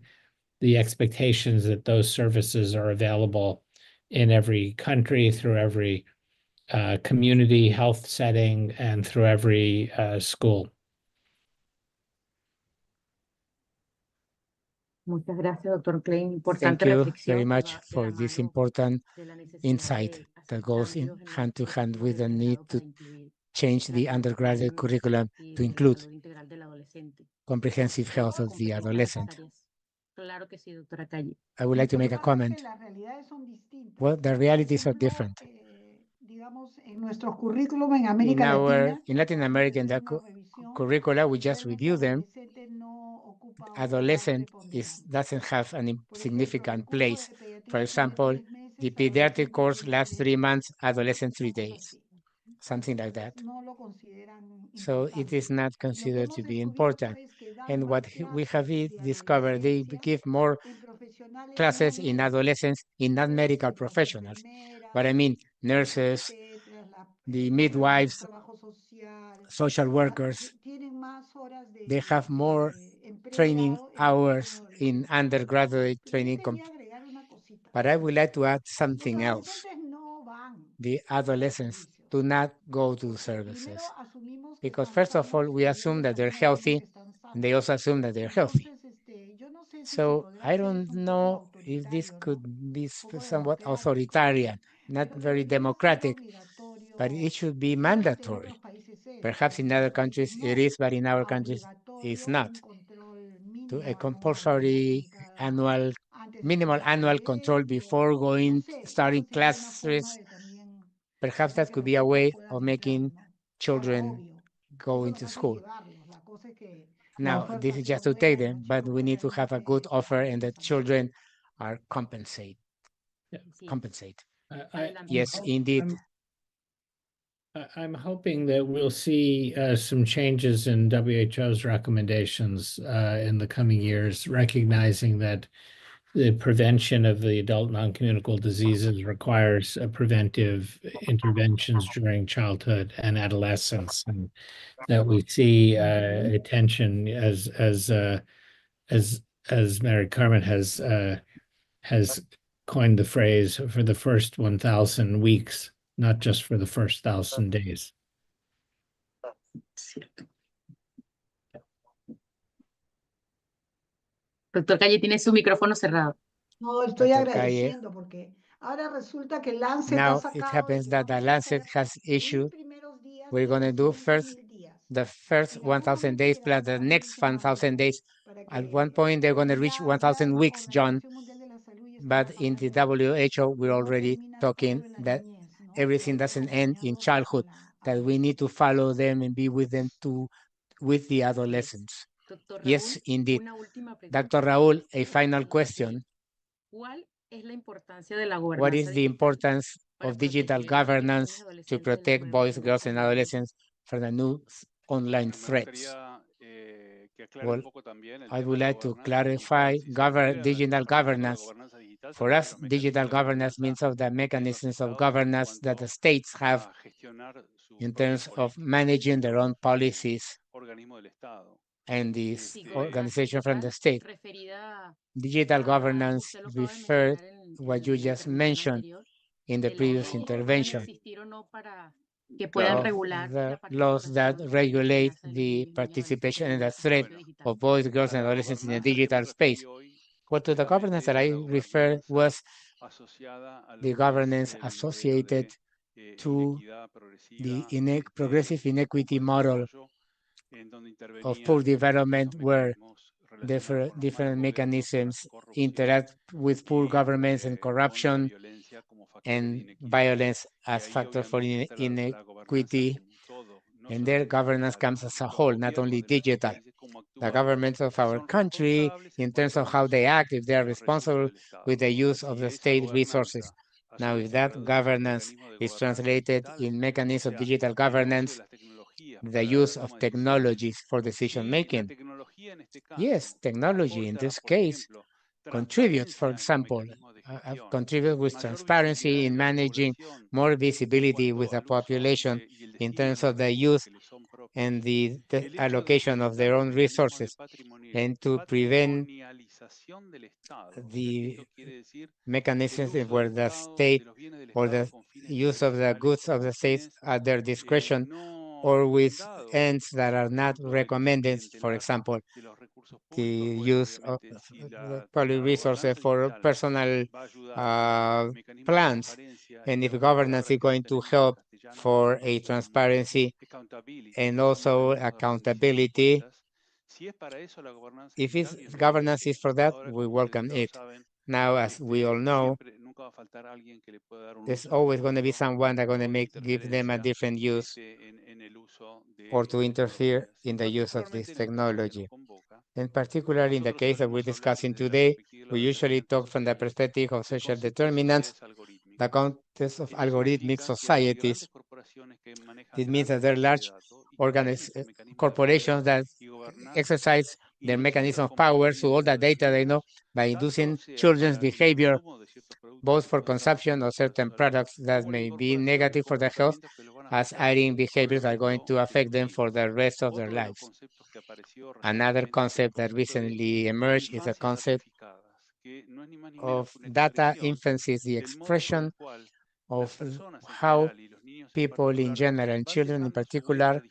the expectations that those services are available in every country, through every community health setting, and through every school. Muchas gracias, doctor Klein. Thank Importante you very reflexión que much va de la for this mano important de la necesidad insight de that hacer goes in cambios en hand to nuestro hand sistema with de the need pregrado to para incluir change la the undergraduate preocupación curriculum y to de la include salud integral del adolescente. comprehensive health of the Competencias adolescent. necesarias. Claro que sí, doctora Calle. I would like to Lo que make a pasa es que comment. las realidades son distintas. Well, the Por realities are ejemplo, different. digamos, en nuestros currículum en In América Latina, in Latin acabamos de America, in hacer the una revisión curricula, we y just realmente review them. adolescente no ocupa un lugar Adolescent preponderante. doesn't have an Por ejemplo, el significant curso place. de pediatría For tiene example, 3 meses, the pediatric adolescente course tiene lasts 3, 3 months, adolescent 3 una cosa days, así. something like that. Entonces, no lo consideran So it importante. is not Y lo que considered hemos to be descubierto important. es que dan And what más we have clases de discovered, they adolescencia give more en profesionales no classes in médicos. adolescents, in non-medical Entiéndase, las professionals. enfermeras, What I mean, los nurses, obstetras, the personas del midwives, trabajo social, social workers, tienen más horas they have more en training pregrado en hours atención a in adolescentes. undergraduate Pero yo training. quería agregar una cosita. But I would like to add Los something else. adolescentes no van The a los adolescents servicios. do not go to Porque services primero asumimos que because están first of all, sanos we y assume ellos that they're también asumen healthy que están and they sanos. also assume that they're healthy. Entonces, yo no sé si se So podrá I hacer, es don't un poco know if this autoritario, could ¿no? be Un poco somewhat democrático, authoritarian, not pero very debería ser democratic, but obligatorio. it should be Solamente en mandatory. otros países es, Perhaps pero en in other nuestros países countries it no. is, but in our countries it's Obligatorio not. un control To a mínimo anual, ¿no? compulsory annual, Antes de minimal ir al annual control colegio. before No going, sé, starting eso sería una classes. forma de también Perhaps hacer that que could los be a chicos way puedan of entrar, making ¿no? Ahora, children obvio, go eso into nomás es school. llevarlos. La cosa es que la Now, this oferta is sea just to take buena y them, los but chicos we pues need to have a realmente good offer and the compensen. children are compensate. Sí. Compensate. Adelante. Yes, indeed. I'm hoping that we'll see some changes in WHO's recommendations in the coming years, recognizing that the prevention of the adult non-communicable diseases requires preventive interventions during childhood and adolescence, and that we see attention as Mary Carmen has coined the phrase for the first 1,000 weeks, not just for the first 1,000 days. Cierto. Doctor Calle tiene su micrófono cerrado. No, estoy Dr. Calle. agradeciendo porque ahora resulta que Lancet ha Now it sacado de happens que that the vamos a Lancet hacer has los 1000 issued, primeros días we're y going to los do siguientes first 1000 días. the first En algún 1,000 momento days plus llegarán the a las 1000 next semanas, 1,000 pero days. para At que one point, they're going to porque reach ya 1,000 la weeks, John. Organización Mundial de la Salud ya está But in the trabajando en WHO, we're cómo already termina talking todo en la that niñez, ¿no? Y everything hay que doesn't end in acompañarlos hasta childhood, la that we need to adolescencia. follow them and be with them with the Yes. adolescents. Doctor Yes, Raúl, indeed. una última pregunta. Dr. Raúl, a final question. ¿Cuál es la importancia de la What is gobernanza the digital importance para of digital proteger a niños y governance to adolescentes de las protect nuevas boys, girls, amenazas and digitales? adolescents from the new online Me threats? gustaría que aclare Well, un poco también el I tema would de la like to gobernanza. Estamos clarify si se refiere a digital estamos hablando de governance. gobernanza digital, se For refiere a us, los digital mecanismos de governance gobernanza means of the en los mechanisms of estados en governance that the cuanto states have a gestionar sus in propias terms of políticas managing their own como policies organismo del Estado. and the Sí, Este, gobernanza organization from the digital state. referida Digital a, governance usted lo acaba de referred mencionar what you en la just intervención mentioned anterior, in the de las previous leyes que puedan intervention existir o no para que puedan claro, of regular the la laws that participación y la regulate amenaza de los the niños, niñas y adolescentes participation en and el the threat espacio bueno, digital. of boys, girls, a and la adolescents in the gobernanza al que me digital space. referí hoy, Well, to the governance concretamente, that era I la referred gobernanza was asociada a the lo que es governance el modelo associated de to inequidad the progresiva progressive y poco inequity model desarrollo, en donde of poor intervenían development esos where mecanismos relacionados con los malos different gobiernos, con la mechanisms corrupción interact with poor governments and con la corruption violencia como factores de and inequidad. violence Y as ahí factor for obviamente entra la gobernanza inequity, como un todo, no and their solamente governance digital. comes as a Los whole, not gobiernos only de nuestros digital. países, cómo The actúan, governments of si our son country, responsables en in terms cuanto of al how they uso act, if they de are los recursos responsible del with Estado. the use of Si the esa state resources. gobernanza, a su Now, vez, if se that traduce en governance mecanismos de is gobernanza translated digitales, in o mechanisms of sea, digital el uso de governance, las tecnologías the para la use of toma de decisiones, technologies for decision si la making. tecnología en este Yes, caso technology in aporta, this por case ejemplo, contributes, for transparencia en los example, mecanismos de gestión, contribute with mayor transparency visibilidad de in la managing población more en visibility with cuanto the al uso population y el in destino de terms los of the recursos use que les son and propios. the El hecho de allocation of fomentar their los own mecanismos de resources and to prevent patrimonialización del Estado. the Esto quiere decir el mechanisms uso where del the Estado, state de los bienes del or Estado the con fines use of the discrecionales goods o of con the states fines at their discretion no or with recomendados ends that are not producto del uso recommended, for clientelar example, de los recursos the use of public resources for personal plans, and if governance is going to help for a transparency and also accountability. If governance is for that, we welcome it. Now, as we all know, there's always going to be someone that's going to give them a different use or to interfere in the use of this technology. In particular, in the case that we're discussing today, we usually talk from the perspective of social determinants, the context of algorithmic societies. This means that there are large corporations that exercise their mechanism of power through all the data they know by inducing children's behavior, both for consumption of certain products that may be negative for their health, as adding behaviors that are going to affect them for the rest of their lives. Another concept that recently emerged is the concept of data infancy, the expression of how people in general and children in particular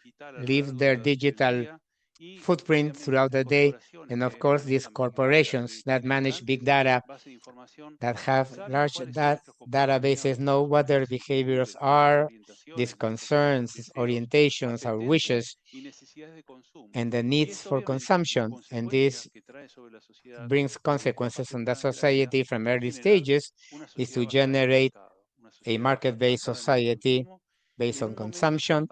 leave their digital footprint throughout the day. And of course, these corporations that manage big data, that have large databases, know what their behaviors are, these concerns, these orientations, our wishes, and the needs for consumption. And this brings consequences on the society from early stages, is to generate a market-based society based on consumption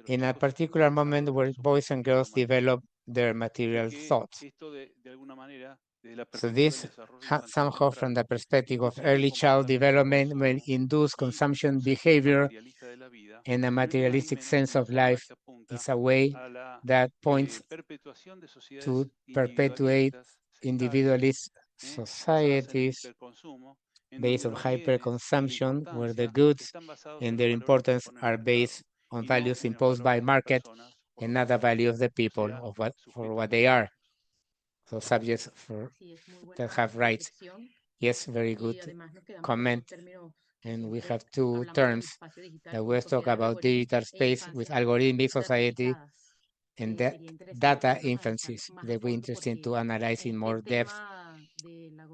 in a particular moment where boys and girls develop their material thoughts. So this somehow from the perspective of early child development will induce consumption behavior and a materialistic sense of life is a way that points to perpetuate individualist societies based on hyperconsumption, where the goods and their importance are based on values imposed by market and not the value of the people for what they are. So subjects that have rights. Yes, very good comment. And we have two terms that we talk about digital space with algorithmic society and data infancies that we're interested to analyze in more depth,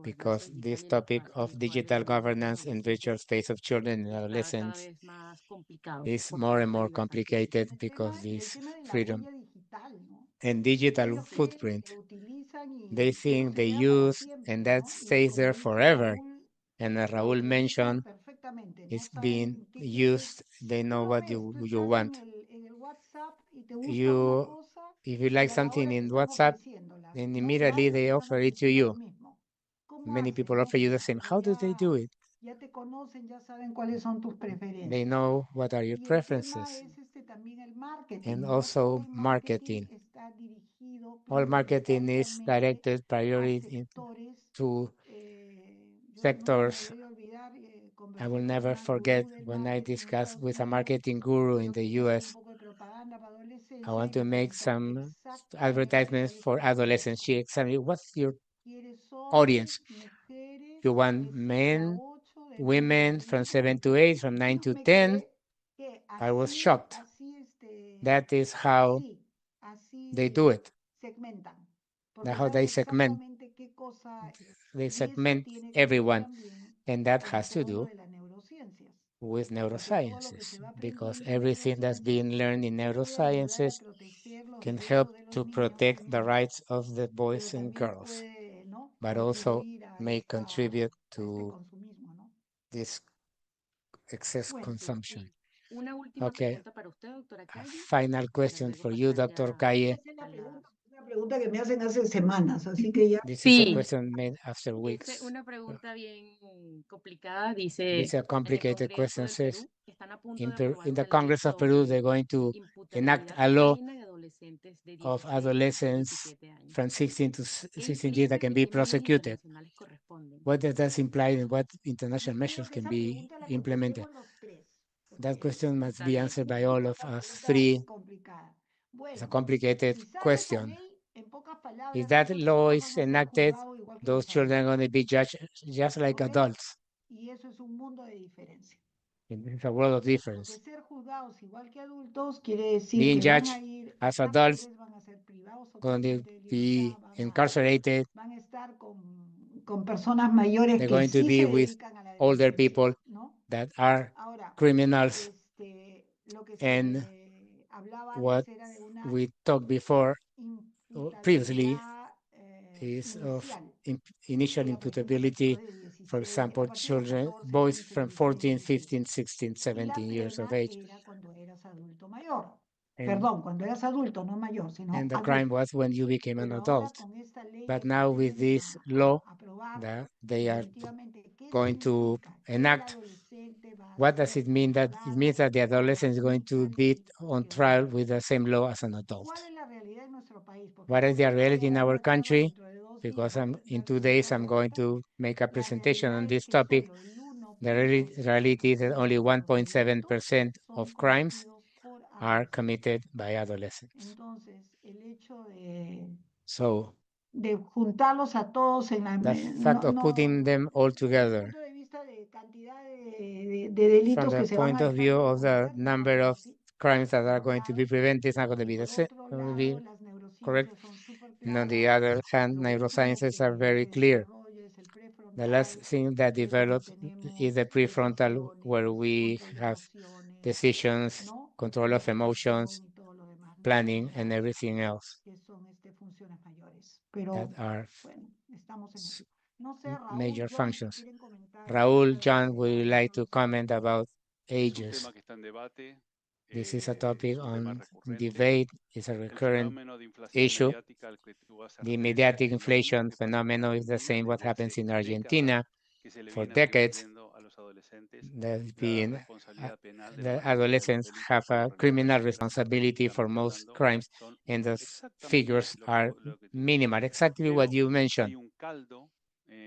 because this topic of digital governance in virtual space of children and adolescents is more and more complicated because this freedom and digital footprint, they think they use and that stays there forever. And as Raúl mentioned, it's being used, they know what you want. If you like something in WhatsApp, then immediately they offer it to you. Many people offer you the same. How do they do it? They know what are your preferences. And also marketing. All marketing is directed priority to sectors. I will never forget when I discussed with a marketing guru in the US. I want to make some advertisements for adolescents. She asked me, what's your audience? You want men, women from 7 to 8, from 9 to 10? I was shocked. That is how they do it. That's how they segment. They segment everyone. And that has to do with neurosciences, because everything that's being learned in neurosciences can help to protect the rights of the boys and girls, but also may contribute to this excess consumption. Okay, final question for you, Dr. Calle. Una pregunta que me hacen hace semanas, así que ya. This is a question made after weeks. Es una pregunta bien complicada. This Dice, is a complicated question. Says, están a punto in de aprobar the una ley Congress of Peru, sobre they're going to enact imputabilidad a law plena de adolescentes de of 16 a adolescents 27 años. from 16 to 16 years ¿Qué that can be implica y qué medidas prosecuted. internacionales corresponden? What does that imply and what international Creo measures que can esa be pregunta la implemented? contestemos los tres. That question must Está be bien. answered by all of Esta us pregunta three. es complicada. It's a Bueno, complicated si sale esa question. ley, en pocas palabras, If that esos law chicos is van a ser enacted, juzgados igual que those los children are adultos. going to be judged just like ¿Ok? adults. Y eso es un mundo de diferencia. It's a world of Porque difference. ser juzgados igual que adultos quiere decir Being que van judged a ir, as las adults, cárceles van a ser privados going to totalmente de be libertad, incarcerated, van a estar con personas mayores they're que going to sí be se with dedican a la older delincuencia, people ¿no? that are Ahora, criminals. lo que And se hablaba what antes era de una we talked before previously imputabilidad is of inicial. initial Digamos, imputability, chicos de 16, for example, a partir de los children, 14, boys 15, from 16, 14, 17. 15, 16, Y la 17 years of pena age. era cuando eras adulto mayor. And, Perdón, cuando eras adulto, no mayor, sino and the adulto. crime was when you became an Pero ahora adult. con esta ley But que now with pretenden this law aprobar, that they are definitivamente, ¿qué going to significa? Que el enact, adolescente va a what does ser it mean? That it juzgado means that the por la adolescent is going to misma be ley on que un trial adulto. with the same law as an adult. ¿Cuál es la realidad en nuestro país? Porque What is ¿por the qué no voy reality a in dar our una charla country? dentro de 2 Because días, in dar 2 una days I'm charla de going esto? to make a La presentation realidad on es this que topic. solo el The 1.7% reality is that only de los 1.7% delitos of son crimes cometidos por are adolescentes. committed by adolescents. Entonces, el hecho So de juntarlos a todos en la... the fact of putting them all Desde el together, punto de vista de cantidad de from delitos the que se van point a of dejar view de of the cometer, no va a number ser of así. crimes that Por are un going to be lado. prevented, it's not going to Y be the por same, otro going to be lado, las correct. neurociencias son súper And on the claras. other hand, Lo último neurosciences are very que clear. desarrolla es el The last prefrontal, thing that que es donde develops is the tenemos prefrontal, where decisiones, we control de have emociones, decisions, ¿no? control of emotions, Planificación y todo lo demás, ¿no? planning, O sea, and everything else que son funciones mayores. that Pero are bueno, estamos en eso. No sé, Raúl, major John, si functions. quieren comentar Raúl, acerca John, de would you like to comment adolescentes. about Es un ages? tema que está en debate, This is a es topic un tema on recurrente. debate, it's a El recurrent fenómeno de inflación issue. mediática al que tú haces The referencia mediatic es lo mismo inflation que pasa acá en phenomenon is the Argentina same what desde happens hace in décadas Argentina que se le for viene decades. atribuyendo a los adolescentes There's la been responsabilidad penal de la the mayoría de los adolescents have delitos a cuando en realidad criminal las cifras responsibility for estadísticamente most hablando crimes, son and the exactamente figures are lo que tú minimal, dices. exactly what Pero you hay mentioned. un caldo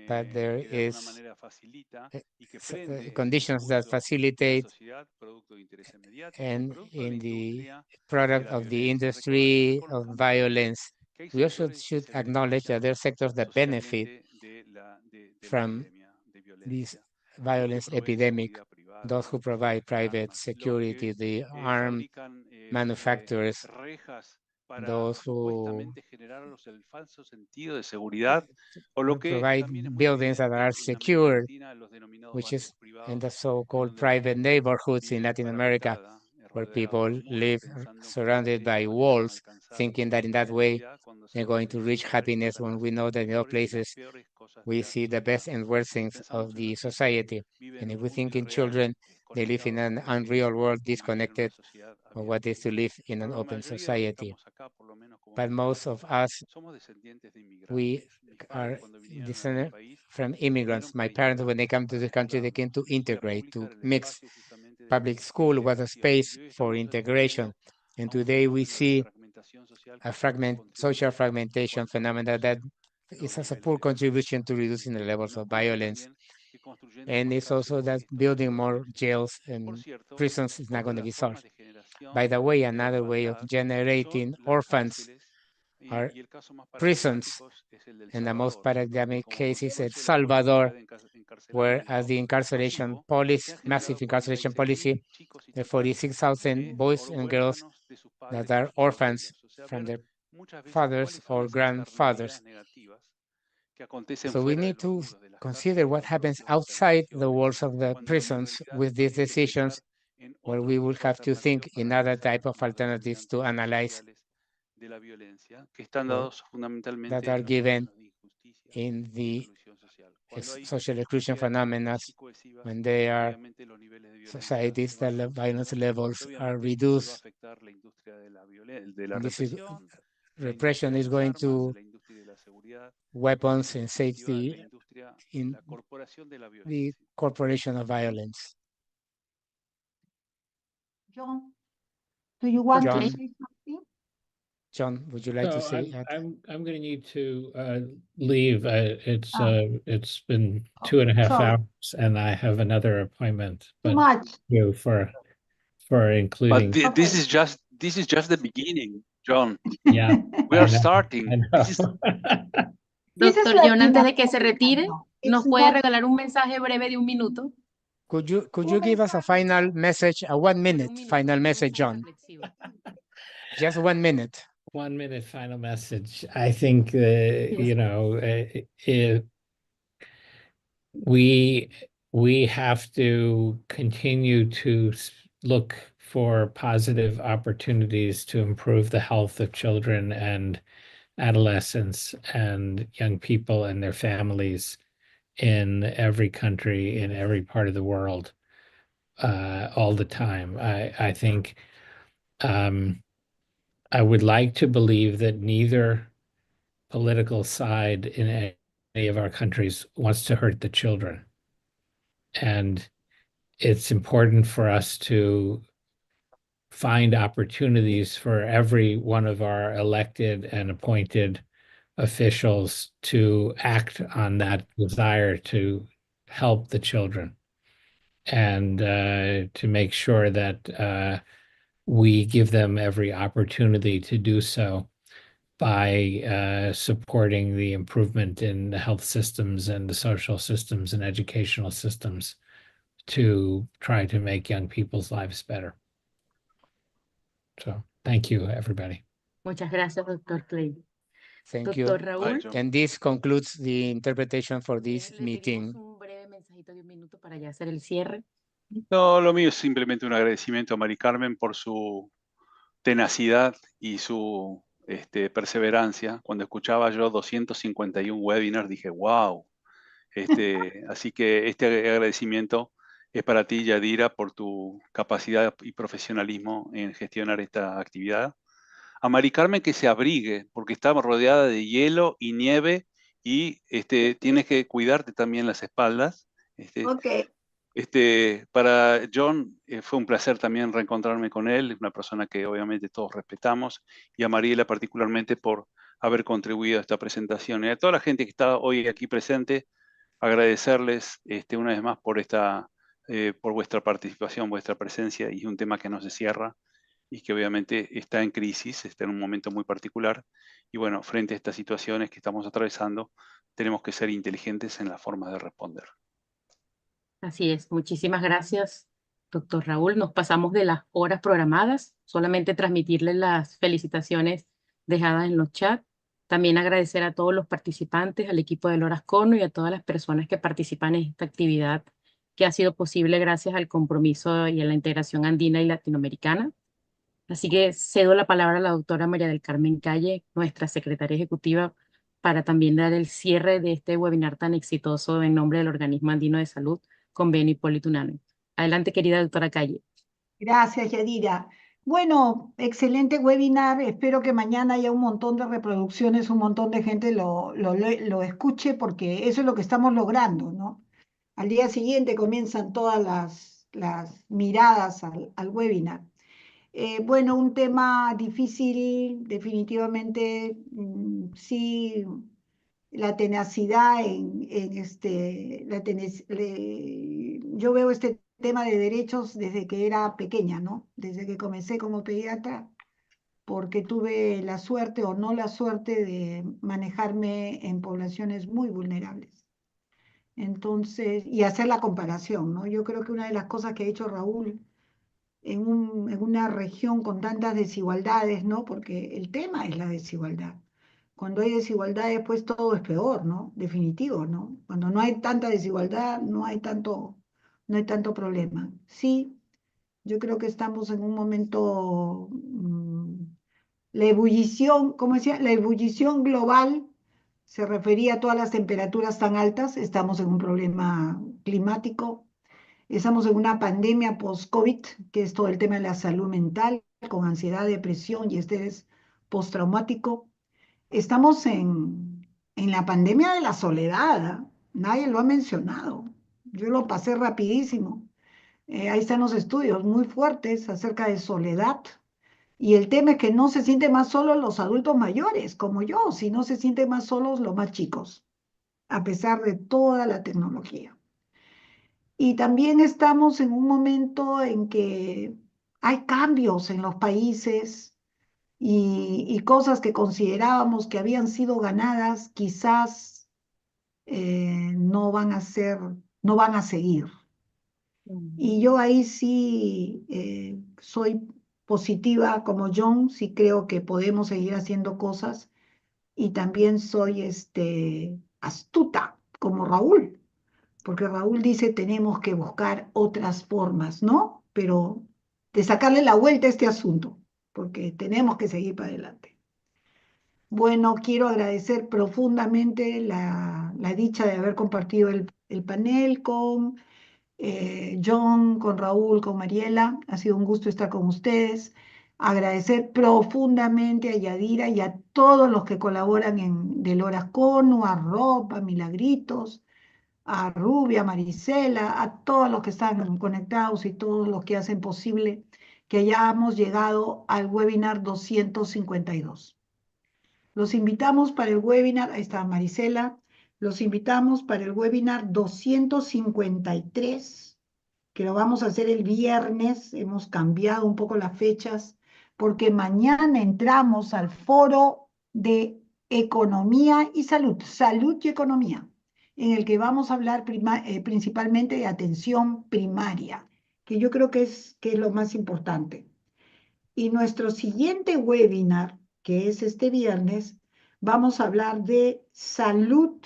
But there que de alguna is manera facilita y que prende el conditions that discurso de la facilitate sociedad producto de intereses mediáticos, and producto de la in the industria de product la of the violencia. industry of Reconozcamos también violence. que hay We also sectores que should se acknowledge that benefician there are sectors that benefit socialmente de la from epidemia de this violencia. Aquellos que violence proveen epidemic, seguridad those privada, who los que provide fabrican private armas, los security, que the armed fabrican manufacturers, rejas para those who supuestamente generarlos el falso sentido de seguridad, o lo que provide también es muy buildings that are evidente en América secured, Latina, los denominados which is barrios in the privados, en so-called donde la private gente neighborhoods in vive Latin America, parapetada, where rodeada people por muros, live pensando que de esa surrounded manera by podrían walls, alcanzar thinking that in that la way felicidad cuando they're sabemos going que to en reach esos lugares happiness, pasan when las we know that in other mejores y las places peores cosas de we la see the best sociedad. and worst Si things of pensamos en the los chicos, society. viven And en if un we mundo think in irreal, children, they live in desconectados de an la unreal realidad world, y vivir en una disconnected sociedad of what abierta. is to live in an Pero la open mayoría de los que society. estamos acá, por lo menos como But most of mexicanos, us, somos descendientes de we inmigrantes. Mis padres are cuando vinieron a este descended país from vinieron immigrants. My para parents, when they integrarse, come to para the country, they came mezclarnos. to Y la integrate, pública to era el mix. espacio justamente de Public school was a integración. space Y hoy for estamos integration. asistiendo And a un today we fenómeno de see fragmentación social a que poco social contribuye fragmentation con phenomena reducir that los is as a niveles poor de violencia. contribution to reducing the Y levels nos of consta violence. también que construyendo And más it's also cárceles that esto no se building va a more solucionar. jails Y por and cierto, prisons is not otra going de to las be solved. formas de By generación the way, de la another way of desigualdad son generating las orphans cárceles are y el caso más prisons. paradigmático es el del And the most Salvador, donde paradigmatic como case is El consecuencia de la política Salvador, de where as encarcelamiento the incarceration masivo, policy, se han massive generado incarceration 46.000 policy, chicos y the chicas 46,000 boys and girls huérfanos de sus that padres o are sus orphans abuelos. O sea, from ver their muchas veces fathers cuáles son or las externalidades grandfathers. negativas que acontecen So we fuera de need los to muros de las consider cárceles what con happens propios outside the intervenciones, walls of the cuando en prisons realidad with these habría que decisions, pensar en where otro we will tipo de have to think alternativas para in other analizar type of los alternatives to determinantes analyze sociales de la violencia, que están or dados that fundamentalmente are en los given fenómenos de injusticia in y the exclusión social. Cuando hay social exclusion sociedades phenomena reducidas y cohesivas, when they are obviamente los niveles de violencia societies se van that the violence reduciendo levels y are obviamente esto va a reduced. afectar la industria de de la And this represión, la industria repression de is las going armas, to la industria de la seguridad y weapons en and definitiva la safety industria, in la corporación de la the violencia. corporation of violence. John, do you want to John, say something? John, would you like to So say? I'm going to need to leave. It's been Oh, 2.5 sorry. hours, and I have another appointment. Too But much. you for including. But this is just the beginning, John. Yeah, We I are know. starting. I This is know. This is Doctor John, antes de Latinoamérica, que se retire, no. ¿nos It's puede not, regalar un mensaje breve de 1 minuto? Could you give us a final message, a 1 minute final message, John? Just 1 minute. 1 minute final message. I think, you know, we have to continue to look for positive opportunities to improve the health of children and adolescents and young people and their families in every country, in every part of the world, all the time. I think I would like to believe that neither political side in any of our countries wants to hurt the children. And it's important for us to find opportunities for every one of our elected and appointed officials to act on that desire to help the children and to make sure that we give them every opportunity to do so by supporting the improvement in the health systems and the social systems and educational systems to try to make young people's lives better. So thank you, everybody. Muchas gracias, doctor Clay. Thank you. Doctor Raúl. John. And this concludes the interpretation for this Le pedimos meeting. un breve mensajito de 1 minuto para ya hacer el cierre. No, lo mío es simplemente un agradecimiento a Mari Carmen por su tenacidad y su perseverancia. Cuando escuchaba yo 251 webinars, dije, wow. Así que este agradecimiento es para ti, Yadira, por tu capacidad y profesionalismo en gestionar esta actividad. A Mari Carmen que se abrigue, porque estamos rodeada de hielo y nieve y tienes que cuidarte también las espaldas. Ok. Para John fue un placer también reencontrarme con él, una persona que obviamente todos respetamos, y a Mariela particularmente por haber contribuido a esta presentación. Y a toda la gente que está hoy aquí presente, agradecerles una vez más por vuestra participación, vuestra presencia, y es un tema que no se cierra y que obviamente está en crisis, está en un momento muy particular. Y bueno, frente a estas situaciones que estamos atravesando, tenemos que ser inteligentes en la forma de responder. Así es, muchísimas gracias, doctor Raúl. Nos pasamos de las horas programadas, solamente transmitirles las felicitaciones dejadas en los chats. También agradecer a todos los participantes, al equipo del Horas Cono y a todas las personas que participan en esta actividad que ha sido posible gracias al compromiso y a la integración andina y latinoamericana. Así que cedo la palabra a la doctora María del Carmen Calle, nuestra secretaria ejecutiva, para también dar el cierre de este webinar tan exitoso en nombre del Organismo Andino de Salud, Convenio Hipólito Unanue. Adelante, querida doctora Calle. Gracias, Yadira. Bueno, excelente webinar. Espero que mañana haya un montón de reproducciones, un montón de gente lo escuche, porque eso es lo que estamos logrando, ¿no? Al día siguiente comienzan todas las miradas al webinar. Bueno, un tema difícil, definitivamente, sí, la tenacidad yo veo este tema de derechos desde que era pequeña, ¿no? Desde que comencé como pediatra, porque tuve la suerte o no la suerte de manejarme en poblaciones muy vulnerables. Entonces, y hacer la comparación, ¿no? Yo creo que una de las cosas que ha hecho Raúl en una región con tantas desigualdades, ¿no? Porque el tema es la desigualdad. Cuando hay desigualdades, pues todo es peor, ¿no? Definitivo, ¿no? Cuando no hay tanta desigualdad, no hay tanto problema. Sí, yo creo que estamos en un momento, la ebullición, ¿cómo decía? La ebullición global se refería a todas las temperaturas tan altas, estamos en un problema climático. Estamos en una pandemia post-COVID, que es todo el tema de la salud mental, con ansiedad, depresión y estrés postraumático. Estamos en la pandemia de la soledad, ¿ah? Nadie lo ha mencionado. Yo lo pasé rapidísimo. Ahí están los estudios muy fuertes acerca de soledad. Y el tema es que no se sienten más solos los adultos mayores, como yo, sino se sienten más solos los más chicos, a pesar de toda la tecnología. Y también estamos en un momento en que hay cambios en los países y cosas que considerábamos que habían sido ganadas, quizás no van a seguir. Y yo ahí sí soy positiva como John, sí creo que podemos seguir haciendo cosas y también soy astuta como Raúl, porque Raúl dice tenemos que buscar otras formas, ¿no? Pero de sacarle la vuelta a este asunto, porque tenemos que seguir para adelante. Bueno, quiero agradecer profundamente la dicha de haber compartido el panel con John, con Raúl, con Mariela. Ha sido un gusto estar con ustedes. Agradecer profundamente a Yadira y a todos los que colaboran en Del Horas Cono, a Rob, a Milagritos, a Rubia, a Marisela, a todos los que están conectados y todos los que hacen posible que hayamos llegado al webinar 252. Los invitamos para el webinar, ahí está Marisela, los invitamos para el webinar 253, que lo vamos a hacer el viernes. Hemos cambiado un poco las fechas, porque mañana entramos al foro de economía y salud, salud y economía, en el que vamos a hablar principalmente de atención primaria, que yo creo que es lo más importante. Y nuestro siguiente webinar, que es este viernes, vamos a hablar de salud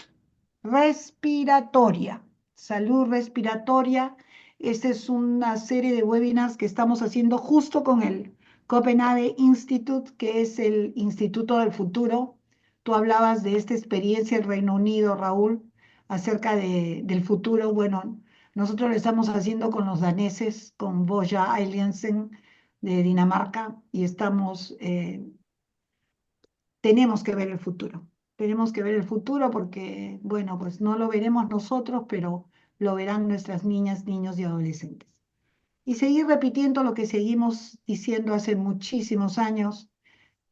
respiratoria. Salud respiratoria. Esta es una serie de webinars que estamos haciendo justo con el Copenhagen Institute, que es el Instituto del Futuro. Tú hablabas de esta experiencia en Reino Unido, Raúl, acerca del futuro. Bueno, nosotros lo estamos haciendo con los daneses, con Boja Aliansen de Dinamarca, y tenemos que ver el futuro. Tenemos que ver el futuro porque, bueno, pues no lo veremos nosotros, pero lo verán nuestras niñas, niños y adolescentes. Y seguir repitiendo lo que seguimos diciendo hace muchísimos años,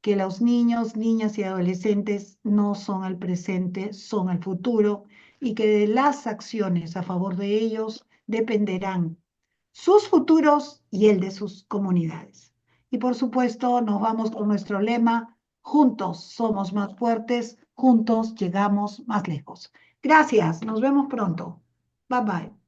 que los niños, niñas y adolescentes no son el presente, son el futuro, y que de las acciones a favor de ellos dependerán sus futuros y el de sus comunidades. Y por supuesto, nos vamos con nuestro lema: juntos somos más fuertes, juntos llegamos más lejos. Gracias, nos vemos pronto. Bye bye.